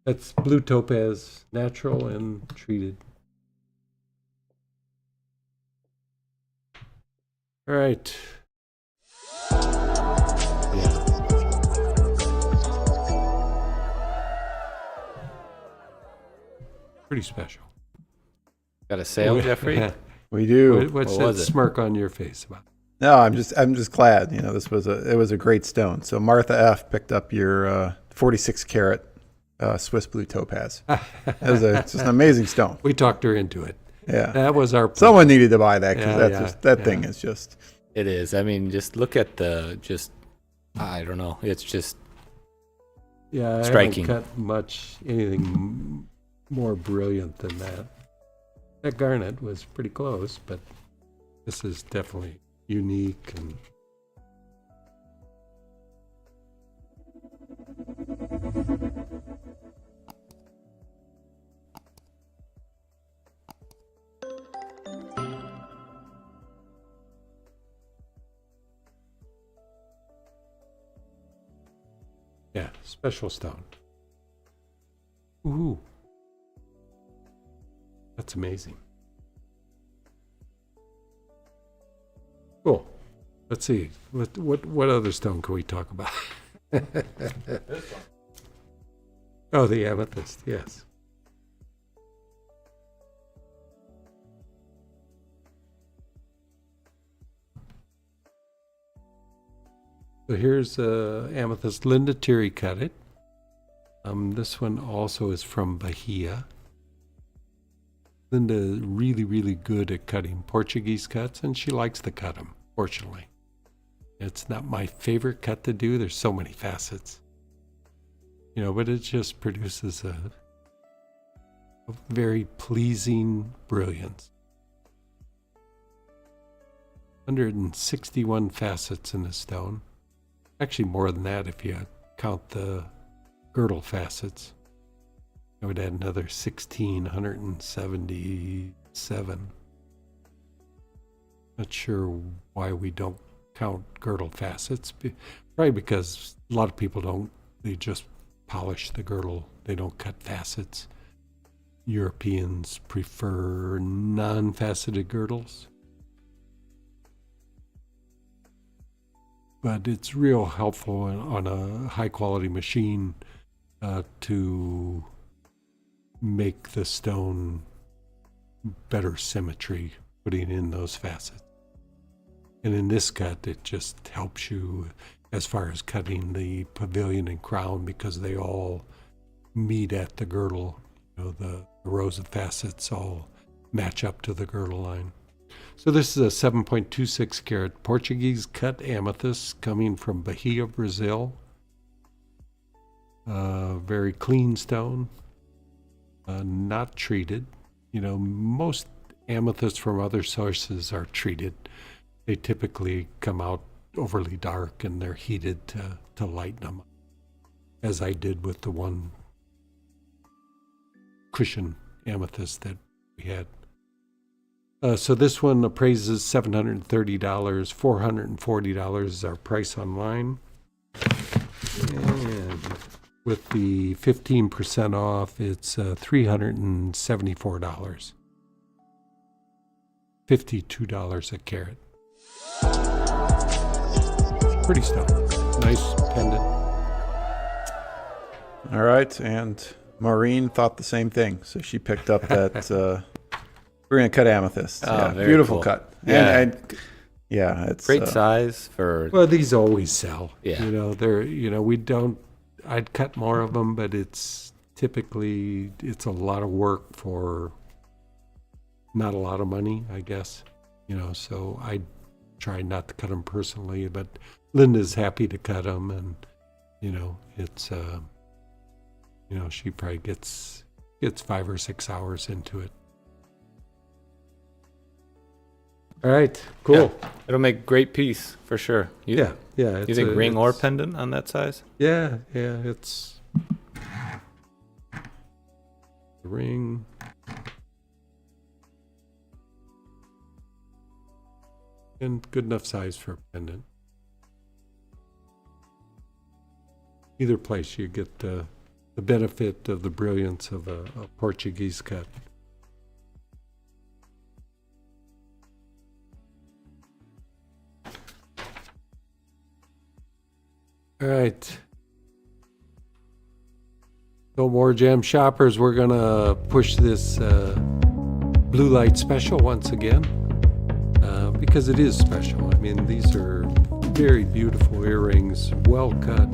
That's blue topaz, natural and treated. All right. Yeah. Pretty special. Got a sale, Jeffrey? We do. What's What that was it? smirk on your face about? No, I'm just glad. This was a great stone. So Martha F picked up your 46 carat Swiss blue topaz. It's just an amazing stone. We talked her into it. Yeah, That was our plan. someone needed to buy that because Yeah, thing is just. It is. Just look at I don't know. It's just Yeah, I striking. haven't cut anything more brilliant than that. That Garnet was pretty close, but this is definitely unique. And yeah, special stone. Ooh. That's amazing. Cool. Let's see. What other stone can we talk about? Oh, the amethyst, yes. So here's amethyst. Linda Terry cut it. This one also is from Bahia. Linda is really, really good at cutting Portuguese cuts, and she likes to cut them, fortunately. It's not my favorite cut to do. There's so many facets. You know, but it just produces a very pleasing brilliance. 161 facets in the stone. Actually more than that if you count the girdle facets. I would add another 177. Not sure why we don't count girdle facets. Probably because a lot of people don't. They just polish the girdle. They don't cut facets. Europeans prefer non-faceted girdles. But it's real helpful on a high-quality machine to make the stone better symmetry, putting in those facets. And in this cut, it just helps you as far as cutting the pavilion and crown because they all meet at the girdle. You know, the rows of facets all match up to the girdle line. So this is a 7.26 karat Portuguese cut amethyst coming from Bahia, Brazil. Very clean stone. Not treated. You know, most amethysts from other sources are treated. They typically come out overly dark and they're heated to lighten them, as I did with the one cushion amethyst that we had. So this one appraises $730, $440 is our price online. And with the 15% off, it's $374. $52 a carat. Pretty stone. Nice pendant. All right, and Maureen thought the same thing, so she picked up that. We're gonna cut amethyst. Oh, Yeah, very beautiful cool. cut. Yeah. And yeah, it's Great size for. Well, these always sell. Yeah. You know, they're, you know, we don't, I'd cut more of them, but it's typically, it's a lot of work for not a lot of money, I guess. You know, so I try not to cut them personally, but Linda's happy to cut them, and, you know, it's, you know, she probably gets 5 or 6 hours into it. All right, cool. Yeah, it'll make great piece for sure. Yeah. You think ring or pendant on that size? Yeah, it's the ring. And good enough size for a pendant. Either place you get the benefit of the brilliance of a Portuguese cut. All right. So more gem shoppers, we're gonna push this blue light special once again because it is special. I mean, these are very beautiful earrings, well cut,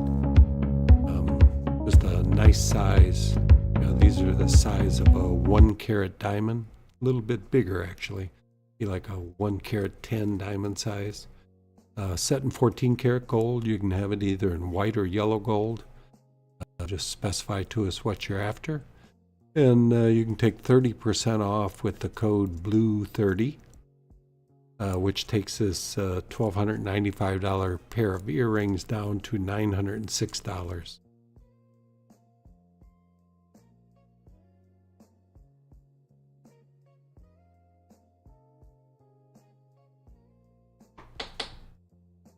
just a nice size. You know, these are the size of a 1 carat diamond, a little bit bigger actually, be like a 1 carat 10 diamond size. Set in 14 karat gold. You can have it either in white or yellow gold. Just specify to us what you're after. And you can take 30% off with the code BLUE30, which takes this $1,295 pair of earrings down to $906.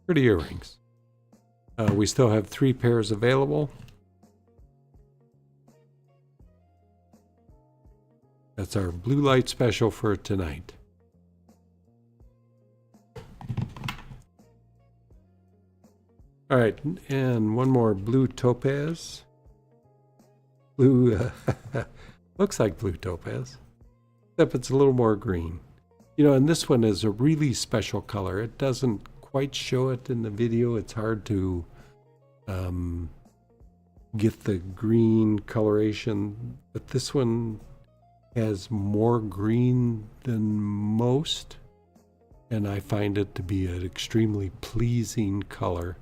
Pretty earrings. We still have 3 pairs available. That's our blue light special for tonight. All right, and one more blue topaz. Blue, looks like blue topaz, except it's a little more green. You know, and this one is a really special color. It doesn't quite show it in the video. It's hard to get the green coloration, but this one has more green than most, and I find it to be an extremely pleasing color.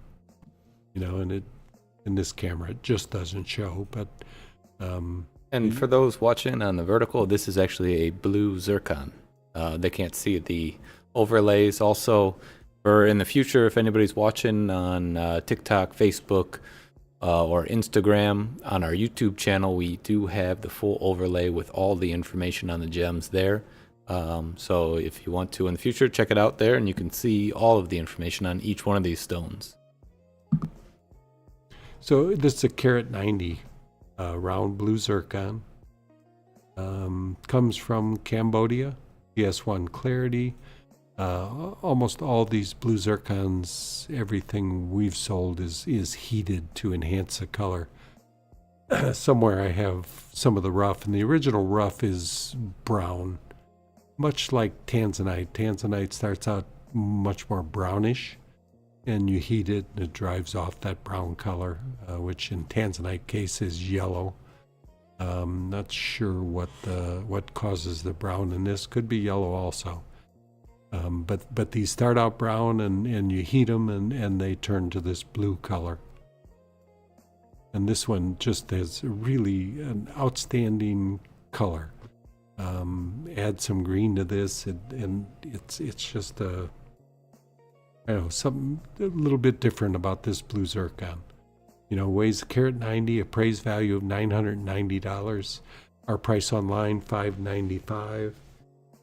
You know, and it in this camera it just doesn't show, but And for those watching on the vertical, this is actually a blue zircon. They can't see the overlays. Also, for in the future, if anybody's watching on TikTok, Facebook, or Instagram, on our YouTube channel, we do have the full overlay with all the information on the gems there. So if you want to in the future, check it out there, and you can see all of the information on each one of these stones. So this is a carat 90 round blue zircon. Comes from Cambodia, PS1 clarity. Almost all these blue zircons, everything we've sold is heated to enhance the color. Somewhere I have some of the rough, and the original rough is brown, much like Tanzanite. Tanzanite starts out much more brownish, and you heat it and it drives off that brown color, which in Tanzanite case is yellow. Not sure what causes the brown in this. Could be yellow also. But these start out brown, and you heat them and they turn to this blue color. And this one just has really an outstanding color. Add some green to this, and it's just something a little bit different about this blue zircon. You know, weighs a carat 90, appraised value of $990. Our price online, $595.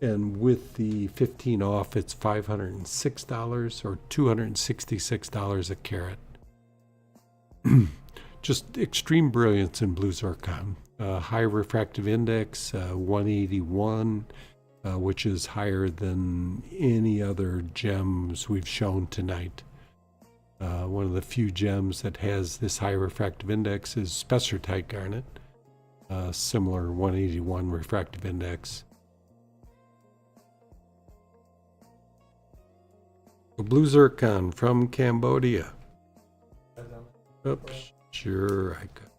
And with the 15 off, it's $506 or $266 a carat. Just extreme brilliance in blue zircon. High refractive index, 181, which is higher than any other gems we've shown tonight. One of the few gems that has this high refractive index is Spessartite garnet, similar 181 refractive index. A blue zircon from Cambodia. Oops, sure I could.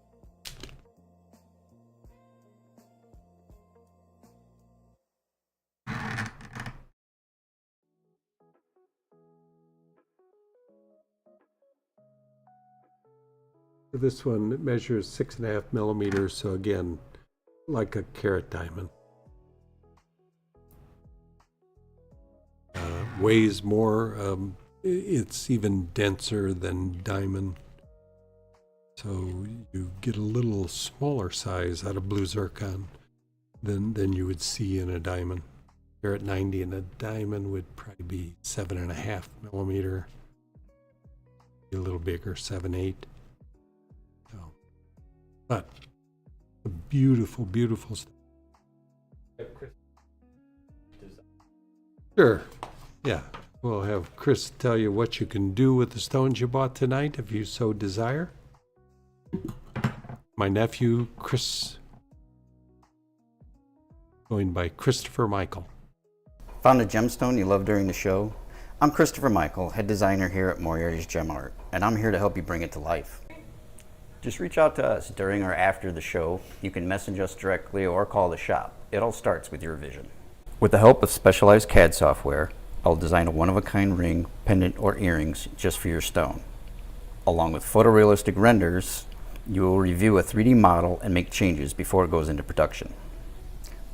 This one, it measures 6.5 millimeters, so again, like a carat diamond. Weighs more, it's even denser than diamond. So you get a little smaller size out of blue zircon than you would see in a diamond. Carat 90 in a diamond would probably be 7.5 millimeter. Be a little bigger, 7.8. But a beautiful, beautiful stuff. Sure. Yeah. We'll have Chris tell you what you can do with the stones you bought tonight if you so desire. My nephew, Chris, going by Christopher Michael. Found a gemstone you love during the show? I'm Christopher Michael, head designer here at Moriarty's Gem Art, and I'm here to help you bring it to life. Just reach out to us during or after the show. You can message us directly or call the shop. It all starts with your vision. With the help of specialized CAD software, I'll design a one-of-a-kind ring, pendant, or earrings just for your stone. Along with photorealistic renders, You will review a 3D model and make changes before it goes into production.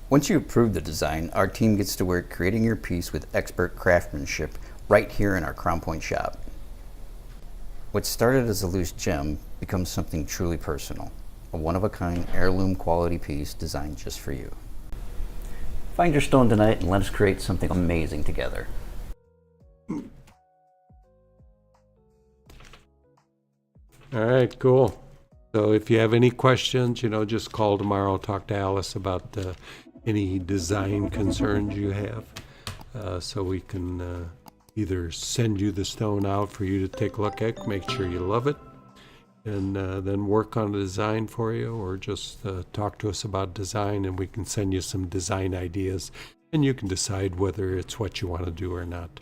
Once you approve the design, our team gets to work creating your piece with expert craftsmanship right here in our Crown Point shop. What started as a loose gem becomes something truly personal, a one-of-a-kind heirloom quality piece designed just for you. Find your stone tonight and let us create something amazing together. All right, cool. So if you have any questions, just call tomorrow, talk to Alice about any design concerns you have, so we can either send you the stone out for you to take a look at, make sure you love it, and then work on a design for you, or just talk to us about design and we can send you some design ideas and you can decide whether it's what you want to do or not.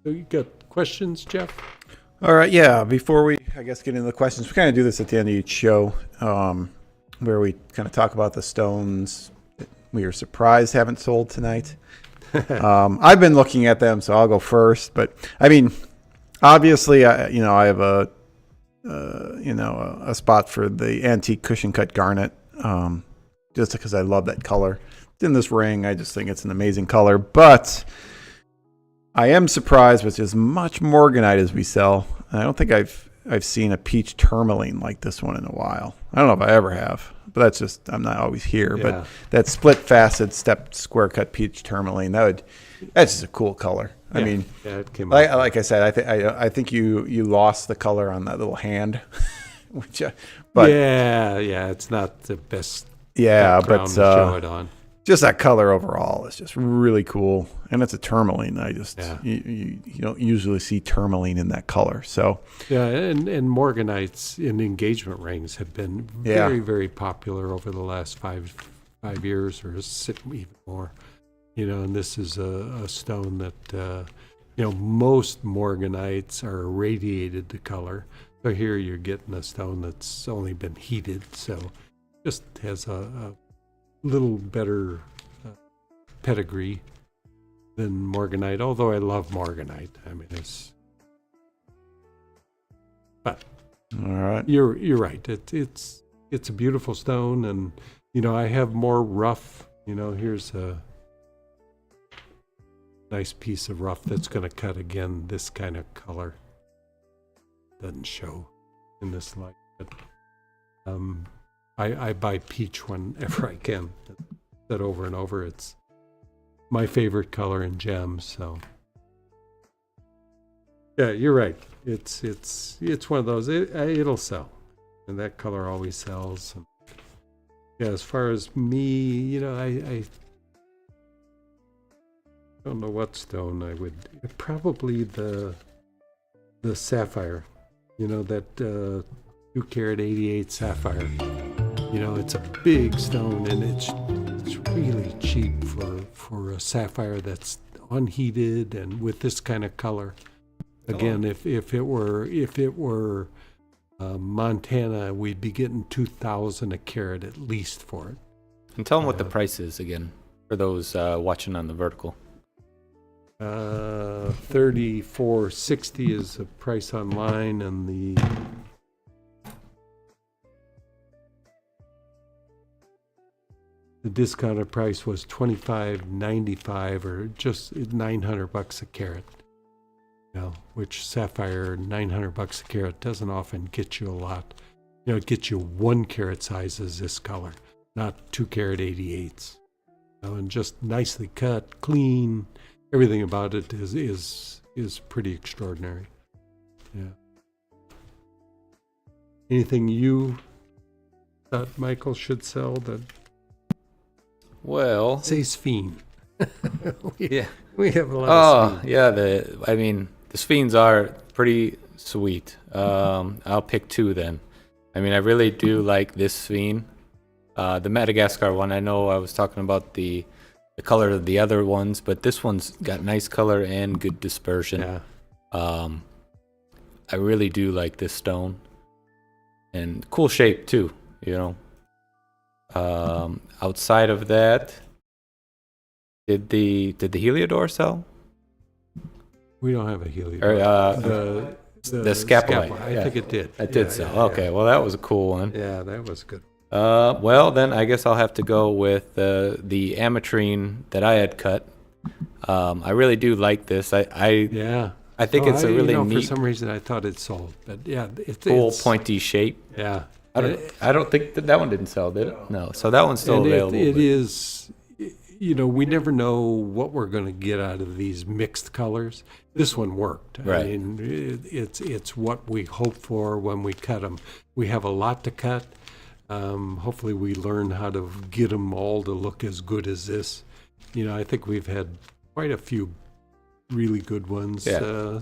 So you got questions, Jeff? All right, yeah. Before we, I guess, get into the questions, we kind of do this at the end of each show, where we kind of talk about the stones that we are surprised haven't sold tonight. I've been looking at them, so I'll go first. But I mean, obviously, I have a spot for the antique cushion cut garnet, just because I love that color. In this ring, I just think it's an amazing color. But I am surprised with as much morganite as we sell. I don't think I've seen a peach tourmaline like this one in a while. I don't know if I ever have, but that's just, I'm not always here. Yeah. But that split facet stepped square cut peach tourmaline, that's just a cool color. I mean, it came like I said, I think you lost the color on that little hand, but yeah, it's not the best. Yeah, background but to show it on. Just that color overall is just really cool, and it's a tourmaline. You don't usually see tourmaline in that color. So yeah, and morganites in engagement rings have been very, very popular over the last five years, or even more. And this is a stone that most morganites are irradiated to color. So here you're getting a stone that's only been heated, so just has a little better pedigree than morganite, although I love morganite. I mean, but all right, you're right. It's a beautiful stone, and I have more rough. Here's a nice piece of rough that's going to cut again this kind of color. Doesn't show in this light, but I buy peach whenever I can. That over and over. It's my favorite color in gems. So yeah, you're right. It's one of those. It'll sell, and that color always sells. And yeah, as far as me, I don't know what stone I would. Probably the sapphire. That 2-carat 88 sapphire. It's a big stone, and it's really cheap for a sapphire that's unheated and with this kind of color. Again, if it were Montana, we'd be getting $2,000 a carat at least for it. And tell them what the price is again for those watching on the vertical. $34.60 is the price online, and the discounted price was $25.95, or just $900 a carat. Which sapphire $900 a carat doesn't often get you a lot. It gets you 1-carat sizes this color, not 2-carat 88s. And just nicely cut, clean. Everything about it is pretty extraordinary. Yeah. Anything you thought Michael should sell that? Well, Say Sphene. yeah. We have a lot of Sphene. Yeah. The Sphenes are pretty sweet. I'll pick two then. I mean, I really do like this Sphene. The Madagascar one, I know I was talking about the color of the other ones, but this one's got nice color and good dispersion. Yeah. I really do like this stone. And cool shape too, outside of that, did the Heliodor sell? We don't have a Heliodor. The Scapolite. I think it did. It did sell. Okay, well, that was a cool one. Yeah, that was good. Well, then I guess I'll have to go with the Amitrine that I had cut. I really do like this. I think it's a really neat, for some reason I thought it sold, but yeah, cool it's pointy shape. Yeah, I don't think that one didn't sell, did it? No. So that one's still and available. It is, we never know what we're going to get out of these mixed colors. This one worked. Right. I mean, it's what we hope for when we cut them. We have a lot to cut. Hopefully we learn how to get them all to look as good as this. I think we've had quite a few really good ones. Yeah.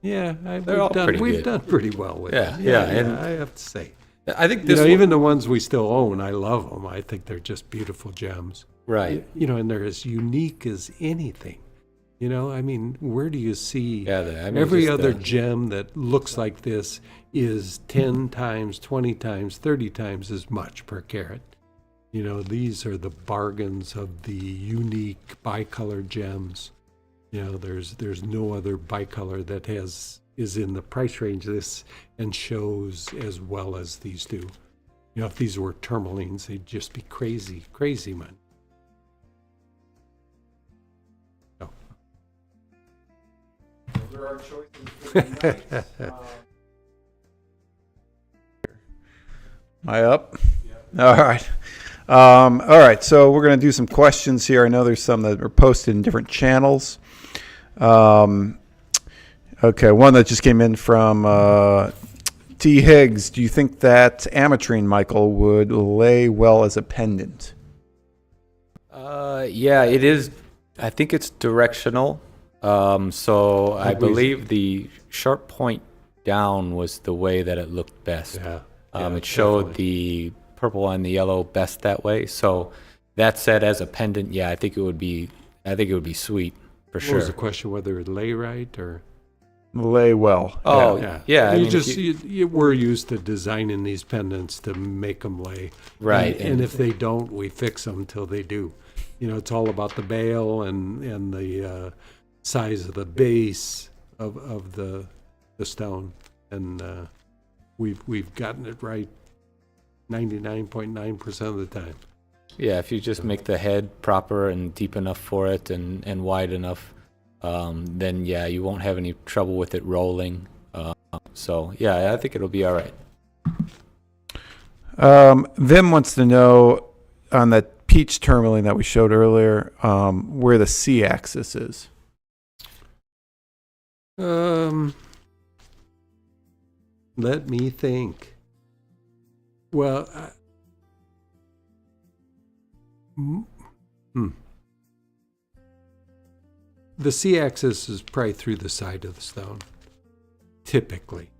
We've done pretty well with it. And I have to say. I think this even the ones we still own, I love them. I think they're just beautiful gems. Right. And they're as unique as anything. I mean, where do you see every other gem that looks like this is 10 times, 20 times, 30 times as much per carat. These are the bargains of the unique bicolor gems. There's no other bicolor that is in the price range of this and shows as well as these do. If these were tourmalines, they'd just be crazy, crazy money. So. Those are our choices for the night. Am I up? Yeah. All right. All right, so we're going to do some questions here. I know there's some that are posted in different channels. Okay, one that just came in from T. Higgs. Do you think that Amitrine, Michael, would lay well as a pendant? Yeah, it is. I think it's directional. So I believe the sharp point down was the way that it looked best. It showed the purple and the yellow best that way. So that said, as a pendant, I think it would be sweet for sure. What was the question? Whether it lay right or lay well? Oh, yeah. We're used to designing these pendants to make them lay. Right. And if they don't, we fix them till they do. It's all about the bale and the size of the base of the stone, and we've gotten it right 99.9% of the time. Yeah, if you just make the head proper and deep enough for it and wide enough, then you won't have any trouble with it rolling. So I think it'll be all right. Vim wants to know on that peach tourmaline that we showed earlier, where the C-axis is. Let me think. Well, the C-axis is probably through the side of the stone, typically,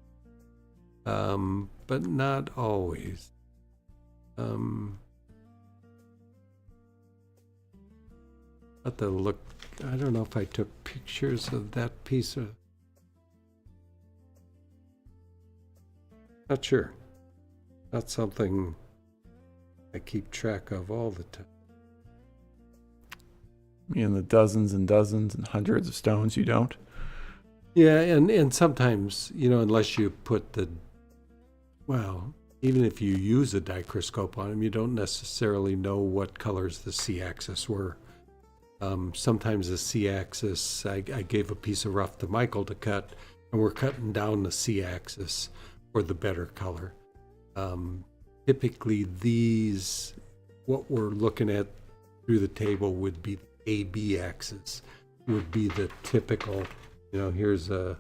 but not always. Have to look. I don't know if I took pictures of that piece of. Not sure. Not something I keep track of all the time. In the dozens and dozens and hundreds of stones, you don't? Yeah, and sometimes, unless you put even if you use a dichroscope on them, you don't necessarily know what colors the C-axis were. Sometimes the C-axis, I gave a piece of rough to Michael to cut, and we're cutting down the C-axis for the better color. Typically these, what we're looking at through the table would be the AB axis, would be the typical, here's can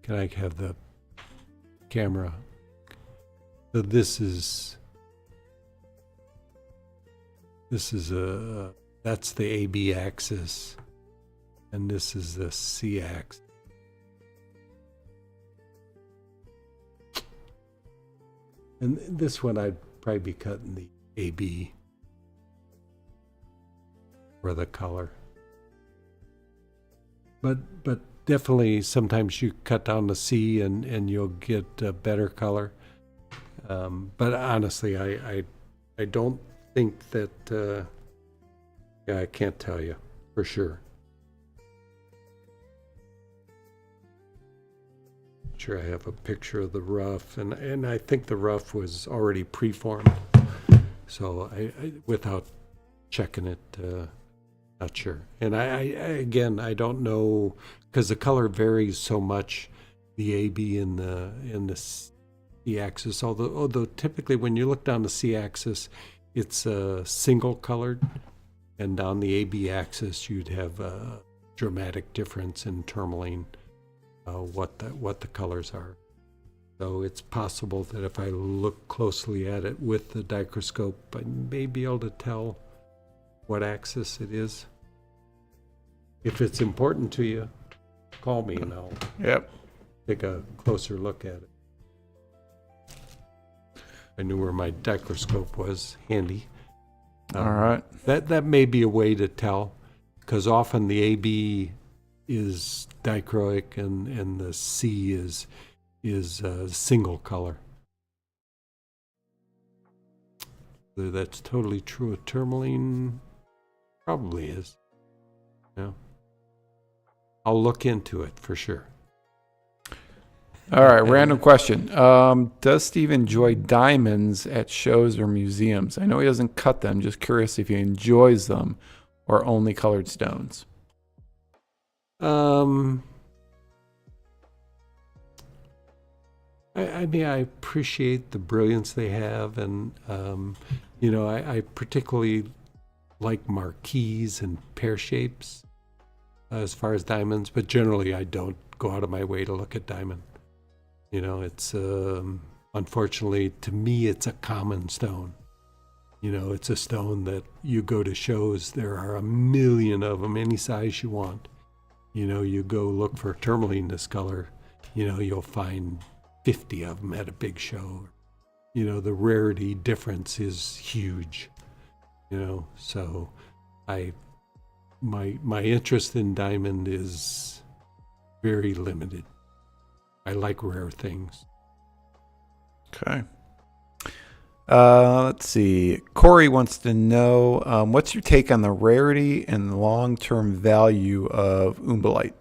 I have the camera? So this is that's the AB axis, and this is the C axis. And this one I'd probably be cutting the AB for the color. But definitely sometimes you cut down the C and you'll get a better color. But honestly, I don't think that, I can't tell you for sure. sure I have a picture of the rough, and I think the rough was already preformed. So I without checking it, not sure. And again, I don't know, because the color varies so much, the AB and the C-axis. Although typically when you look down the C-axis, it's single colored, and down the AB axis you'd have a dramatic difference in tourmaline, what the colors are. So it's possible that if I look closely at it with the microscope, I may be able to tell what axis it is. If it's important to you, call me and I'll take a closer look at it. I knew where my microscope was handy. All right. That may be a way to tell, because often the AB is dichroic and the C is single color. Whether that's totally true of tourmaline, probably is. Yeah. I'll look into it for sure. All right, random question. Does Steve enjoy diamonds at shows or museums? I know he doesn't cut them. Just curious if he enjoys them or only colored stones. I mean, I appreciate the brilliance they have, and I particularly like marquise and pear shapes as far as diamonds, but generally I don't go out of my way to look at diamond. It's unfortunately, to me, it's a common stone. It's a stone that you go to shows, there are a million of them, any size you want. You go look for tourmaline this color, you'll find 50 of them at a big show. The rarity difference is huge. So my interest in diamond is very limited. I like rare things. Okay. Let's see. Corey wants to know, what's your take on the rarity and long-term value of Umbalite?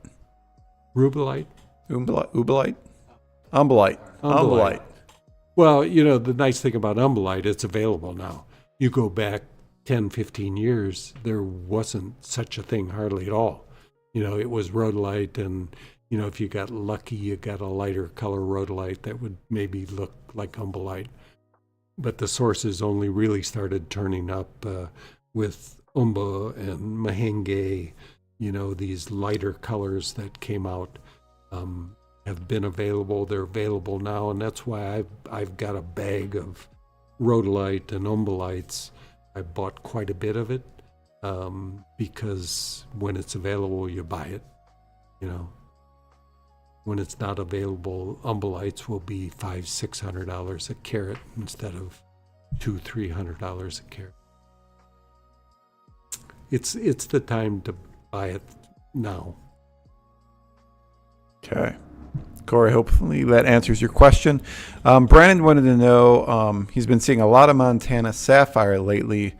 Rubellite? Umbalite? Umbalite. Well, the nice thing about Umbalite, it's available now. You go back 10, 15 years, there wasn't such a thing hardly at all. It was rhodolite, and, if you got lucky, you got a lighter color rhodolite that would maybe look like Umbalite. But the sources only really started turning up with Umba and Mahenge. These lighter colors that came out have been available. They're available now, and that's why I've got a bag of rhodolite and Umbalites. I bought quite a bit of it because when it's available, you buy it. When it's not available, Umbalites will be $500-$600 a carat instead of $200-$300 a carat. It's the time to buy it now. Okay. Corey, hopefully that answers your question. Brandon wanted to know, he's been seeing a lot of Montana Sapphire lately.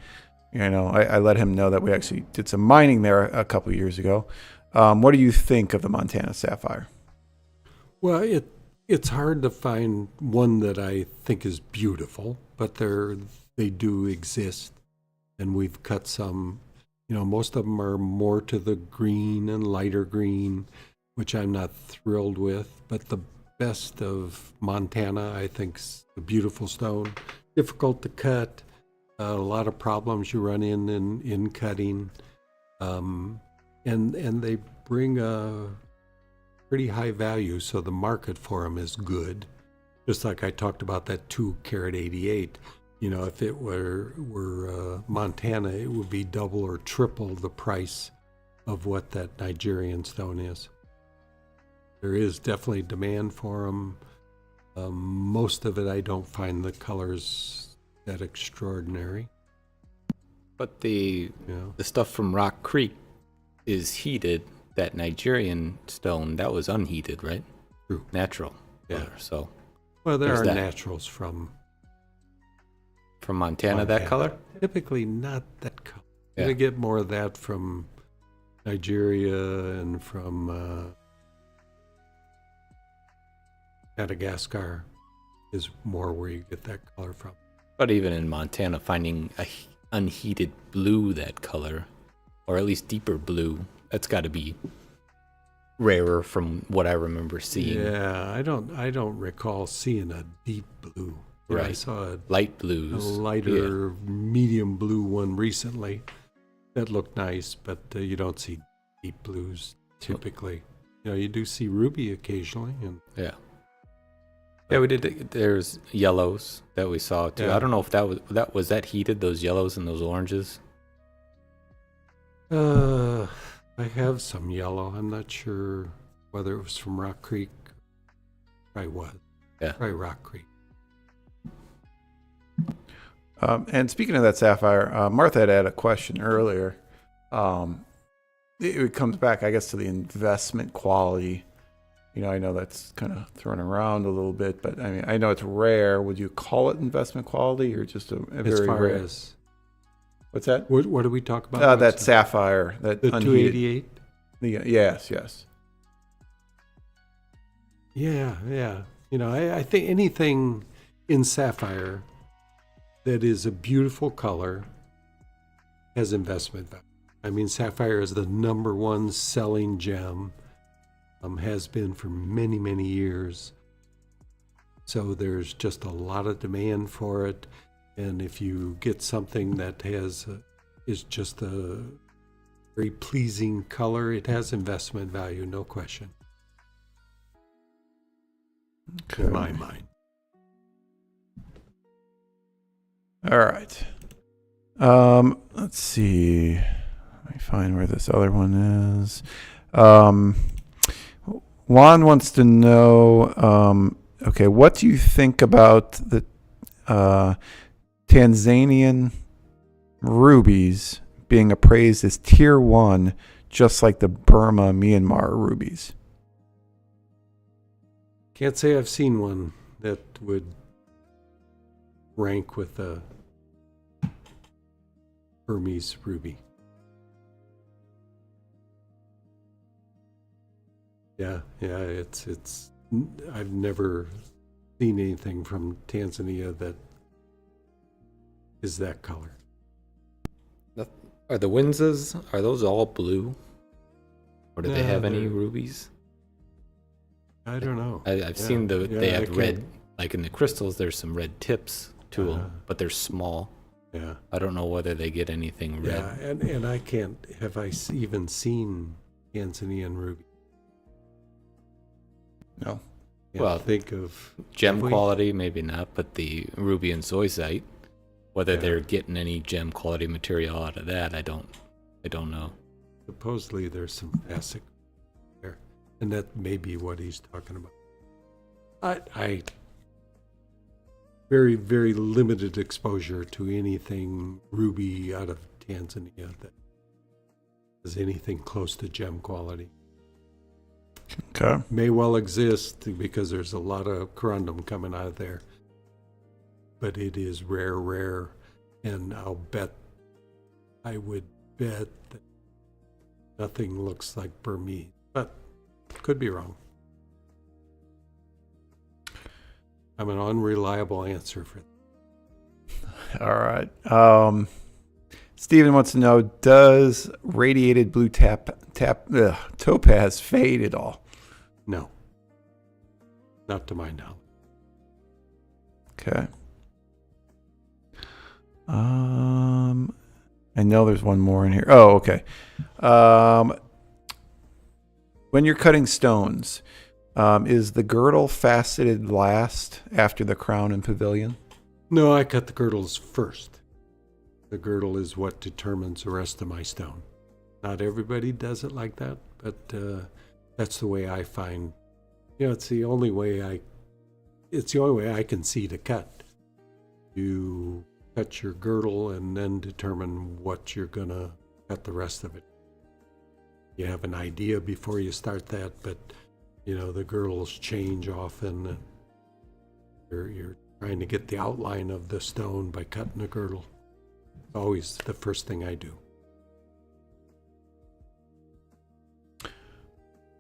I let him know that we actually did some mining there a couple of years ago. What do you think of the Montana Sapphire? Well, it's hard to find one that I think is beautiful, but they do exist, and we've cut some. Most of them are more to the green and lighter green, which I'm not thrilled with. But the best of Montana, I think, is a beautiful stone. Difficult to cut, a lot of problems you run in cutting, and they bring a pretty high value, so the market for them is good. Just like I talked about that 2 carat 88. If it were Montana, it would be double or triple the price of what that Nigerian stone is. There is definitely demand for them. Most of it, I don't find the colors that extraordinary. But the stuff from Rock Creek is heated. That Nigerian stone, that was unheated, right? True. Natural. Yeah. So. Well, there are that. naturals from Montana, that color? Typically not that color. Yeah. You get more of that from Nigeria and from Madagascar is more where you get that color from. But even in Montana, finding a unheated blue that color, or at least deeper blue, that's got to be rarer from what I remember seeing. Yeah, I don't recall seeing a deep blue. Yeah, Right. I saw Light a blues. lighter medium blue one recently that looked nice, but you don't see deep blues typically. You do see ruby occasionally, and Yeah. Yeah, we did. There's yellows that we saw too. Yeah. I don't know if that was heated. Those yellows and those oranges. I have some yellow. I'm not sure whether it was from Rock Creek. Probably was. Yeah. Probably Rock Creek. And speaking of that sapphire, Martha had a question earlier. It comes back, I guess, to the investment quality. I know that's kind of thrown around a little bit, but I mean, I know it's rare. Would you call it investment quality or just a As very far rare? as What's that? what do we talk about? That sapphire, that the unheated. 288. Yes. Yeah. I think anything in sapphire that is a beautiful color has investment value. I mean, sapphire is the number one selling gem, has been for many, many years. So there's just a lot of demand for it. And if you get something that is just a very pleasing color, it has investment value, no question. Okay. In my mind. All right. Let's see. Let me find where this other one is. Juan wants to know, okay, what do you think about the Tanzanian rubies being appraised as tier 1, just like the Burma, Myanmar rubies? Can't say I've seen one that would rank with a Burmese ruby. Yeah, it's I've never seen anything from Tanzania that is that color. Are the Winzas, are those all blue? Or do they No, have any they're- rubies? I don't know. I've seen they I have can't- red, like in the crystals, there's some red tips to Uh-huh. them, but they're small. Yeah. I don't know whether they get anything red. Yeah, and I can't, have I even seen Tanzanian ruby? No. Can't Well, think of Gem have we? quality, maybe not, but the ruby and zoisite, whether Yeah. they're getting any gem quality material out of that, I don't know. Supposedly there's some facet there, and that may be what he's talking about. I very, very limited exposure to anything ruby out of Tanzania that is anything close to gem quality. Okay. May well exist because there's a lot of corundum coming out of there, but it is rare, and I would bet that nothing looks like Burmese, but could be wrong. I'm an unreliable answer for that. All right. Steven wants to know, does radiated blue topaz fade at all? No, not to my knowledge. Okay. I know there's one more in here. Oh, okay. When you're cutting stones, is the girdle faceted last after the crown and pavilion? No, I cut the girdles first. The girdle is what determines the rest of my stone. Not everybody does it like that, but that's the way I find. It's the only way I can see to cut. You cut your girdle and then determine what you're gonna cut the rest of it. You have an idea before you start that, but the girdles change often. You're trying to get the outline of the stone by cutting the girdle. Always the first thing I do.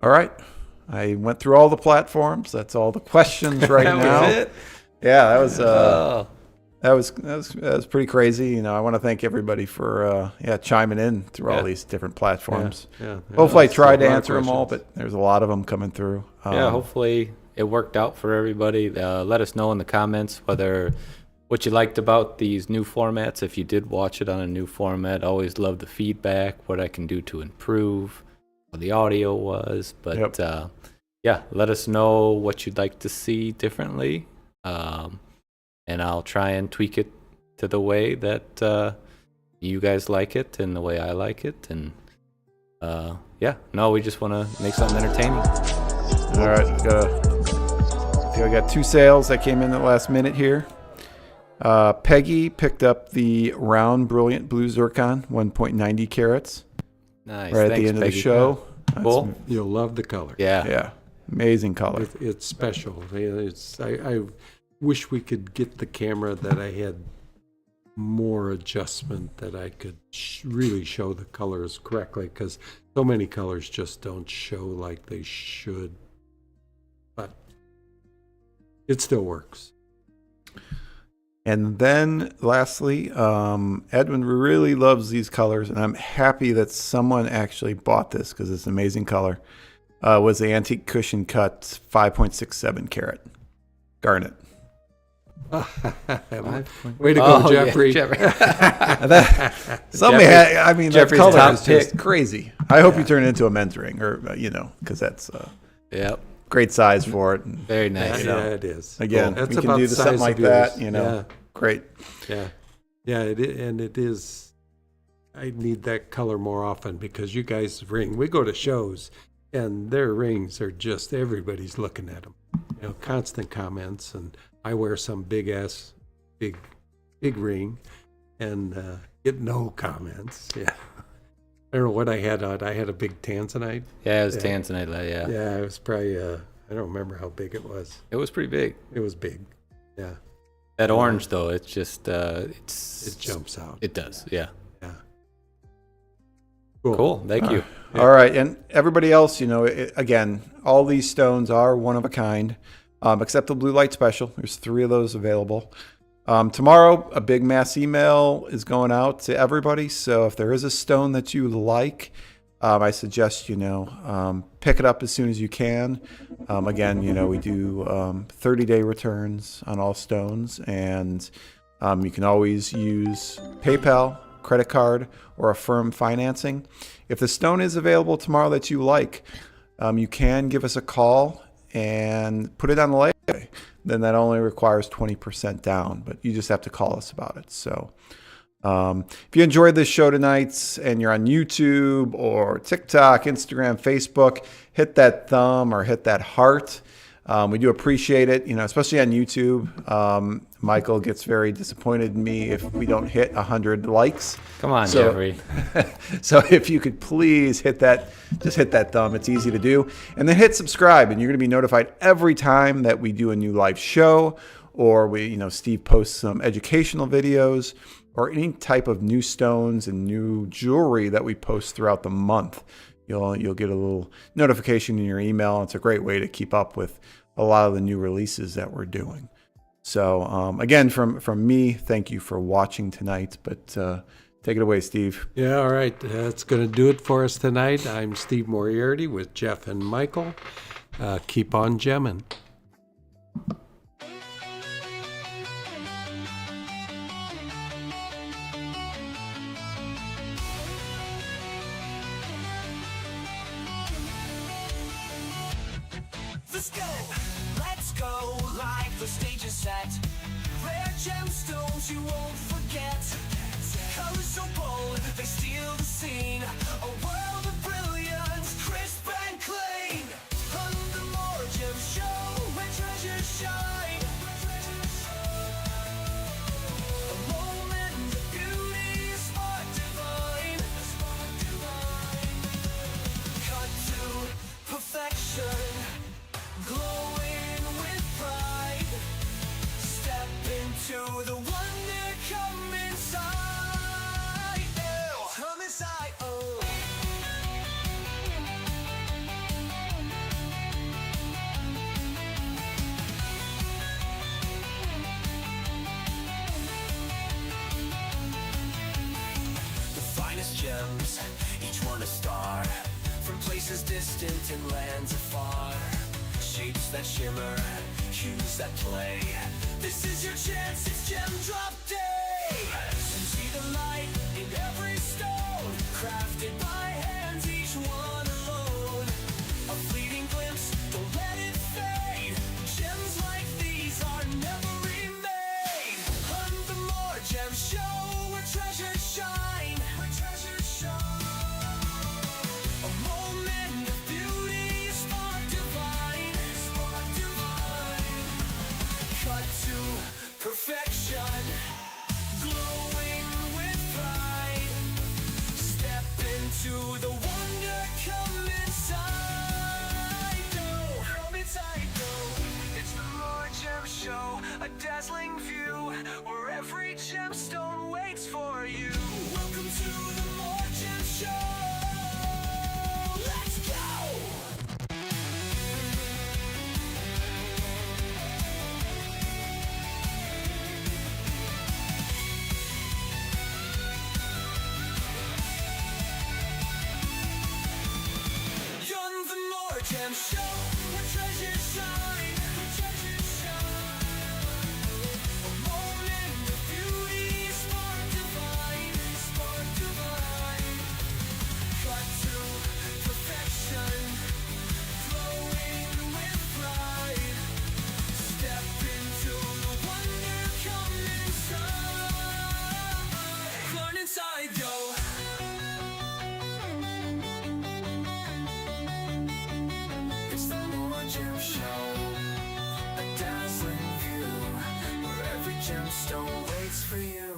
All right. I went through all the platforms. That's all the questions right That was now. it? Yeah, that was pretty crazy. You know, I want to thank everybody for chiming in through all these different platforms. Hopefully, I tried to answer them all, but there's a lot of them coming through. Hopefully it worked out for everybody. Let us know in the comments what you liked about these new formats. If you did watch it on a new format, always love the feedback, what I can do to improve, how the audio was. But let us know what you'd like to see differently. And I'll try and tweak it to the way that you guys like it and the way I like it. And we just want to make something entertaining. All right, I got 2 sales that came in at the last minute here. Peggy picked up the round brilliant blue zircon, 1.90 carats. Nice. Right at Thanks, the end Peggy. of the show. Cool. You'll love the color. Yeah. Amazing color. It's special. I wish we could get the camera that I had more adjustment, that I could really show the colors correctly, because so many colors just don't show like they should. But it still works. And then lastly, Edwin really loves these colors, and I'm happy that someone actually bought this because it's an amazing color. Was the Antique Cushion Cut 5.67 carat Garnet. Way to go, Jeffrey. Somebody had, I mean, that Jeffrey's color top is just crazy. I hope you turn it into a men's ring, or because that's great size for it. Very nice. Yeah, it is. Again, That's we can about do the something size like of that. yours. Great. It is. I need that color more often, because you guys ring. We go to shows, and their rings are just, everybody's looking at them. Constant comments, and I wear some big ring, and get no comments. Yeah. I don't know what I had on. I had a big Tanzanite. Yeah, it was Tanzanite. Yeah, it was probably, I don't remember how big it was. It was pretty big. It was big. Yeah. That orange, though, it's just, it jumps out. It does, yeah. Yeah. Cool. Thank you. All right. And everybody else, again, all these stones are one of a kind, except the blue light special. There's 3 of those available. Tomorrow, a big mass email is going out to everybody. So if there is a stone that you like, I suggest, pick it up as soon as you can. Again, we do 30-day returns on all stones, and you can always use PayPal, credit card, or Affirm financing. If the stone is available tomorrow that you like, you can give us a call and put it on the layaway. Then that only requires 20% down, but you just have to call us about it. So if you enjoyed this show tonight and you're on YouTube or TikTok, Instagram, Facebook, hit that thumb or hit that heart. We do appreciate it, especially on YouTube. Michael gets very disappointed in me if we don't hit 100 likes. Come on, Jeffrey. So if you could please hit that thumb. It's easy to do. And then hit subscribe, and you're going to be notified every time that we do a new live show, or Steve posts some educational videos, or any type of new stones and new jewelry that we post throughout the month. You'll get a little notification in your email. It's a great way to keep up with a lot of the new releases that we're doing. So again, from me, thank you for watching tonight. But take it away, Steve. Yeah, all right. That's going to do it for us tonight. I'm Steve Moriarty with Jeff and Michael. Keep on gemming. Let's go, like the stage is set. Rare gemstones you won't forget. Colors so bold, they steal the scene. A world of brilliance, crisp and clean. On the MoreGems show, where treasures shine. A moment of beauty, a spark divine. Cut to perfection. Glowing with pride, step into the wonder, come inside. Oh, come inside. Oh. gems, each one a star, from places distant and lands afar. Shapes that shimmer, hues that play. This is your chance, it's Gem Drop Day! And see the light in every stone, crafted by hands, each one alone. A fleeting glimpse, don't let it fade. Gems like these are never remade. Hunt the More Gems Show, where treasures shine. Where treasures shine. A moment of beauty, spark divine. Spark divine. Cut to perfection, glowing with pride. Step into the wonder, come inside. Come inside, it's the More Gem Show, a dazzling view where every gemstone waits for you. Welcome to the More Gem Show. Let's go! You're the More Gem Show, where treasures shine. Where treasures shine. A moment of beauty, spark divine. Spark divine. Cut to perfection, glowing with pride. Step into the wonder, come inside. Learn inside, yo. It's the More Gem Show, a dazzling view where every gemstone waits for you.